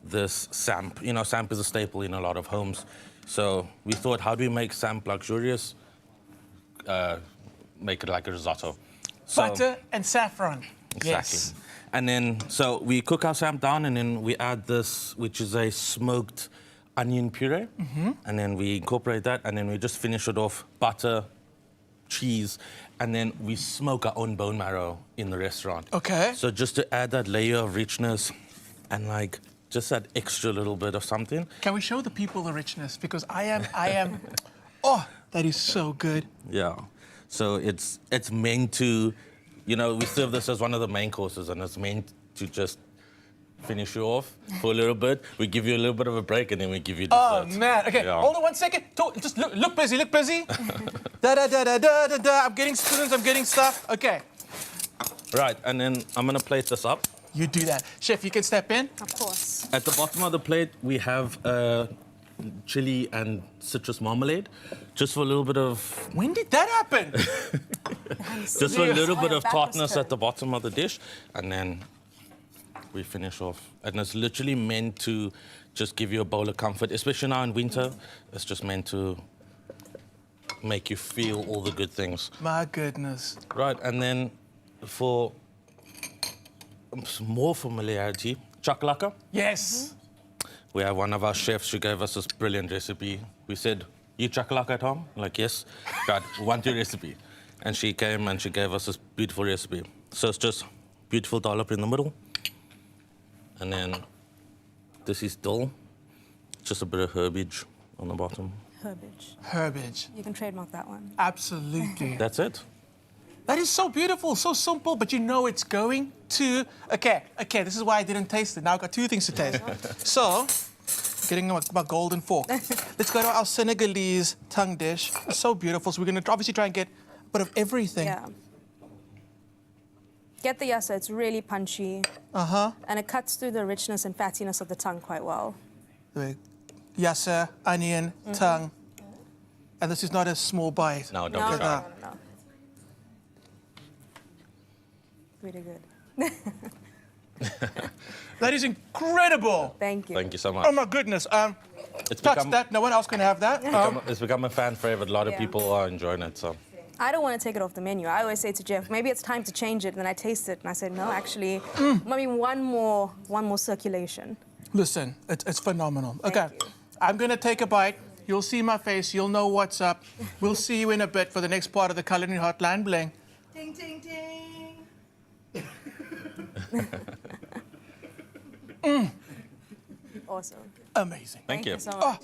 this samp. Samp is a staple in a lot of homes. So we thought, how do we make samp luxurious? Make it like a risotto. So, Butter and saffron. exactly. Yes. And then, so we cook our samp down, and then we add this, which is a smoked onion puree. And then we incorporate that, and then we just finish it off, butter, cheese, and then we smoke our own bone marrow in the restaurant. Okay. So just to add that layer of richness and just that extra little bit of something. Can we show the people the richness? Because I am, oh, that is so good. Yeah. So it's meant to, we serve this as one of the main courses, and it's meant to just finish you off for a little bit. We give you a little bit of a break, and then we give you dessert. Oh, man. Okay, Yeah. hold on 1 second. Just look busy, look busy. Da-da-da-da-da-da-da. I'm getting spoons, I'm getting stuff. Okay. Right, and then I'm going to plate this up. You do that. Chef, you can step in. Of course. At the bottom of the plate, we have chili and citrus marmalade, just for a little bit of... When did that happen? Just a little Oh, bit yeah, of backwards tartness turn. at the bottom of the dish, and then we finish off. And it's literally meant to just give you a bowl of comfort, especially now in winter. It's just meant to make you feel all the good things. My goodness. Right, and then for some more familiarity, chakalaka. Yes. We have one of our chefs who gave us this brilliant recipe. We said, you chakalaka at home? Like, yes. Right, we want your recipe. And she came and she gave us this beautiful recipe. So it's just beautiful dollop in the middle. And then this is dill. Just a bit of herbage on the bottom. Herbage. Herbage. You can trademark that one. Absolutely. That's it. That is so beautiful, so simple, but you know it's going to... Okay, this is why I didn't taste it. Now I've got two things to taste. So, getting my golden fork. Let's go to our Senegalese tongue dish. It's so beautiful, so we're going to obviously try and get a bit of everything. Yeah. Get the yassa, it's really punchy. Uh-huh. And it cuts through the richness and fattiness of the tongue quite well. The yassa, onion, tongue. And this is not a small bite. No, don't No, be no, shy. no, no. Really good. That is incredible. Thank you. Thank you so much. Oh my goodness. It's Touch become- that. No one else can have that. It's become a fan favorite. A lot of Yeah. people are enjoying it, so. I don't want to take it off the menu. I always say to Jeff, maybe it's time to change it. And then I taste it and I said, no, actually, maybe one more circulation. Listen, it's phenomenal. Thank Okay, you. I'm gonna take a bite. You'll see my face. You'll know what's up. We'll see you in a bit for the next part of the Culinary Hotline Bling. Ding, ding, ding. Awesome. Amazing. Thank you. so much.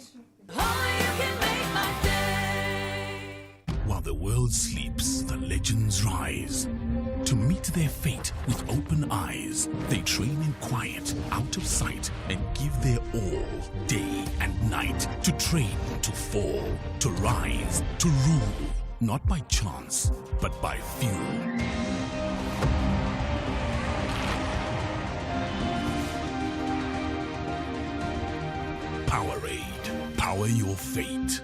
While the world sleeps, the legends rise. To meet their fate with open eyes, they train in quiet, out of sight, and give their all, day and night, to train, to fall, to rise, to rule, not by chance, but by fuel. Powerade. Power your fate.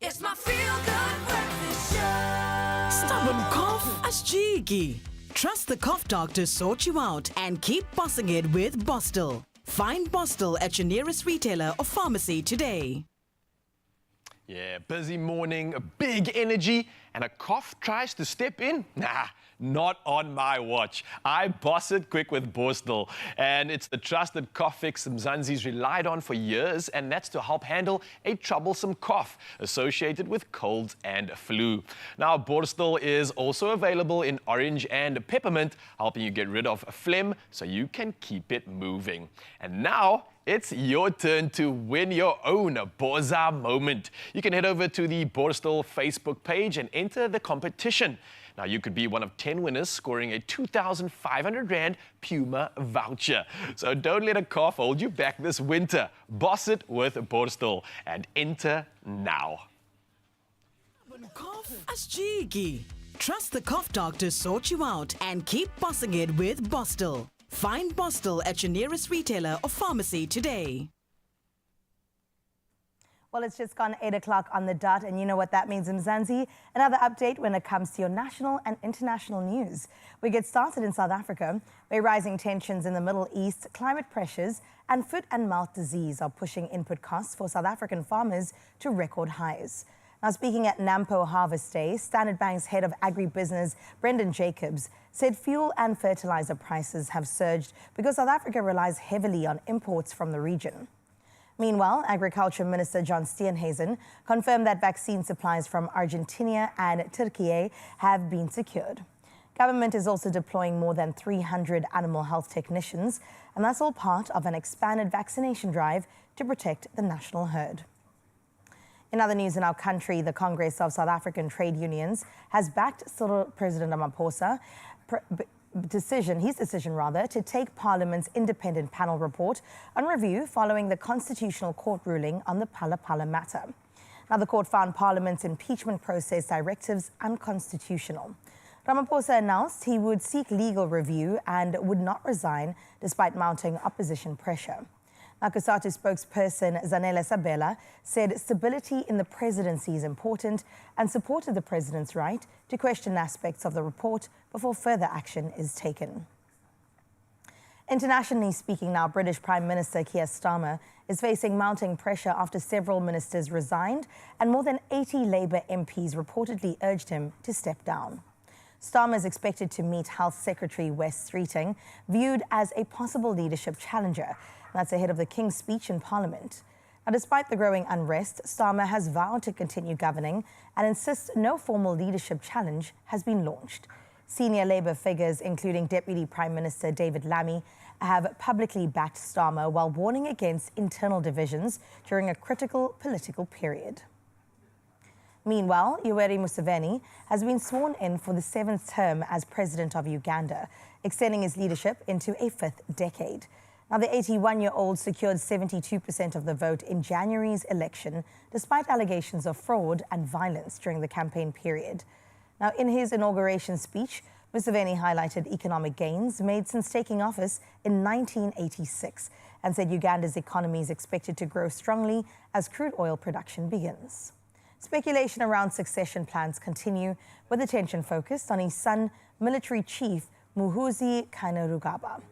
It's my feel-good breakfast show. Stubborn cough? Ashjiki. Trust the cough doctor to sort you out and keep bossing it with Bostel. Find Bostel at your nearest retailer or pharmacy today. Yeah, busy morning, big energy, and a cough tries to step in? Nah, not on my watch. I boss it quick with Borstal, and it's the trusted cough fix Mzansi's relied on for years, and that's to help handle a troublesome cough associated with colds and flu. Now, Borstal is also available in orange and peppermint, helping you get rid of phlegm so you can keep it moving. And now, it's your turn to win your own Borza moment. You can head over to the Borstal Facebook page and enter the competition. Now, you could be one of 10 winners scoring a 2,500 Rand Puma voucher. So don't let a cough hold you back this winter. Boss it with Borstal and enter now. Cough as cheeky. Trust the cough doctor sort you out and keep bossing it with Borstal. Find Borstal at your nearest retailer or pharmacy today. Well, it's just gone 8 o'clock on the dot, and you know what that means in Mzansi. Another update when it comes to your national and international news. We get started in South Africa, where rising tensions in the Middle East, climate pressures, and foot and mouth disease are pushing input costs for South African farmers to record highs. Now, speaking at Nampo Harvest Day, Standard Bank's head of agribusiness, Brendan Jacobs, said fuel and fertilizer prices have surged because South Africa relies heavily on imports from the region. Meanwhile, Agriculture Minister John Steenhuisen confirmed that vaccine supplies from Argentina and Turkey have been secured. Government is also deploying more than 300 animal health technicians, and that's all part of an expanded vaccination drive to protect the national herd. In other news in our country, the Congress of South African Trade Unions has backed President Ramaphosa's decision to take Parliament's independent panel report on review following the Constitutional Court ruling on the Phala Phala matter. Now, the court found Parliament's impeachment process directives unconstitutional. Ramaphosa announced he would seek legal review and would not resign despite mounting opposition pressure. Now, COSATU spokesperson Zanele Sabela said stability in the presidency is important and supported the president's right to question aspects of the report before further action is taken. Internationally speaking now, British Prime Minister Keir Starmer is facing mounting pressure after several ministers resigned and more than 80 Labour MPs reportedly urged him to step down. Starmer is expected to meet Health Secretary Wes Streeting, viewed as a possible leadership challenger. That's ahead of the King's speech in Parliament. Now, despite the growing unrest, Starmer has vowed to continue governing and insists no formal leadership challenge has been launched. Senior Labour figures, including Deputy Prime Minister David Lammy, have publicly backed Starmer while warning against internal divisions during a critical political period. Meanwhile, Yoweri Museveni has been sworn in for the 7th term as president of Uganda, extending his leadership into a 5th decade. Now, the 81-year-old secured 72% of the vote in January's election, despite allegations of fraud and violence during the campaign period. Now, in his inauguration speech, Museveni highlighted economic gains made since taking office in 1986 and said Uganda's economy is expected to grow strongly as crude oil production begins. Speculation around succession plans continue, with attention focused on his son, military chief Muhoozi Kainerugaba.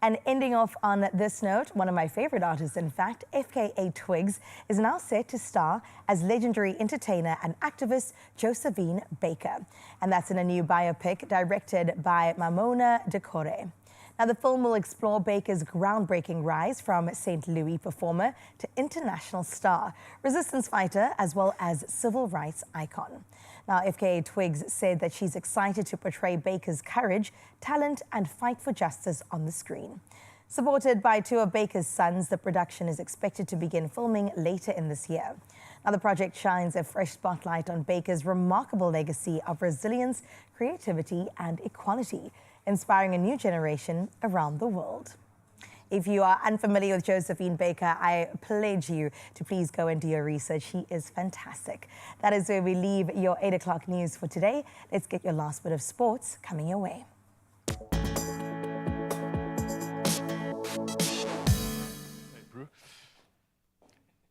And ending off on this note, one of my favorite artists, in fact, FKA Twigs, is now set to star as legendary entertainer and activist Josephine Baker. And that's in a new biopic directed by Mamona Decore. Now, the film will explore Baker's groundbreaking rise from St. Louis performer to international star, resistance fighter, as well as civil rights icon. Now, FKA Twigs said that she's excited to portray Baker's courage, talent, and fight for justice on the screen. Supported by 2 of Baker's sons, the production is expected to begin filming later in this year. Now, the project shines a fresh spotlight on Baker's remarkable legacy of resilience, creativity, and equality, inspiring a new generation around the world. If you are unfamiliar with Josephine Baker, I pledge you to please go and do your research. She is fantastic. That is where we leave your 8 o'clock news for today. Let's get your last bit of sports coming your way.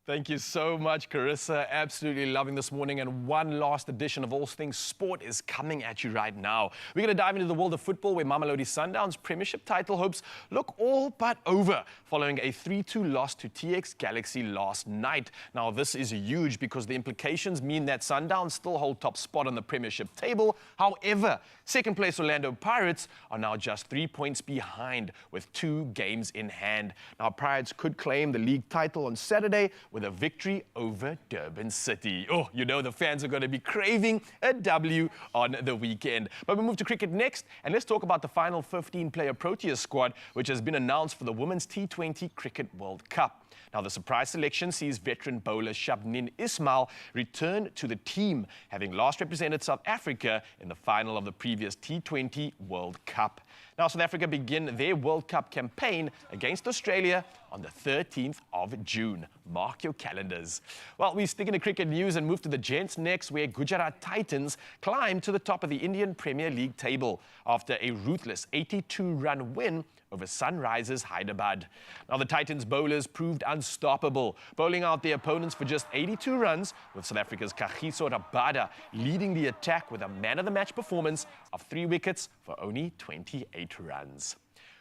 Thank you so much, Carissa. Absolutely loving this morning. And one last edition of All Things Sport is coming at you right now. We're going to dive into the world of football where Mamelodi Sundowns' premiership title hopes look all but over following a 3-2 loss to TX Galaxy last night. Now, this is huge because the implications mean that Sundowns still hold top spot on the premiership table. However, second place Orlando Pirates are now just 3 points behind with 2 games in hand. Now, Pirates could claim the league title on Saturday with a victory over Durban City. Oh, you know the fans are going to be craving a W on the weekend. But we move to cricket next, and let's talk about the final 15-player Proteas squad, which has been announced for the Women's T20 Cricket World Cup. Now, the surprise selection sees veteran bowler Shabnin Ismail return to the team, having last represented South Africa in the final of the previous T20 World Cup. Now, South Africa begin their World Cup campaign against Australia on the 13th of June. Mark your calendars. Well, we stick in the cricket news and move to the gents next, where Gujarat Titans climb to the top of the Indian Premier League table after a ruthless 82-run win over Sunrisers Hyderabad. Now, the Titans bowlers proved unstoppable, bowling out their opponents for just 82 runs, with South Africa's Kagiso Rabada leading the attack with a man-of-the-match performance of 3 wickets for only 28 runs.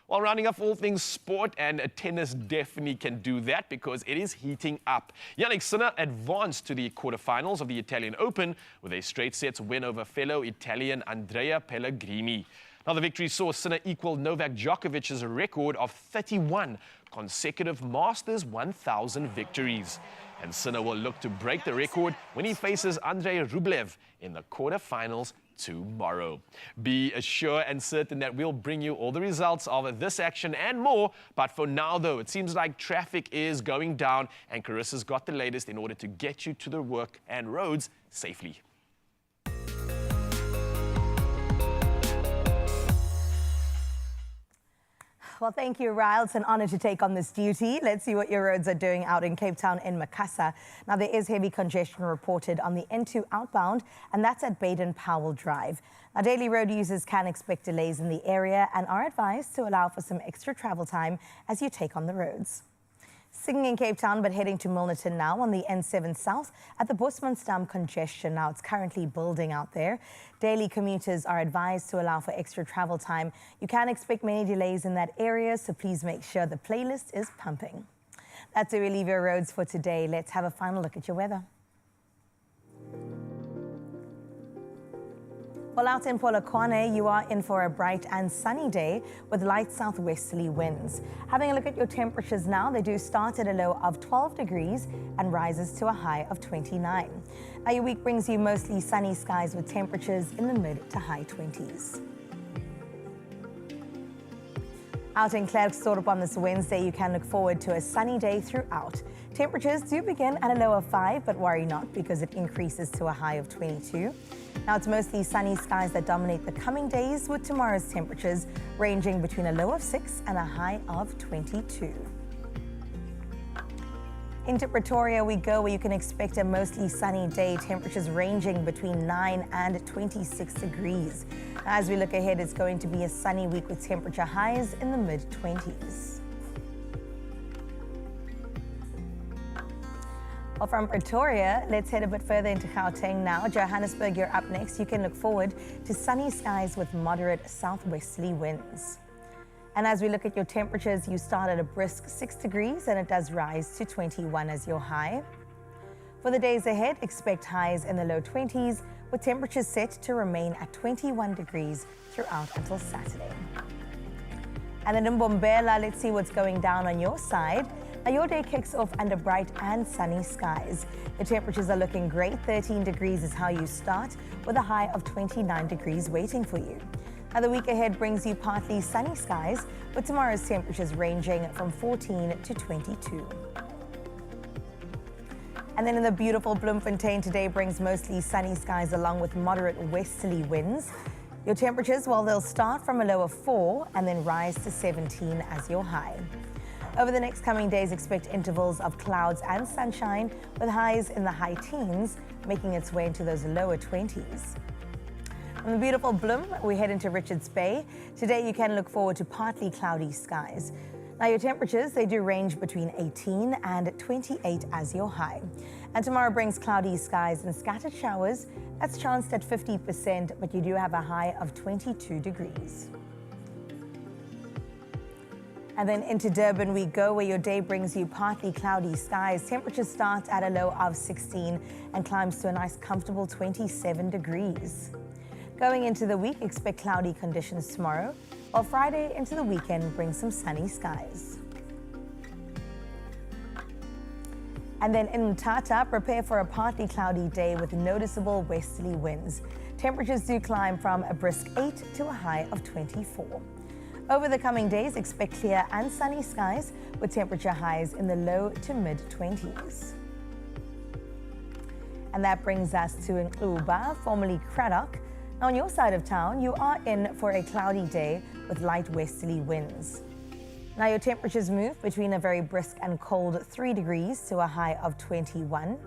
Well, rounding off all things sport, and tennis definitely can do that because it is heating up. Yannick Sinner advanced to the quarterfinals of the Italian Open with a straight sets win over fellow Italian Andrea Pellegrini. Now, the victory saw Sinner equal Novak Djokovic's record of 31 consecutive Masters 1000 victories. And Sinner will look to break the record when he faces Andrei Rublev in the quarterfinals tomorrow. Be assured and certain that we'll bring you all the results of this action and more. But for now, though, it seems like traffic is going down, and Carissa's got the latest in order to get you to the work and roads safely. Well, thank you, Ryle. It's an honor to take on this duty. Let's see what your roads are doing out in Cape Town in Makassar. Now, there is heavy congestion reported on the N2 outbound, and that's at Baden-Powell Drive. Now, daily road users can expect delays in the area and are advised to allow for some extra travel time as you take on the roads. Singing in Cape Town, but heading to Milnerton now on the N7 South at the Bosmansdam congestion. Now, it's currently building out there. Daily commuters are advised to allow for extra travel time. You can expect many delays in that area, so please make sure the playlist is pumping. That's where we leave your roads for today. Let's have a final look at your weather. Well, out in Polokwane, you are in for a bright and sunny day with light southwesterly winds. Having a look at your temperatures now, they do start at a low of 12 degrees and rises to a high of 29. Now, your week brings you mostly sunny skies with temperatures in the mid to high 20s. Out in Klerksdorp on this Wednesday, you can look forward to a sunny day throughout. Temperatures do begin at a low of 5, but worry not because it increases to a high of 22. Now, it's mostly sunny skies that dominate the coming days, with tomorrow's temperatures ranging between a low of 6 and a high of 22. Into Pretoria we go, where you can expect a mostly sunny day, temperatures ranging between 9 and 26 degrees. As we look ahead, it's going to be a sunny week with temperature highs in the mid-20s. Well, from Pretoria, let's head a bit further into Gauteng now. Johannesburg, you're up next. You can look forward to sunny skies with moderate southwesterly winds. And as we look at your temperatures, you start at a brisk 6 degrees and it does rise to 21 as your high. For the days ahead, expect highs in the low 20s with temperatures set to remain at 21 degrees throughout until Saturday. And then in Mbombela, let's see what's going down on your side. Now, your day kicks off under bright and sunny skies. The temperatures are looking great. 13 degrees is how you start, with a high of 29 degrees waiting for you. Now, the week ahead brings you partly sunny skies, with tomorrow's temperatures ranging from 14 to 22. And then in the beautiful Bloemfontein, today brings mostly sunny skies along with moderate westerly winds. Your temperatures, well, they'll start from a low of 4 and then rise to 17 as your high. Over the next coming days, expect intervals of clouds and sunshine with highs in the high teens, making its way into those lower 20s. From the beautiful Bloem, we head into Richards Bay. Today, you can look forward to partly cloudy skies. Now your temperatures, they do range between 18 and 28 as your high. And tomorrow brings cloudy skies and scattered showers. That's chanced at 50%, but you do have a high of 22 degrees. And then into Durban we go, where your day brings you partly cloudy skies. Temperatures start at a low of 16 and climbs to a nice comfortable 27 degrees. Going into the week, expect cloudy conditions tomorrow, while Friday into the weekend brings some sunny skies. And then in Mthatha, prepare for a partly cloudy day with noticeable westerly winds. Temperatures do climb from a brisk 8 to a high of 24. Over the coming days, expect clear and sunny skies with temperature highs in the low to mid 20s. And that brings us to Uba, formerly Craddock. Now on your side of town, you are in for a cloudy day with light westerly winds. Now your temperatures move between a very brisk and cold 3 degrees to a high of 21.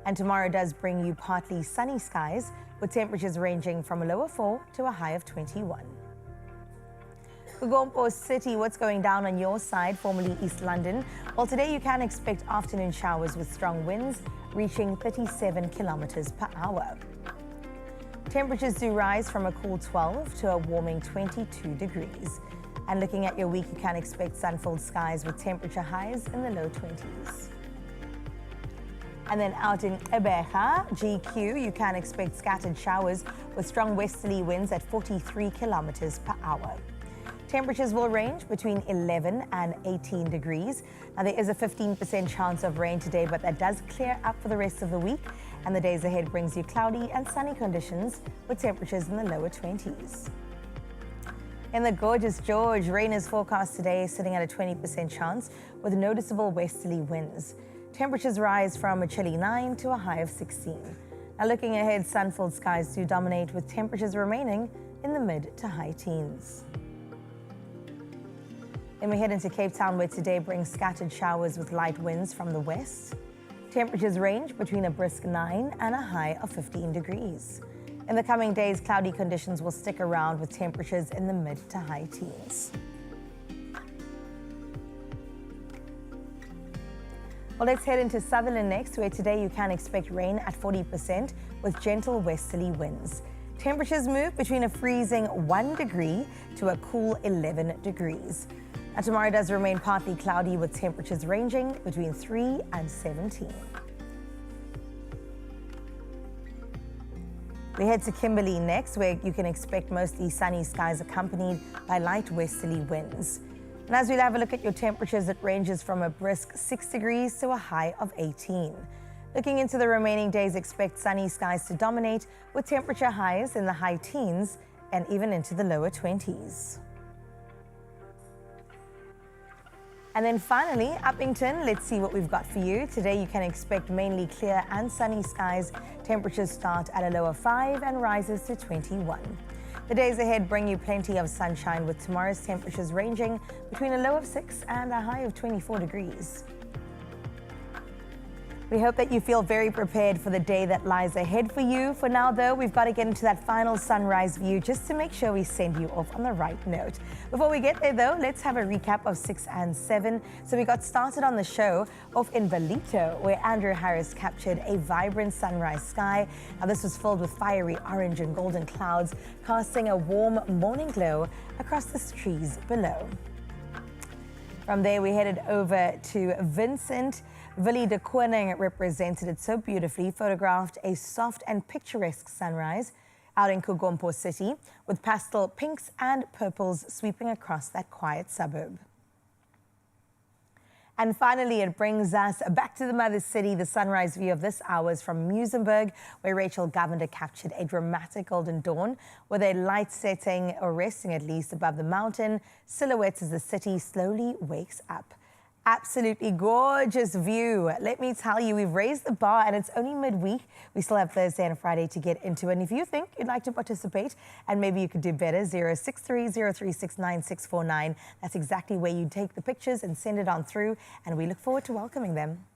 And tomorrow does bring you partly sunny skies with temperatures ranging from a low of 4 to a high of 21. Gompo City, what's going down on your side, formerly East London? Well, today you can expect afternoon showers with strong winds reaching 37 kilometers per hour. Temperatures do rise from a cool 12 to a warming 22 degrees. And looking at your week, you can expect sun-filled skies with temperature highs in the low 20s. And then out in Ebeja, GQ, you can expect scattered showers with strong westerly winds at 43 kilometers per hour. Temperatures will range between 11 and 18 degrees. Now there is a 15% chance of rain today, but that does clear up for the rest of the week. And the days ahead brings you cloudy and sunny conditions with temperatures in the lower 20s. In the gorgeous George, rain is forecast today, sitting at a 20% chance with noticeable westerly winds. Temperatures rise from a chilly 9 to a high of 16. Now looking ahead, sun-filled skies do dominate with temperatures remaining in the mid to high teens. Then we head into Cape Town, where today brings scattered showers with light winds from the west. Temperatures range between a brisk 9 and a high of 15 degrees. In the coming days, cloudy conditions will stick around with temperatures in the mid to high teens. Well, let's head into Sutherland next, where today you can expect rain at 40% with gentle westerly winds. Temperatures move between a freezing 1 degree to a cool 11 degrees. And tomorrow does remain partly cloudy with temperatures ranging between 3 and 17. We head to Kimberley next, where you can expect mostly sunny skies accompanied by light westerly winds. And as we'll have a look at your temperatures, it ranges from a brisk 6 degrees to a high of 18. Looking into the remaining days, expect sunny skies to dominate with temperature highs in the high teens and even into the lower 20s. And then finally, Uppington, let's see what we've got for you. Today you can expect mainly clear and sunny skies. Temperatures start at a low of 5 and rises to 21. The days ahead bring you plenty of sunshine with tomorrow's temperatures ranging between a low of 6 and a high of 24 degrees. We hope that you feel very prepared for the day that lies ahead for you. For now, though, we've got to get into that final sunrise view just to make sure we send you off on the right note. Before we get there, though, let's have a recap of 6 and 7. So we got started on the show off in Valito, where Andrew Harris captured a vibrant sunrise sky. Now, this was filled with fiery orange and golden clouds, casting a warm morning glow across the trees below. From there, we headed over to Vincent. Willie de Koning represented it so beautifully, photographed a soft and picturesque sunrise out in Gompo City with pastel pinks and purples sweeping across that quiet suburb. And finally, it brings us back to the mother city. The sunrise view of this hour is from Muizenberg, where Rachel Govender captured a dramatic golden dawn with a light setting, or resting at least, above the mountain silhouettes as the city slowly wakes up. Absolutely gorgeous view. Let me tell you, we've raised the bar and it's only midweek. We still have Thursday and Friday to get into. And if you think you'd like to participate and maybe you could do better, 063-036-9649. That's exactly where you take the pictures and send it on through. And we look forward to welcoming them.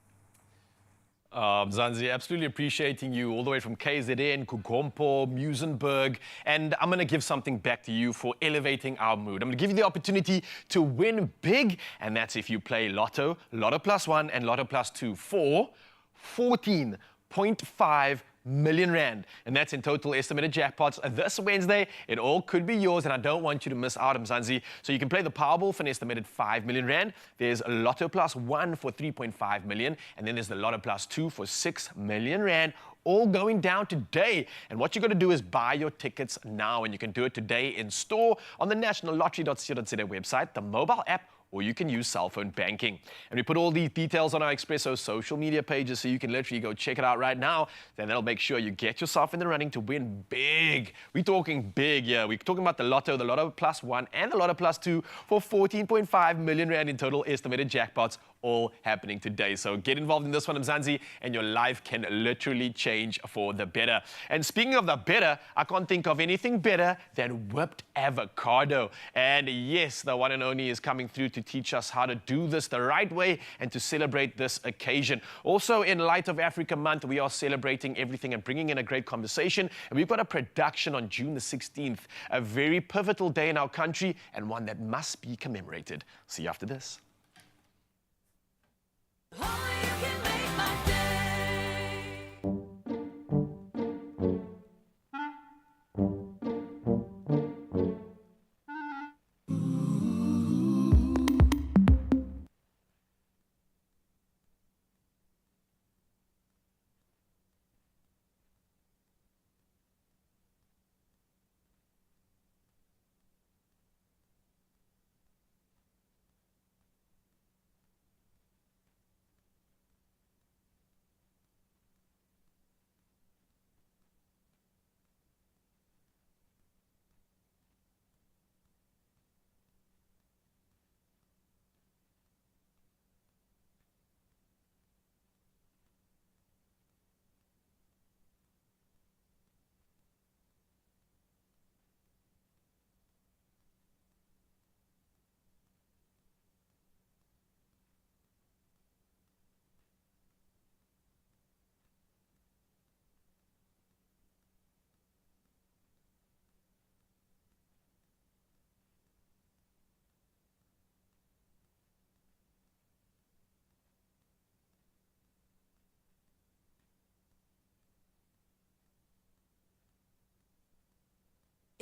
Zanzi, absolutely appreciating you all the way from KZN, Kugompo, Musenberg, and I'm going to give something back to you for elevating our mood. I'm going to give you the opportunity to win big, and that's if you play Lotto, Lotto Plus 1 and Lotto Plus 2 for 14.5 million rand, and that's in total estimated jackpots this Wednesday. It all could be yours, and I don't want you to miss out, Mzansi. So you can play the Powerball for an estimated 5 million rand. There's Lotto Plus 1 for 3.5 million, and then there's the Lotto Plus 2 for 6 million rand. All going down today. And what you're going to do is buy your tickets now, and you can do it today in store on the nationallottery.co.za website, the mobile app, or you can use cell phone banking. And we put all these details on our Expresso social media pages, so you can literally go check it out right now. Then that'll make sure you get yourself in the running to win big. We're talking big, yeah. We're talking about the Lotto Plus 1 and the Lotto Plus 2 for 14.5 million rand in total estimated jackpots, all happening today. So get involved in this one, Mzansi, and your life can literally change for the better. And speaking of the better, I can't think of anything better than whipped avocado. And yes, the one and only is coming through to teach us how to do this the right way and to celebrate this occasion. Also, in light of Africa Month, we are celebrating everything and bringing in a great conversation. And we've got a production on June the 16th, a very pivotal day in our country and one that must be commemorated. See you after this.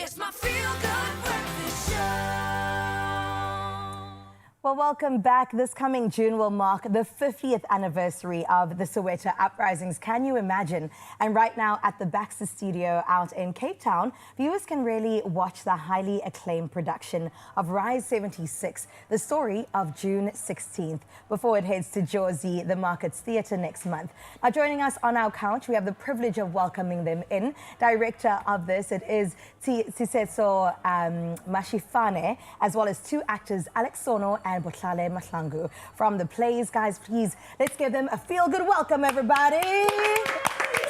It's my feel-good breakfast show. Well, welcome back. This coming June will mark the 50th anniversary of the Soweto uprisings. Can you imagine? And right now at the Baxter Studio out in Cape Town, viewers can really watch the highly acclaimed production of Rise 76, the story of June 16th, before it heads to Jozi, the Markets Theatre next month. Now, joining us on our couch, we have the privilege of welcoming them in. Director of this, it is Tisetso Mashifane, as well as two actors, Alex Sono and Botlale Mahlangu, from the plays. Guys, please, let's give them a feel-good welcome, everybody.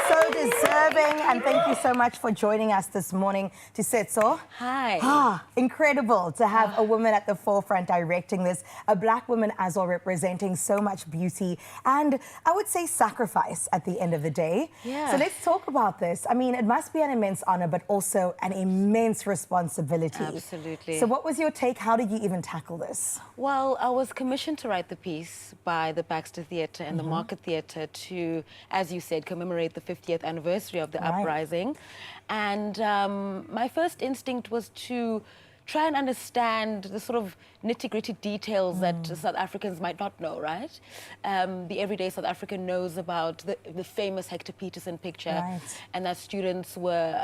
So deserving, and thank you so much for joining us this morning, Tisetso. Hi. Incredible to have a woman at the forefront directing this, a black woman as well, representing so much beauty and I would say sacrifice at the end of the day. Yeah. So let's talk about this. I mean, it must be an immense honor, but also an immense responsibility. Absolutely. So what was your take? How did you even tackle this? Well, I was commissioned to write the piece by the Baxter Theatre and the Market Theatre to, as you said, commemorate the 50th anniversary of the uprising. And my first instinct was to try and understand the sort of nitty-gritty details that South Africans might not know, right? The everyday South African knows about the famous Hector Peterson picture, and that students were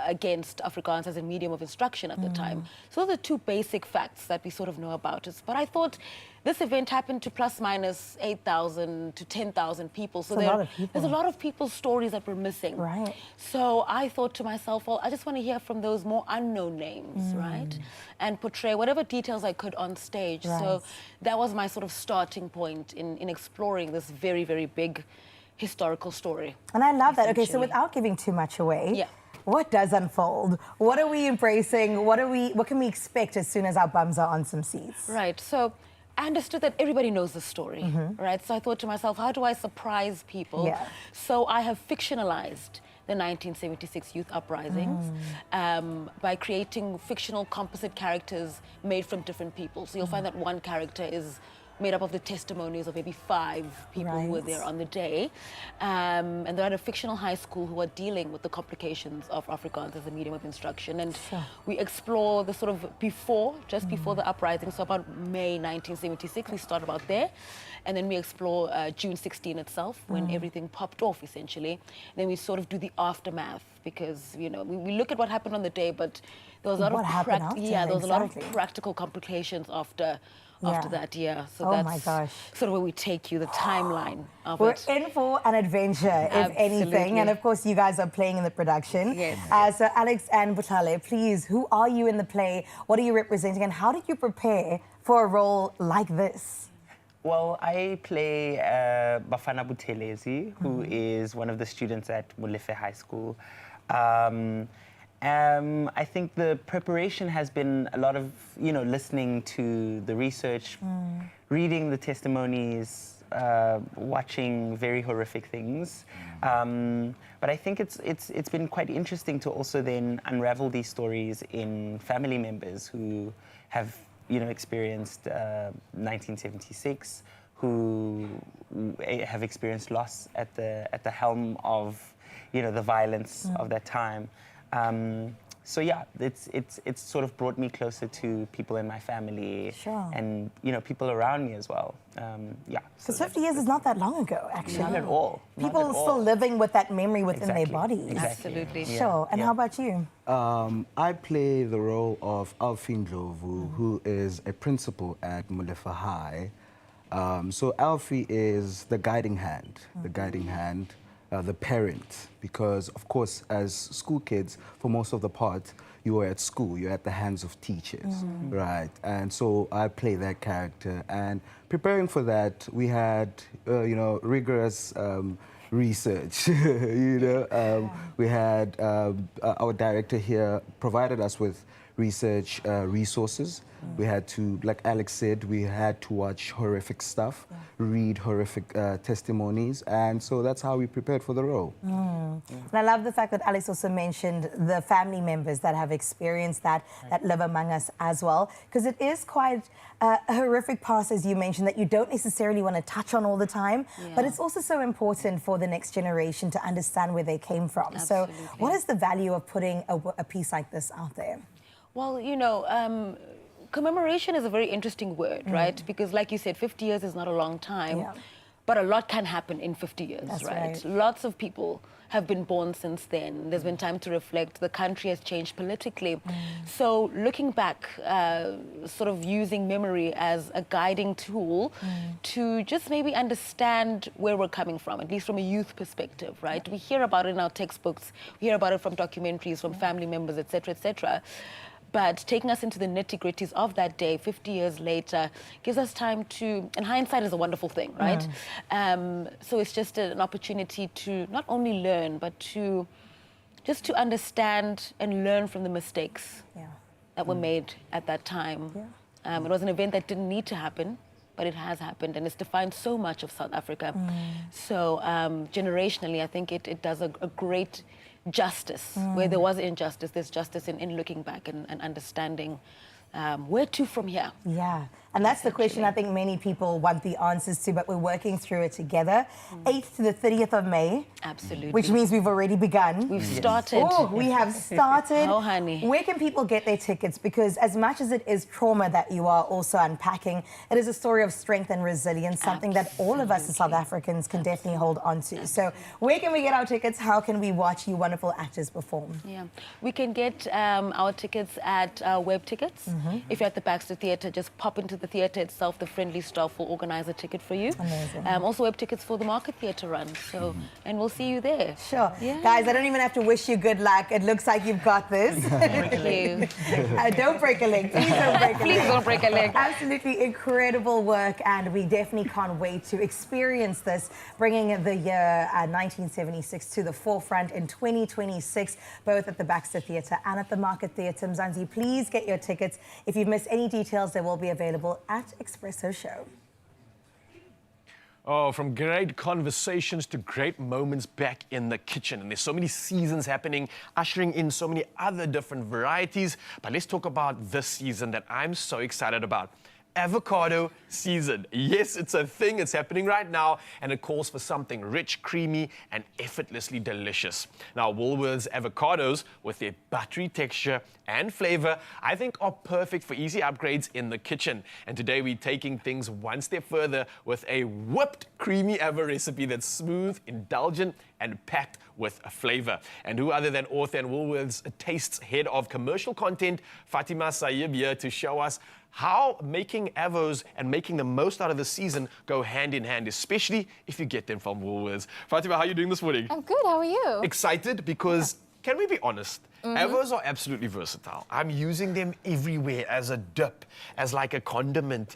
against Afrikaans as a medium of instruction at the time. So those are two basic facts that we sort of know about it. But I thought this event happened to plus minus 8,000 to 10,000 people. So there's a lot of people's stories that were missing. Right. So I thought to myself, well, I just want to hear from those more unknown names, right? And portray whatever details I could on stage. Right. So that was my sort of starting point in exploring this very, very big historical story. And I love that. Okay, so without giving too much away, what does unfold? What are we embracing? What can we expect as soon as our bums are on some seats? Right. So I understood that everybody knows the story, right? So I thought to myself, how do I surprise people? Yeah. So I have fictionalized the 1976 youth uprisings by creating fictional composite characters made from different people. So you'll find that one character is made up of the testimonies of maybe 5 people who were there on the day. And they're at a fictional high school who are dealing with the complications of Afrikaans as a medium of instruction. And we explore the sort of just before the uprising, so about May 1976, we start about there. And then we explore June 16 itself, when everything popped off, essentially. Then we sort of do the aftermath, because, you know, we look at what happened on the day, but there was a lot of lot of practical complications after that, So that's sort of where we take you, the timeline of We're it. in for an adventure, if anything. And of course, you guys are playing in the production. Yes. So Alex and Butale, please, who are you in the play? What are you representing? And how did you prepare for a role like this? Well, I play Bafana Buthelezi, who is one of the students at Molefe High School. I think the preparation has been a lot of, listening to the research, reading the testimonies, watching very horrific things. But I think it's been quite interesting to also then unravel these stories in family members who have, experienced 1976, who have experienced loss at the helm of, the violence of that time. So yeah, it's sort of brought me closer to people in my family and people around me as well. Because 50 years is not that long ago, actually. Not at all. People still living with that memory within their bodies. Absolutely. Sure. And how about you? I play the role of Alfie Ndlovu, who is a principal at Molefe High. So Alfie is the guiding hand, the parent, because of course, as school kids, for most of the part, you are at school, you're at the hands of teachers, right? And so I play that character. And preparing for that, we had, rigorous research. We had our director here provided us with research resources. We had to, like Alex said, we had to watch horrific stuff, read horrific testimonies, and so that's how we prepared for the role. And I love the fact that Alex also mentioned the family members that have experienced that live among us as well, because it is quite a horrific past, as you mentioned, that you don't necessarily want to touch on all the time, but it's also so important for the next generation to understand where they came from. So what is the value of putting a piece like this out there? Well, commemoration is a very interesting word, right? Because like you said, 50 years is not a long time, but a lot can happen in 50 years, right? Lots of people have been born since then. There's been time to reflect. The country has changed politically. So looking back, sort of using memory as a guiding tool to just maybe understand where we're coming from, at least from a youth perspective, right? We hear about it in our textbooks. We hear about it from documentaries, from family members, et cetera, but taking us into the nitty-gritties of that day, 50 years later, gives us time to, and hindsight is a wonderful thing, right? So it's just an opportunity to not only learn, but to just to understand and learn from the mistakes that were made at that time. It was an event that didn't need to happen, but it has happened, and it's defined so much of South Africa. So generationally, I think it does a great justice. Where there was injustice, there's justice in looking back and understanding where to from here. Yeah, and that's the question I think many people want the answers to, but we're working through it together. 8th to the 30th of May. Absolutely. Which means we've already begun. We've started. Oh, we have started. Oh, honey. Where can people get their tickets? Because as much as it is trauma that you are also unpacking, it is a story of strength and resilience, something that all of us as South Africans can definitely hold on to. So where can we get our tickets? How can we watch you wonderful actors perform? Yeah, we can get our tickets at Web Tickets. If you're at the Baxter Theatre, just pop into the theatre itself. The friendly staff will organize a ticket for you. Amazing. Also Web Tickets for the Market Theatre run. So, and we'll see you there. Sure. Guys, I don't even have to wish you good luck. It looks like you've got this. Thank you. Don't break a leg. Please don't break a leg. Please don't break a leg. Absolutely incredible work, and we definitely can't wait to experience this, bringing the year 1976 to the forefront in 2026, both at the Baxter Theatre and at the Market Theatre. Mzansi, please get your tickets If you've missed any details, they will be available at Expresso Show. Oh, from great conversations to great moments back in the kitchen. And there's so many seasons happening, ushering in so many other different varieties. But let's talk about this season that I'm so excited about. Avocado season. Yes, it's a thing. It's happening right now, and it calls for something rich, creamy, and effortlessly delicious. Now, Woolworths avocados, with their buttery texture and flavor, I think are perfect for easy upgrades in the kitchen. And today we're taking things one step further with a whipped creamy avo recipe that's smooth, indulgent, and packed with a flavor. And who other than author and Woolworths Tastes head of commercial content, Fatima Saib, here to show us how making avos and making the most out of the season go hand in hand, especially if you get them from Woolworths. Fatima, how are you doing this morning? I'm good, how are you? Excited because, can we be honest? Avos are absolutely versatile. I'm using them everywhere as a dip, as like a condiment,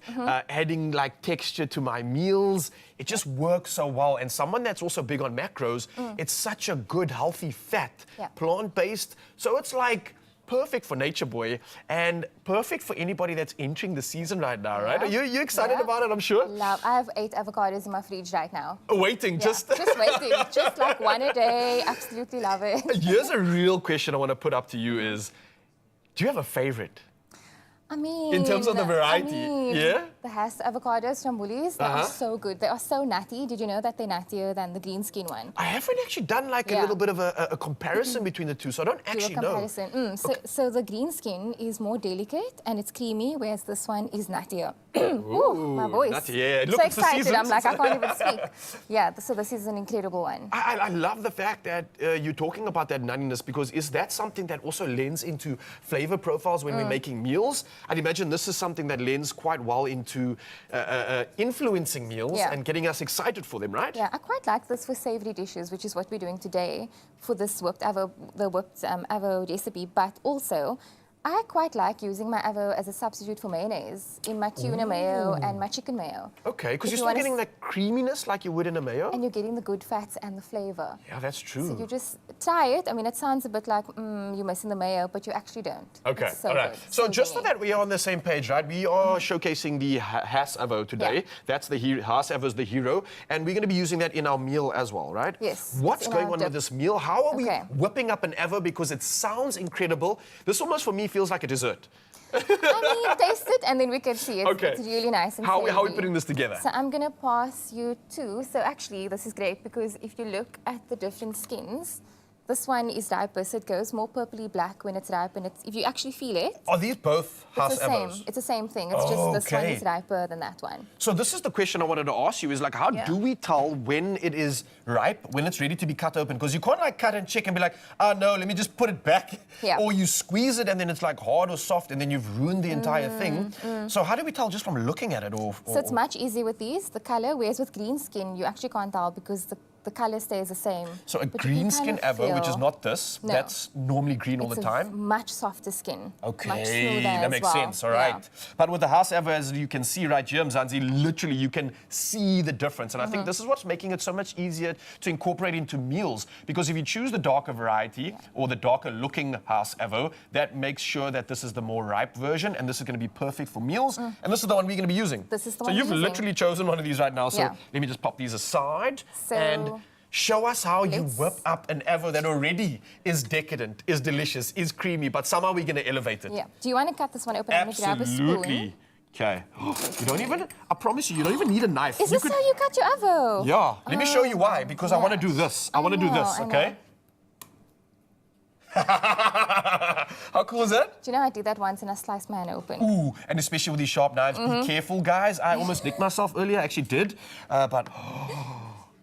adding like texture to my meals. It just works so well. And someone that's also big on macros, it's such a good, healthy fat, plant-based. So it's like perfect for Nature Boy and perfect for anybody that's entering the season right now, right? Are you excited about it, I'm sure? Love. I have 8 avocados in my fridge right now. Waiting, Just waiting. Just like one a day. Absolutely love it. Here's a real question I want to put up to you is, do you have a favorite? I mean, in terms of the variety, the Hass avocados from Woolies, they are so good. They are so nutty. Did you know that they're nuttier than the green skin one? I haven't actually done like a little bit of a comparison between the two, so I don't actually know. So the green skin is more delicate and it's creamy, whereas this one is nuttier. Ooh, my voice. Nutty, yeah. I'm Look, so it's the excited. season. I'm like, I can't even speak. Yeah, so this is an incredible one. I love the fact that you're talking about that nuttiness, because is that something that also lends into flavor profiles when we're making meals? I'd imagine this is something that lends quite well into influencing meals and getting us excited for them, right? Yeah, I quite like this for savory dishes, which is what we're doing today for this whipped avo recipe, but also I quite like using my avo as a substitute for mayonnaise in my tuna mayo and my chicken mayo. Okay, because you're still getting that creaminess like you would in a mayo. And you're getting the good fats and the flavor. Yeah, that's true. So you just try it. I mean, it sounds a bit like you're missing the mayo, but you actually don't. Okay, so all right. good. So just so that we are on the same page, right? We are showcasing the Hass avo today. Yeah. That's the Hass avo is the hero, and we're going to be using that in our meal as well, right? Yes. What's going on with this meal? How are we whipping up an avo? Because it sounds incredible. This almost for me feels like a dessert. I mean, taste it and then we can see it. Okay. It's really nice and how are we savory. putting this together? So I'm going to pass you 2. So actually, this is great because if you look at the different skins, this one is riper, so it goes more purpley black when it's ripe, and if you actually feel it. Are these both Hass avos? It's the same thing. It's just this one is riper than that one. So this is the question I wanted to ask you: is like, how do we tell when it is ripe, when it's ready to be cut open? Because you can't like cut and check and be like, oh no, let me just put it back. Yeah. Or you squeeze it and then it's like hard or soft, and then you've ruined the entire thing. So how do we tell just from looking at it? So it's much easier with these, the color, whereas with green skin, you actually can't tell because the color stays the same. So a green skin avo, which is not this, that's normally green all the time? It's much softer skin. Okay, much smoother that makes sense, all right. But with the Hass avo, as you can see right here, Mzansi, literally you can see the difference. And I think this is what's making it so much easier to incorporate into meals. Because if you choose the darker variety or the darker looking Hass avo, that makes sure that this is the more ripe version, and this is going to be perfect for meals. And this is the one we're going to be using. This is the so one you've literally chosen one of these right now. So let me just pop these aside. And show us how you whip up an avo that already is decadent, is delicious, is creamy, but somehow we're going to elevate it. Yeah. Do you want to cut this one open and grab a spoon? Absolutely. Okay. You don't even, I promise you don't even need a knife. Is this how you cut your avo? Yeah. Let me show you why, because I want to do this. I want to do this, okay? How cool is that? Do you know I did that once and I sliced my hand open? Ooh, and especially with these sharp knives, be careful, guys. I almost nicked myself earlier. I actually did, but...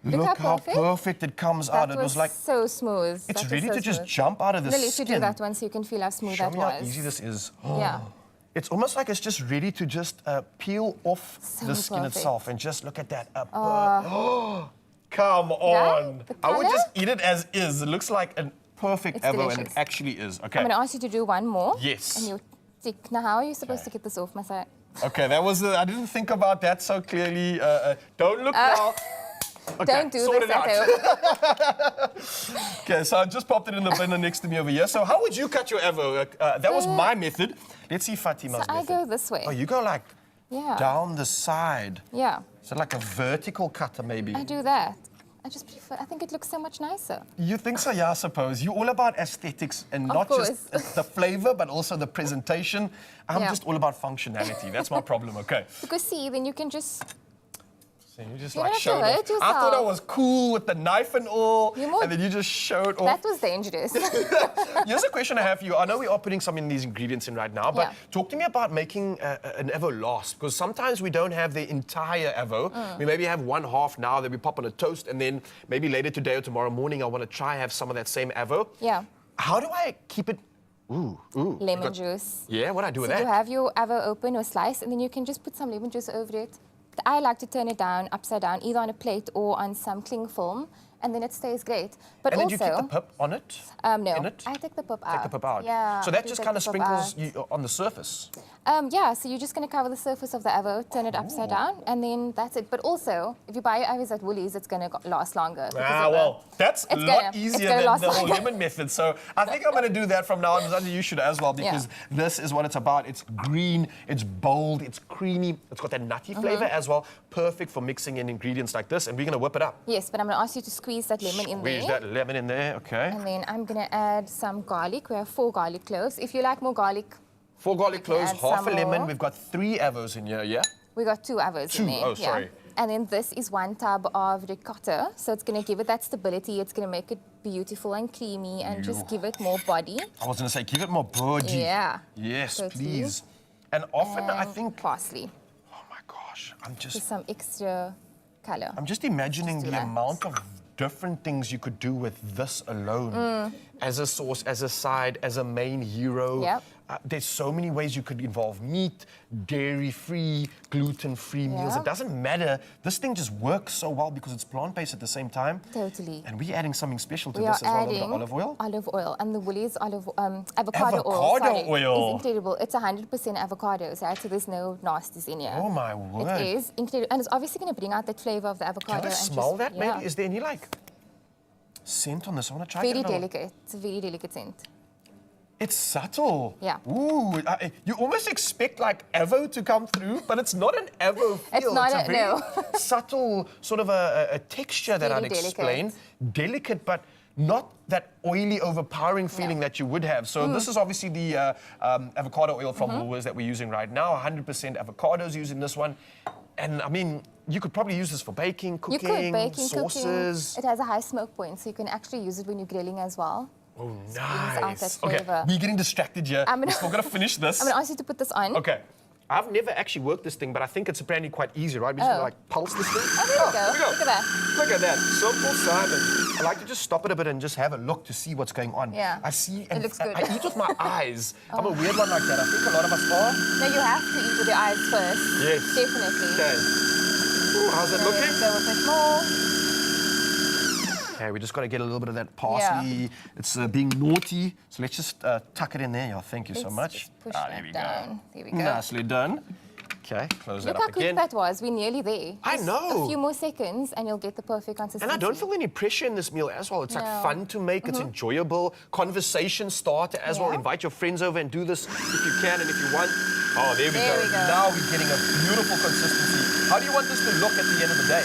Look how perfect it comes out. It was like so smooth. It's ready to just jump out of the skin. skin. Do that one so you can feel how smooth that was. Show me how easy this is. Yeah. It's almost like it's just ready to just peel off the skin itself, and just look at that. Come on! I would just eat it as is. It looks like a perfect avo, and it actually is. Okay. I'm going to ask you to do one more. Yes. And you tick. Now, how are you supposed to get this off, Masa? Okay, that was. I didn't think about that so clearly. Don't look now. Don't do sort this it out. at home. Okay, so I just popped it in the blender next to me over here. So how would you cut your avo? That was my method. Let's see Fatima's So I method. go this way. Oh, you go like Yeah. down the side. Yeah. So like a vertical cutter maybe. I do that. I just prefer, I think it looks so much nicer. You think so? Yeah, I suppose. You're all about aesthetics and Of not just course. the flavor, but also the presentation. I'm Yeah. just all about functionality. That's my problem, okay? Because see, then you can just, So you just You like don't have to showed hurt off. I thought I yourself. was cool with the knife and all, You more- and then you just showed off. that was dangerous. Here's a question I have for you. I know we are putting some of these ingredients in right now, but Yeah. talk to me about making an avo last, because sometimes we don't have the entire avo. We maybe have one half now that we pop on a toast, and then maybe later today or tomorrow morning I want to try have some of that same avo. Yeah. How do I keep it? Ooh. Lemon juice. Yeah, what do I do with So that? you have your avo open or slice, and then you can just put some lemon juice over it. I like to turn it down, upside down, either on a plate or on some cling film, and then it stays great. But and then also, you keep the pip on it? no, in it? I take the pip out. Take the pip out. Yeah. So I that do just take kind of the pip sprinkles out. you on the surface. Yeah, so you're just going to cover the surface of the avo, turn it upside down, and then that's it. But also, if you buy your avos at Woolies, it's going to last longer. because of Well, that's a it's lot gonna- easier it's gonna than last the whole longer. lemon method. So I think I'm going to do that from now on. Zanzi, you should as well, because this is what it's about. It's green, it's bold, it's creamy, it's got that nutty flavor as well. Perfect for mixing in ingredients like this, and we're going to whip it up. Yes, but I'm going to ask you to squeeze that lemon in there. Squeeze that lemon in there, okay. And then I'm going to add some garlic. We have 4 garlic cloves. If you like more garlic, 4 garlic cloves, add half some a lemon. more. We've got 3 avos in here, yeah? we got 2 avos 2, in there. oh, sorry. And then this is 1 tub of ricotta. So it's going to give it that stability. It's going to make it beautiful and creamy and just give it more body. I was going to say, give it more body. Yeah. Yes, Totally. please. And often I And think... parsley. I'm just... Just some extra color. I'm just imagining Just do the that. amount of different things you could do with this alone. As a sauce, as a side, as a main hero. Yep. There's so many ways you could involve meat, dairy-free, gluten-free meals. Yeah. It doesn't matter. This thing just works so well because it's plant-based at the same time. Totally. And we're adding something special to We this are as well, adding the olive oil. olive oil, and the Woolies avocado Avocado oil. Sorry, oil. It's incredible. It's 100% avocados, right? So there's no nasties in here. Oh, my word. It is incredible, and it's obviously going to bring out that flavor of the avocado. Can I and smell just, that yeah. maybe? Is there any like scent on this? I want to try Very it. delicate. It's a very delicate scent. It's subtle. Yeah. Ooh, you almost expect like avo to come through, but it's not an avo feel. It's not a a- very no. subtle sort of a texture that Very I'd explain. Delicate, but not that oily, overpowering feeling that you would have. So this is obviously the avocado oil from Woolworths that we're using right now. 100% avocados using this one. And I mean, you could probably use this for baking, You cooking, could baking, sauces. cooking. It has a high smoke point, so you can actually use it when you're grilling as well. Oh, out nice. that Okay, flavor. we're getting distracted here. I'm gonna- We're still going to finish this. I'm going to ask you to put this on. Okay. I've never actually worked this thing, but I think it's apparently quite easy, right? We're just Oh. going to like pulse this thing. Oh, there we go. here we go. Look at that. Look at that. Simple, Simon. I like to just stop it a bit and just have a look to see what's going on. Yeah. I see, It and looks good. I eat with my eyes. I'm a weird one like that. I think a lot of us are. No, you have to eat with your eyes first. Yes. Definitely. Okay. Ooh, how's it So looking? let's go a bit more. Okay, we just got to get a little bit of that parsley. It's being naughty, so let's just tuck it in there. Yeah, thank you so Let's much. just push There that we down. go. There we go. Nicely done. Okay, close Look that how up quick again. that was. We're nearly there. I Just know. A few more seconds and you'll get the perfect consistency. And I don't feel any pressure in this meal as well. It's like No. fun to make, it's enjoyable. Conversation starter as well. Yeah. Invite your friends over and do this if you can and if you want. Oh, there we There go. we go. Now we're getting a beautiful consistency. How do you want this to look at the end of the day?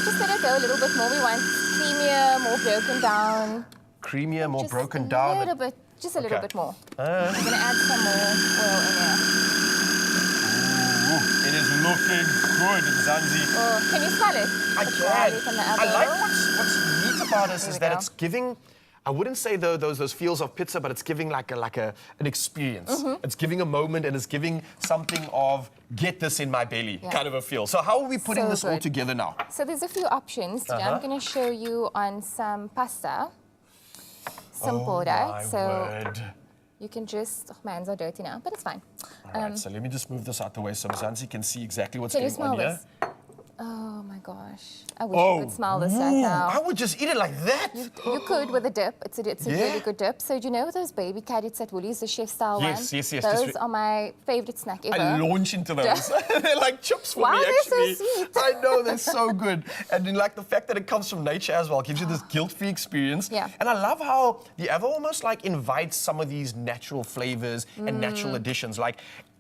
Just let it go a little bit more. We want creamier, more broken down. Creamier, more Just broken a down. little bit, just a little Okay. bit more. Uh, I'm going to add some more oil in here. ooh, it is looking good, Zanzi. Oh, can you smell it? I The can. garlic and the I like avocado. what's neat about this There is we that go. it's giving. I wouldn't say those feels of pizza, but it's giving like an experience. It's giving a moment and it's giving something of get this in my belly Yeah. kind of a feel. So how are we putting So this all good. together now? So there's a few options. Today I'm going to show you on some pasta. Simple, oh right? my So word. you can just, oh, my hands are dirty now, but it's fine. All right, so let me just move this out the way so Zanzi can see exactly what's Can you going on smell here. this? Oh my gosh. I wish you could smell this right now. I would just eat it like that. You could with a dip. It's a Yeah. really good dip. So do you know those baby carrots at Woolies, the chef style Yes, one? yes, yes. Those are my favorite snack ever. I launch into those. They're like chips for Wow, me, they're so actually. sweet. I know, they're so good. And then, like the fact that it comes from nature as well gives you this guilt-free experience. Yeah. And I love how the Avo almost like invites some of these natural flavors and natural additions. Like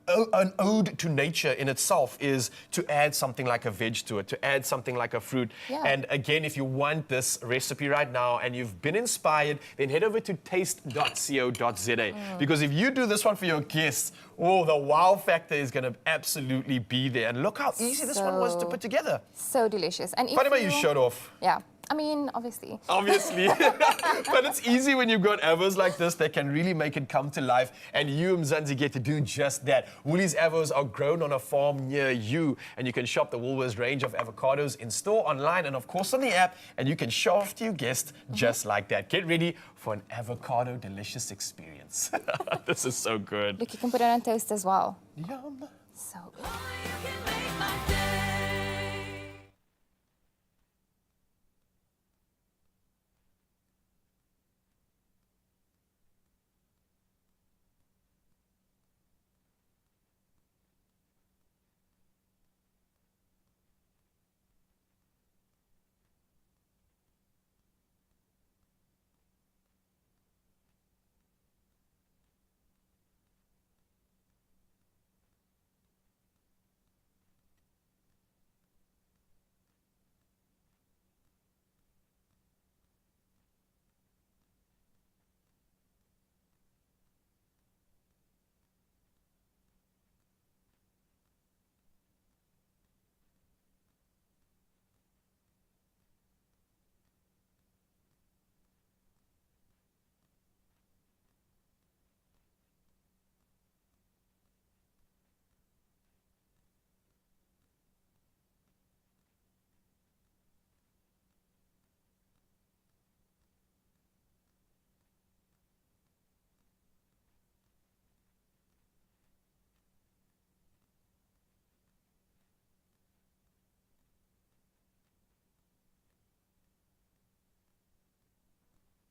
an ode to nature in itself is to add something like a veg to it, to add something like a fruit. Yeah. And again, if you want this recipe right now and you've been inspired, then head over to taste.co.za. Because if you do this one for your guests, oh, the wow factor is going to absolutely be there. And look how easy this one was to put together. So delicious. And if Funny about you showed off. Yeah. I mean, obviously. Obviously. But it's easy when you've got avos like this that can really make it come to life. And you, Mzansi, get to do just that. Woolies avos are grown on a farm near you. And you can shop the Woolworths range of avocados in store, online, and of course on the app. And you can show off to your guests just like that. Get ready for an avocado delicious experience. This is so good. Look, you can put it on toast as well. Yum. So good.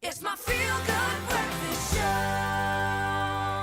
It's my feel-good breakfast show.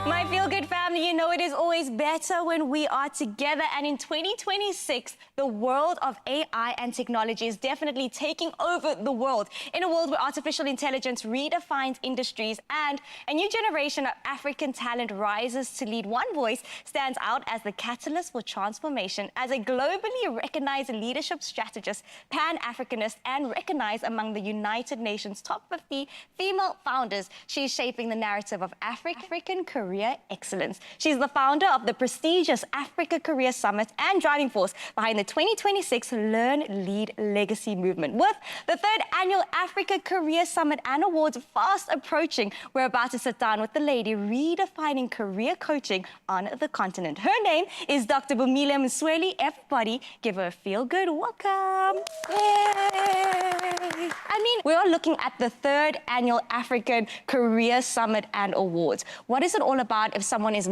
My Feel Good family, you know it is always better when we are together. And in 2026, the world of AI and technology is definitely taking over the world. In a world where artificial intelligence redefines industries and a new generation of African talent rises to lead, one voice stands out as the catalyst for transformation. As a globally recognized leadership strategist, Pan-Africanist, and recognized among the United Nations top 50 female founders, she's shaping the narrative of African career excellence. She's the founder of the prestigious Africa Career Summit and driving force behind the 2026 Learn, Lead, Legacy movement. With the 3rd annual Africa Career Summit and Awards fast approaching, we're about to sit down with the lady redefining career coaching on the continent. Her name is Dr. Bumile Msweli. Everybody give her a feel-good welcome. Yay! I mean, we are looking at the 3rd annual African Career Summit and Awards. What is it all about if someone is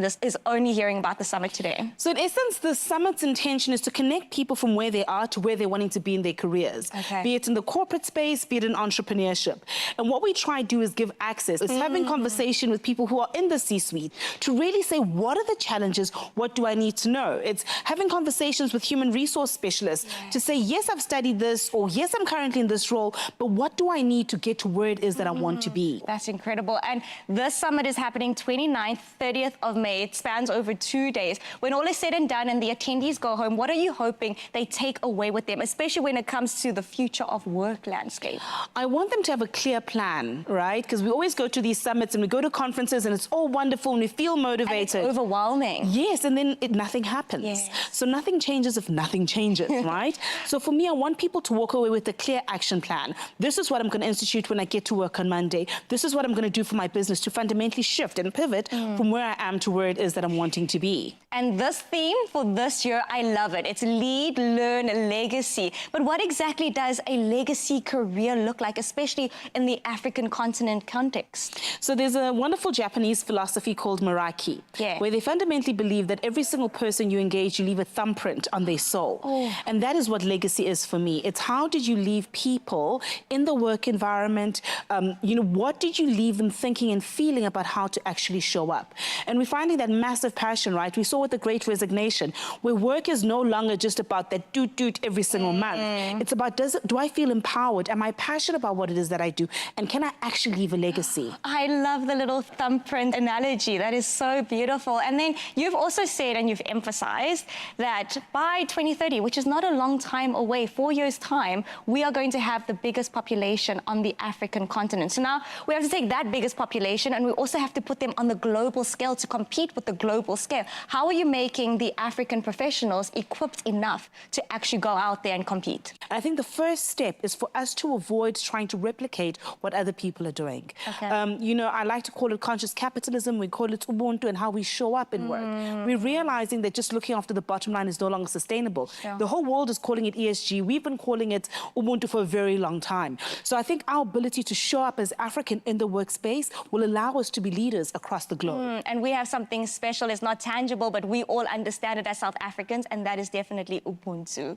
only hearing about the summit today? So in essence, the summit's intention is to connect people from where they are to where they're wanting to be in their careers, be it in the corporate space, be it in entrepreneurship. And what we try to do is give access. It's having conversation with people who are in the C-suite to really say, what are the challenges? What do I need to know? It's having conversations with human resource specialists to say, yes, I've studied this, or yes, I'm currently in this role, but what do I need to get to where it is that I want to be? That's incredible. And this summit is happening 29th, 30th of May. It spans over 2 days. When all is said and done and the attendees go home, what are you hoping they take away with them, especially when it comes to the future of work landscape? I want them to have a clear plan, right? Because we always go to these summits and we go to conferences and it's all wonderful and we feel motivated. And it's overwhelming. Yes, and then nothing happens. Yes. So nothing changes if nothing changes, right? So for me, I want people to walk away with a clear action plan. this is what I'm going to institute when I get to work on Monday. This is what I'm going to do for my business to fundamentally shift and pivot from where I am to where it is that I'm wanting to be. And this theme for this year, I love it. It's lead, learn, legacy. But what exactly does a legacy career look like, especially in the African continent context? So there's a wonderful Japanese philosophy called Meraki, where they fundamentally believe that every single person you engage, you leave a thumbprint on their soul. And that is what legacy is for me. It's how did you leave people in the work environment? What did you leave them thinking and feeling about how to actually show up? And we're finding that massive passion, right? We saw with the Great Resignation, where work is no longer just about that doot every single month. It's about, do I feel empowered? Am I passionate about what it is that I do? And can I actually leave a legacy? I love the little thumbprint analogy. That is so beautiful. And then you've also said and you've emphasized that by 2030, which is not a long time away, 4 years' time, we are going to have the biggest population on the African continent. So now we have to take that biggest population and we also have to put them on the global scale to compete with the global scale. How are you making the African professionals equipped enough to actually go out there and compete? I think the first step is for us to avoid trying to replicate what other people are doing. I like to call it conscious capitalism. We call it Ubuntu and how we show up in work. We're realizing that just looking after the bottom line is no longer sustainable. The whole world is calling it ESG. We've been calling it Ubuntu for a very long time. So I think our ability to show up as African in the workspace will allow us to be leaders across the globe. And we have something special. It's not tangible, but we all understand it as South Africans, and that is definitely Ubuntu.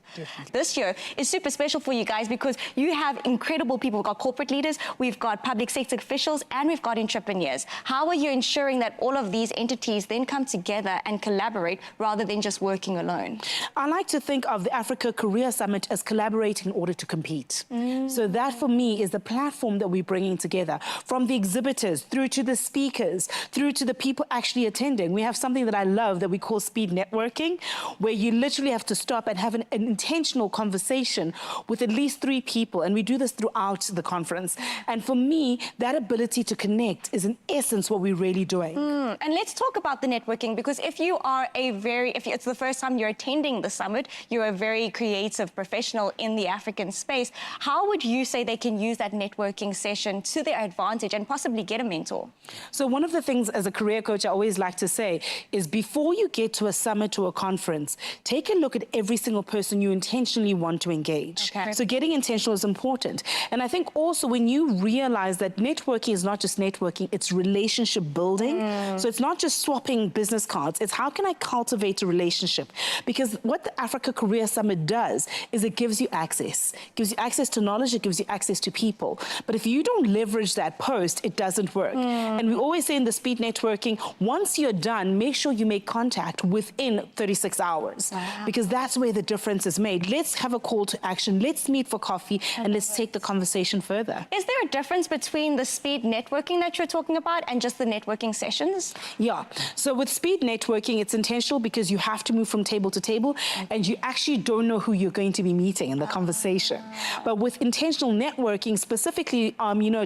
This year is super special for you guys because you have incredible people. We've got corporate leaders, we've got public sector officials, and we've got entrepreneurs. How are you ensuring that all of these entities then come together and collaborate rather than just working alone? I like to think of the Africa Career Summit as collaborating in order to compete. So that for me is the platform that we're bringing together, from the exhibitors through to the speakers, through to the people actually attending. We have something that I love that we call speed networking, where you literally have to stop and have an intentional conversation with at least 3 people. And we do this throughout the conference. And for me, that ability to connect is in essence what we're really doing. And let's talk about the networking, because if it's the first time you're attending the summit, you're a very creative professional in the African space, how would you say they can use that networking session to their advantage and possibly get a mentor? So one of the things as a career coach I always like to say is before you get to a summit or a conference, take a look at every single person you intentionally want to engage. So getting intentional is important. And I think also when you realize that networking is not just networking, it's relationship building. So it's not just swapping business cards, it's how can I cultivate a relationship? Because what the Africa Career Summit does is it gives you access. It gives you access to knowledge, it gives you access to people. But if you don't leverage that post, it doesn't work. And we always say in the speed networking, once you're done, make sure you make contact within 36 hours. Because that's where the difference is made. Let's have a call to action. Let's meet for coffee and let's take the conversation further. Is there a difference between the speed networking that you're talking about and just the networking sessions? Yeah. So with speed networking, it's intentional because you have to move from table to table and you actually don't know who you're going to be meeting in the conversation. But with intentional networking, specifically,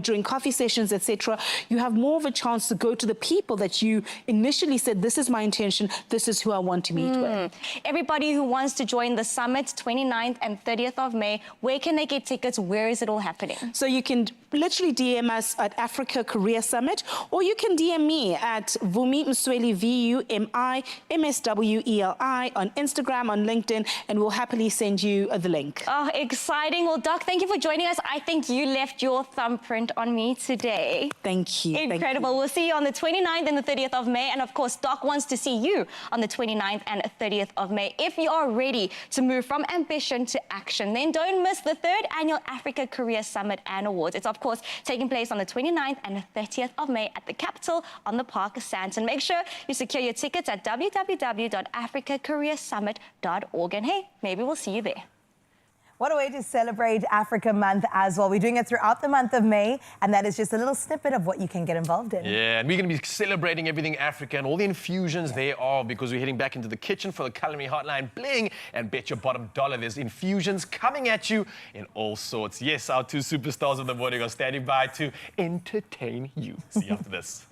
during coffee sessions, etc., you have more of a chance to go to the people that you initially said, this is my intention, this is who I want to meet with. Everybody who wants to join the summit, 29th and 30th of May, where can they get tickets? Where is it all happening? So you can literally DM us at Africa Career Summit, or you can DM me at Vumi Msweli, VUMI-MSWELI, on Instagram, on LinkedIn, and we'll happily send you the link. Oh, exciting. Well, Doc, thank you for joining us. I think you left your thumbprint on me today. Thank you. Incredible. We'll see you on the 29th and the 30th of May. And of course, Doc wants to see you on the 29th and 30th of May. If you are ready to move from ambition to action, then don't miss the 3rd Annual Africa Career Summit and Awards. It's, of course, taking place on the 29th and 30th of May at the Capitol on the Park Sandton. Make sure you secure your tickets at www.africacareersummit.org. And hey, maybe we'll see you there. What a way to celebrate Africa Month as well. We're doing it throughout the month of May, and that is just a little snippet of what you can get involved in. Yeah, and we're going to be celebrating everything Africa and all the infusions there are, because we're heading back into the kitchen for the Culinary Hotline Bling, and bet your bottom dollar there's infusions coming at you in all sorts. Yes, our 2 superstars of the morning are standing by to entertain you. See you after this.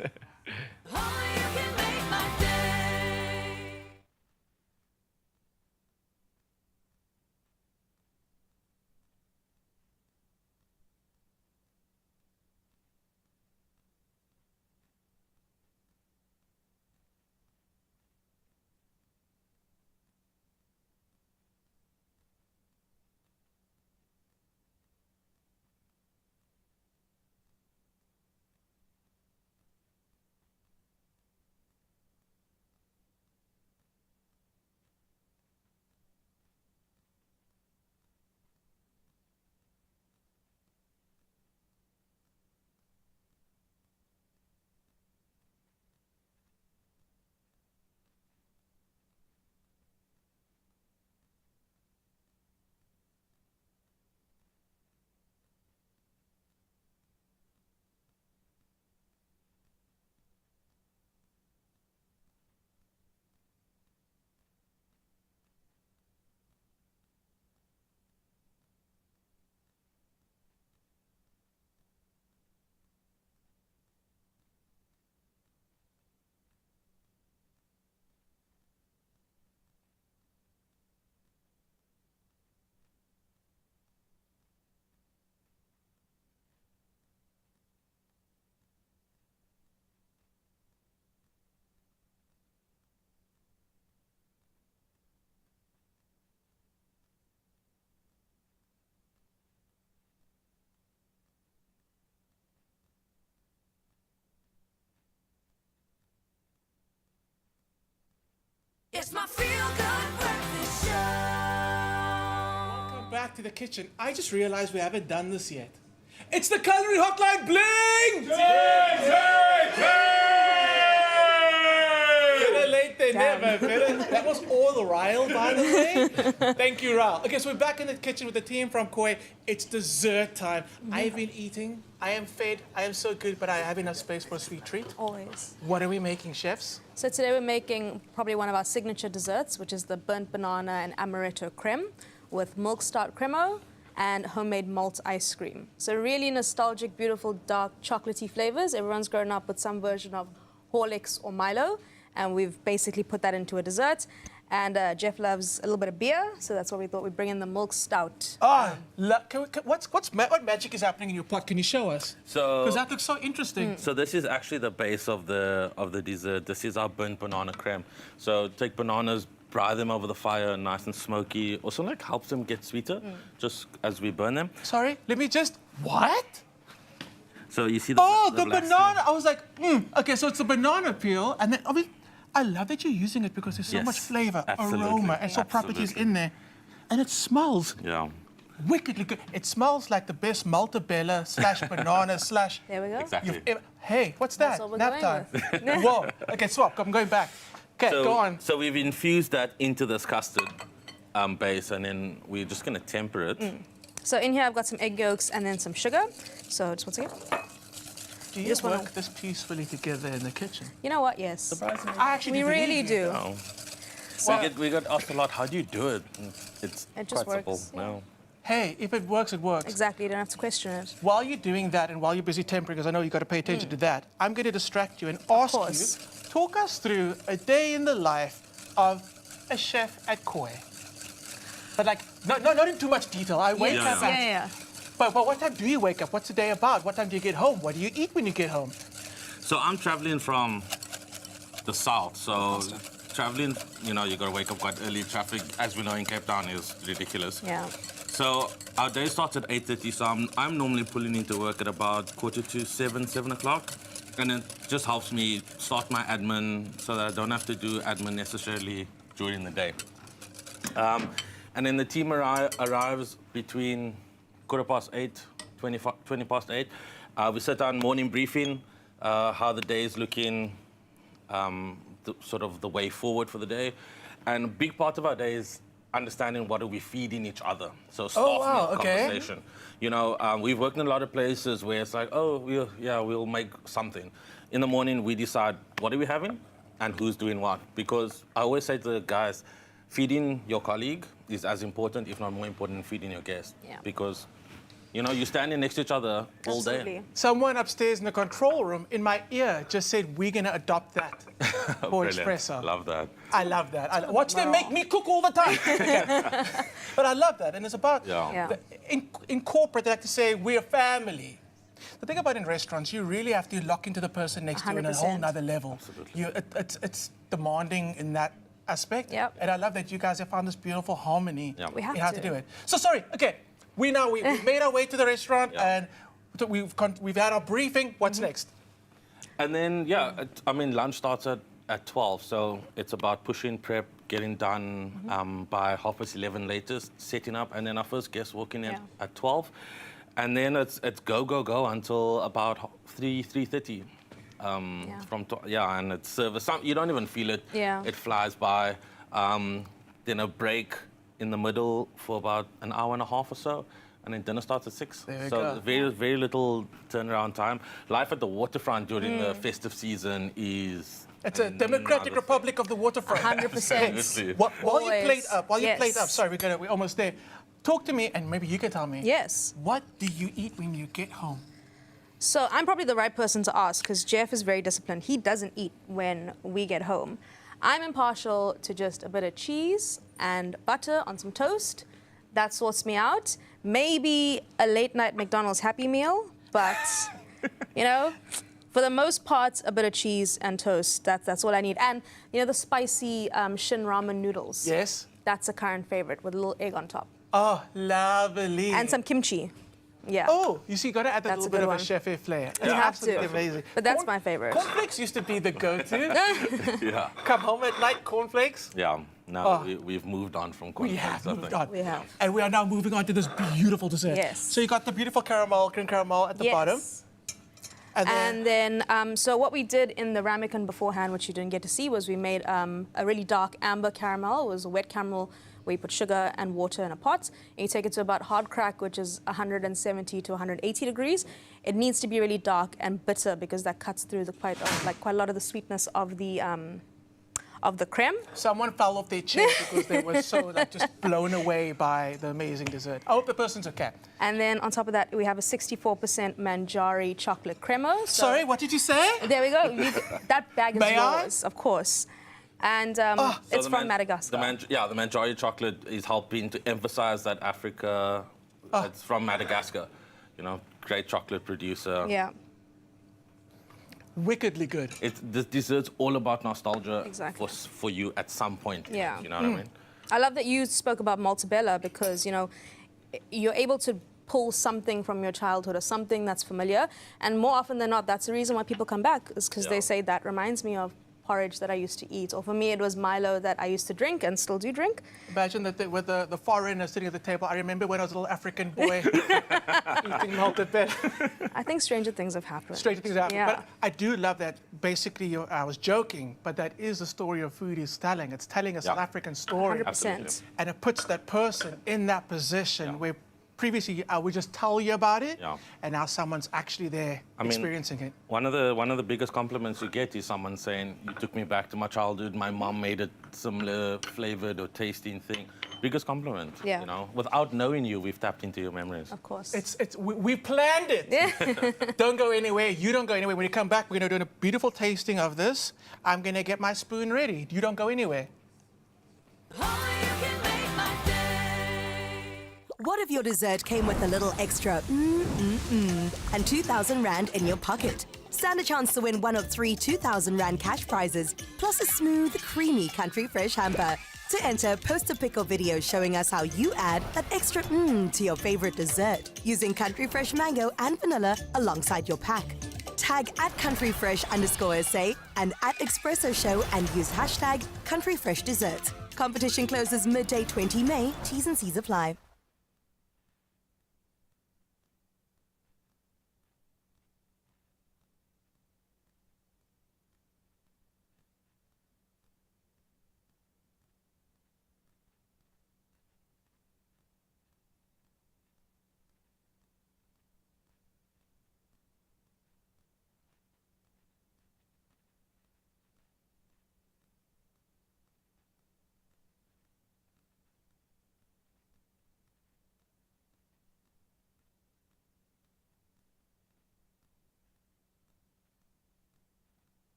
back to the kitchen, I just realized we haven't done this yet. It's the culinary hotline bling! Better late than never. That was all the Ryle, by the way. Thank you, Ryle. Okay, so we're back in the kitchen with the team from Koi. It's dessert time. I've been eating. I am fed. I am so good, but I have enough space for a sweet treat. Always. What are we making, chefs? So today we're making probably one of our signature desserts, which is the burnt banana and amaretto creme with milk stout cremo and homemade malt ice cream. So really nostalgic, beautiful, dark, chocolatey flavors. Everyone's grown up with some version of Horlicks or Milo, and we've basically put that into a dessert. And Jeff loves a little bit of beer, so that's why we thought we'd bring in the milk stout. What magic is happening in your pot? Can you show us? So, because that looks so interesting. So this is actually the base of the dessert. This is our burnt banana creme. So take bananas, fry them over the fire, nice and smoky. Also, like helps them get sweeter, just as we burn them. Sorry, let me just. What? So you see the the black banana. I was like, okay, so it's the banana peel, and then I love that you're using it because there's so much flavor, aroma, and so properties in there, and it smells. Yeah. Wickedly good. It smells like the best maltabella / banana / There we go. Exactly. Hey, what's that? That's what we're Nap going time. Whoa. Okay, swap. I'm going back. Okay, go on. So we've infused that into this custard base, and then we're just going to temper it. So in here I've got some egg yolks and then some sugar. So just once again. Do you just work this peacefully together in the kitchen? You know what? Yes. Surprisingly. I actually we really do. No. So- we get asked a lot, how do you do it? It's It just quite works, simple. No. Hey, if it works, it works. Exactly. You don't have to question it. While you're doing that and while you're busy tempering, because I know you've got to pay attention to that, I'm going to distract you and ask you, talk us through a day in the life of a chef at Koi. But like, not in too much detail. I wake up at... But what time do you wake up? What's the day about? What time do you get home? What do you eat when you get home? So I'm traveling from the south, so traveling, you know, you got to wake up quite early. Traffic, as we know, in Cape Town is ridiculous. Yeah. So our day starts at 8:30, so I'm normally pulling into work at about 6:45, 7 o'clock. And it just helps me start my admin so that I don't have to do admin necessarily during the day. And then the team arrives between 8:15, 20 past 8. We sit down, morning briefing, how the day is looking, sort of the way forward for the day. And a big part of our day is understanding what are we feeding each other. So staff conversation. You know, we've worked in a lot of places where it's like, we'll make something. In the morning, we decide what are we having and who's doing what. Because I always say to the guys, feeding your colleague is as important, if not more important, than feeding your guest. Yeah. Because, you know, you're standing next to each other all day. Someone upstairs in the control room in my ear just said, we're going to adopt that for Expresso. Love that. I love that. Watch them make me cook all the time. But I love that. And it's about, in corporate, they like to say, we're a family. The thing about in restaurants, you really have to lock into the person next to you on a whole nother level. It's demanding in that aspect. Yep. And I love that you guys have found this beautiful harmony We have in how to to. do it. So sorry, okay. We've made our way to the restaurant and we've had our briefing. What's next? And then, lunch starts at 12, so it's about pushing, prep, getting done by 11:30 latest, setting up, and then our first guest walking in at 12. And then it's go until about 3:30. And it's service. You don't even feel it. Yeah. It flies by. Then a break in the middle for about an hour and a half or so, and then dinner starts at 6. There we so go. very little turnaround time. Life at the waterfront during the festive season is. It's a democratic republic of the waterfront. 100%. While you Always. played up, sorry, we're almost there. Talk to me, and maybe you can tell me. Yes. What do you eat when you get home? So I'm probably the right person to ask because Jeff is very disciplined. He doesn't eat when we get home. I'm impartial to just a bit of cheese and butter on some toast. That sorts me out. Maybe a late night McDonald's Happy Meal, but you know, for the most part, a bit of cheese and toast. That's all I need. And you know the spicy Shin ramen noodles. Yes. That's a current favorite with a little egg on top. Oh, lovely. And some kimchi. Yeah. Oh, you see, you got to add that That's little a bit good of a one. chef flair. You It's have absolutely to. amazing. But that's my favorite. Cornflakes used to be the go-to. Yeah. Come home at night, cornflakes. Yeah. No, we've moved on from We cornflakes. have moved on. We have. And we are now moving on to this beautiful dessert. Yes. So you got the beautiful caramel, green caramel at the bottom. And then, so what we did in the ramekin beforehand, which you didn't get to see, was we made a really dark amber caramel. It was a wet caramel where you put sugar and water in a pot. And you take it to about hard crack, which is 170 to 180 degrees. It needs to be really dark and bitter because that cuts through the quite a lot of the sweetness of the creme. Someone fell off their chair because they were so just blown away by the amazing dessert. I hope the person's okay. And then on top of that, we have a 64% Manjari chocolate cremo. So Sorry, what did you say? there we go. That bag is May I? yours, of course. And it's from Madagascar. The Manjari chocolate is helping to emphasize that Africa, it's from Madagascar. You know, great chocolate producer. Yeah. Wickedly good. This dessert's all about nostalgia Exactly. for you at some point. Yeah. You know what I mean? I love that you spoke about Maltabella because, you know, you're able to pull something from your childhood or something that's familiar. And more often than not, that's the reason why people come back, is because they say that reminds me of porridge that I used to eat. Or for me, it was Milo that I used to drink and still do drink. Imagine that with the foreigners sitting at the table. I remember when I was a little African boy eating malted bread. I think stranger things have happened. Stranger things happen. Yeah. But I do love that basically I was joking, but that is the story of food is telling. It's telling a South African story. 100%. And it puts that person in that position where previously I would just tell you about it, and now someone's actually there experiencing it. One of the biggest compliments you get is someone saying, "You took me back to my childhood. My mom made a similar flavored or tasting thing." Biggest compliment. Yeah. You know, without knowing you, we've tapped into your memories. Of course. We planned it. Don't go anywhere. You don't go anywhere. When you come back, we're going to do a beautiful tasting of this. I'm going to get my spoon ready. You don't go anywhere. What if your dessert came with a little extra and 2,000 Rand in your pocket? Stand a chance to win one of 3 2,000 Rand cash prizes, plus a smooth, creamy Country Fresh hamper. To enter, post a pickle video showing us how you add that extra to your favorite dessert using Country Fresh mango and vanilla alongside your pack. Tag @countryfresh_SA and @Expresso Show and use hashtag #CountryFreshDessert. Competition closes midday 20 May. T's and C's apply.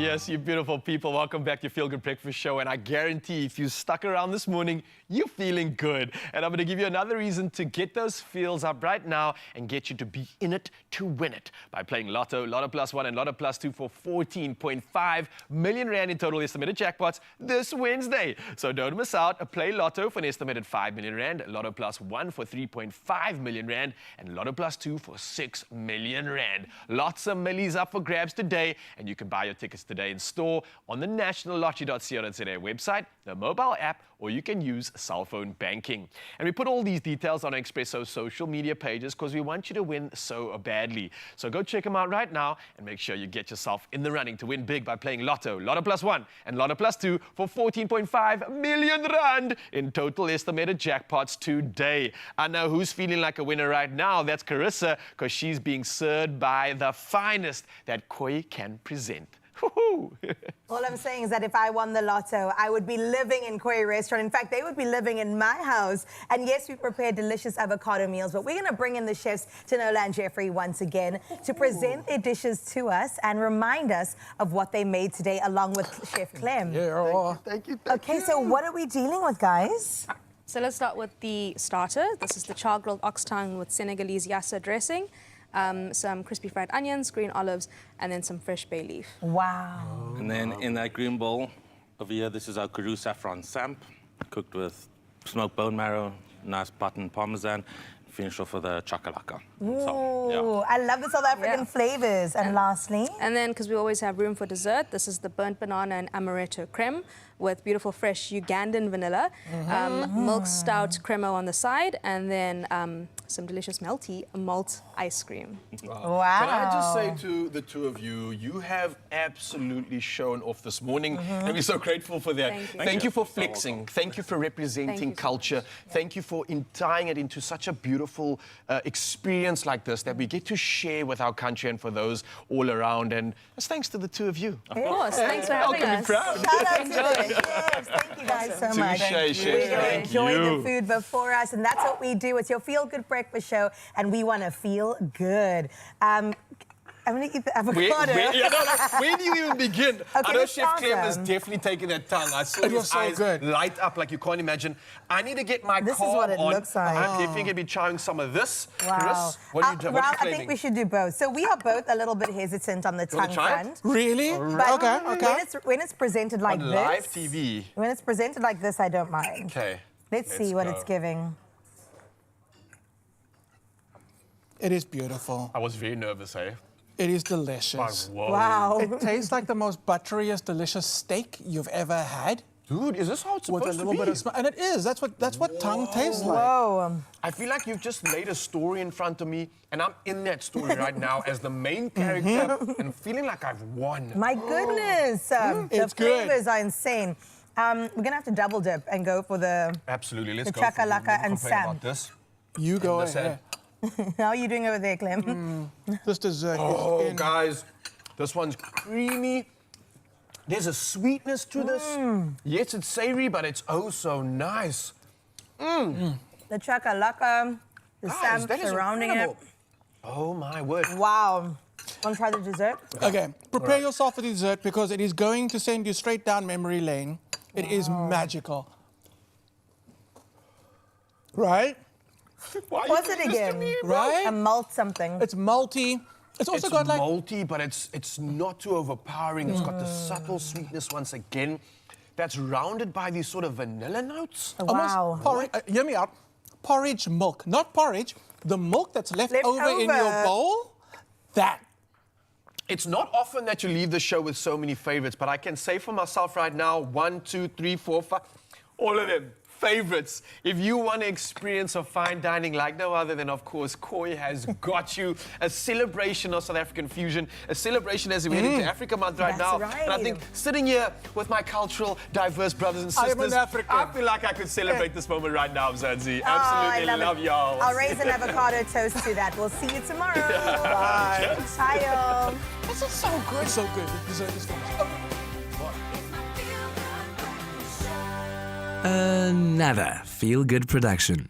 Yes, you beautiful people. Welcome back to Feel Good Breakfast Show. And I guarantee if you stuck around this morning, you're feeling good. And I'm going to give you another reason to get those feels up right now and get you to be in it to win it by playing Lotto, Lotto Plus 1 and Lotto Plus 2 for 14.5 million rand in total estimated jackpots this Wednesday. So don't miss out. Play Lotto for an estimated 5 million rand, Lotto Plus 1 for 3.5 million rand, and Lotto Plus 2 for 6 million rand. Lots of millies up for grabs today, and you can buy your tickets today in store on the nationallottery.co.za website, the mobile app, or you can use cell phone banking. And we put all these details on Expresso's social media pages because we want you to win so badly. So go check them out right now and make sure you get yourself in the running to win big by playing Lotto, Lotto Plus 1 and Lotto Plus 2 for 14.5 million rand in total estimated jackpots today. I know who's feeling like a winner right now. That's Carissa, because she's being served by the finest that Koi can present. All I'm saying is that if I won the lotto, I would be living in Koi restaurant. In fact, they would be living in my house. And yes, we prepare delicious avocado meals, but we're going to bring in the chefs, Tanola and Jeffrey, once again to present their dishes to us and remind us of what they made today, along with Chef Clem. Thank you. Okay, so what are we dealing with, guys? So let's start with the starter. This is the char-grilled ox tongue with Senegalese yassa dressing. Some crispy fried onions, green olives, and then some fresh bay leaf. Wow. And then in that green bowl over here, this is our Karoo saffron samp, cooked with smoked bone marrow, nice button parmesan, finished off with a chakalaka. Ooh, I love the South African flavors. And lastly? And then, because we always have room for dessert, this is the burnt banana and amaretto creme with beautiful fresh Ugandan vanilla, milk stout cremo on the side, and then some delicious melty malt ice cream. Wow. Can I just say to the two of you, you have absolutely shown off this morning, and we're so grateful for that. Thank you for flexing. Thank you for representing culture. Thank you for tying it into such a beautiful experience like this that we get to share with our country and for those all around. And it's thanks to the two of you. Of course. Thanks for having us. Proud. Shout out to the chefs. Thank you guys so much. We're going to enjoy the food before us, and that's what we do. It's your Feel Good Breakfast Show, and we want to feel good. I'm going to eat the avocado. Where do you even begin? Okay, I know let's Chef start Clem has them. definitely taken that tongue. I saw It was his so eyes good. light up like you can't imagine. I need to get my This is carb what it on. looks like. I'm definitely going to be trying some of this. Wow. Chris, what are you doing? What are you Ralph, I think claiming? we should do both. So we are both a little bit hesitant on the You wanna tongue try it? front. Really? But Okay. when it's presented like On this, live TV. when it's presented like this, I don't mind. Okay. Let's see what it's giving. It is beautiful. I was very nervous, eh? It is delicious. Whoa. Wow. It tastes like the most butteriest, delicious steak you've ever had. Dude, is this how it's With supposed a little to be? bit of smell. And it is. That's what tongue tastes like. Whoa. I feel like you've just laid a story in front of me, and I'm in that story right now as the main character and feeling like I've won. My goodness. The It's good. flavors are insane. We're going to have to double dip and go for the Absolutely. Let's The go. for it. chakalaka Never and complain Sam. about this. You go Listen. ahead. How are you doing over there, Clem? This dessert Oh, is in. guys, this one's creamy. There's a sweetness to this. Yes, it's savory, but it's oh so nice. The chakalaka, the Guys, sam that is surrounding incredible. Oh, my word. it. Wow. Want to try the dessert? Okay, prepare yourself for the dessert because it is going to send you straight down memory lane. It is magical. Right? What's it again? Right? A malt something. It's malty. It's also It's got like malty, but it's not too overpowering. It's got the subtle sweetness once again. That's rounded by these sort of vanilla notes. Wow. porridge. Hear me out. Porridge milk, not porridge. The milk that's left over in your bowl. That. It's not often that you leave the show with so many favorites, but I can say for myself right now, 1, 2, 3, 4, 5, all of them. Favorites. If you want to experience a fine dining like no other, then of course Koi has got you. A celebration of South African fusion, a celebration as we head into Africa Month right now. That's And I think sitting here with my cultural, diverse brothers and sisters, I am an African. I feel like I could celebrate this moment right now, Zanzi. Oh, I Absolutely love it. y'all. I'll raise an avocado toast to that. We'll see you tomorrow. Bye. Bye, y'all. This is so good. It's so good. The dessert is delicious. Another Feel Good production.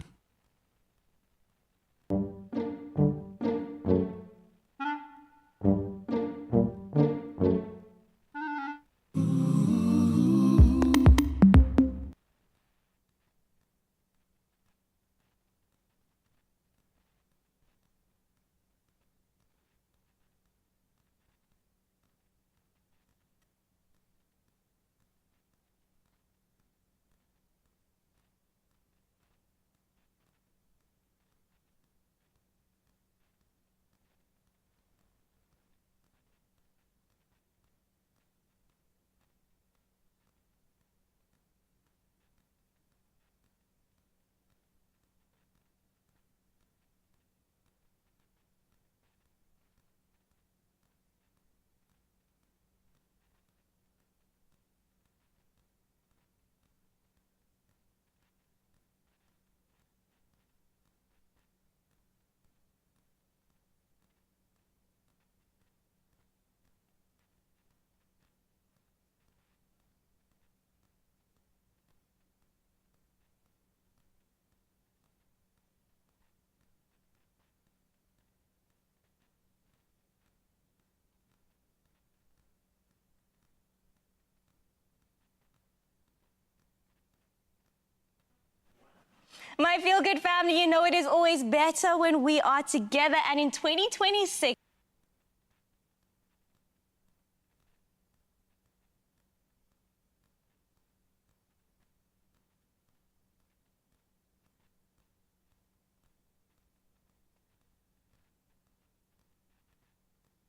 My Feel Good family, you know it is always better when we are together. And in 2026,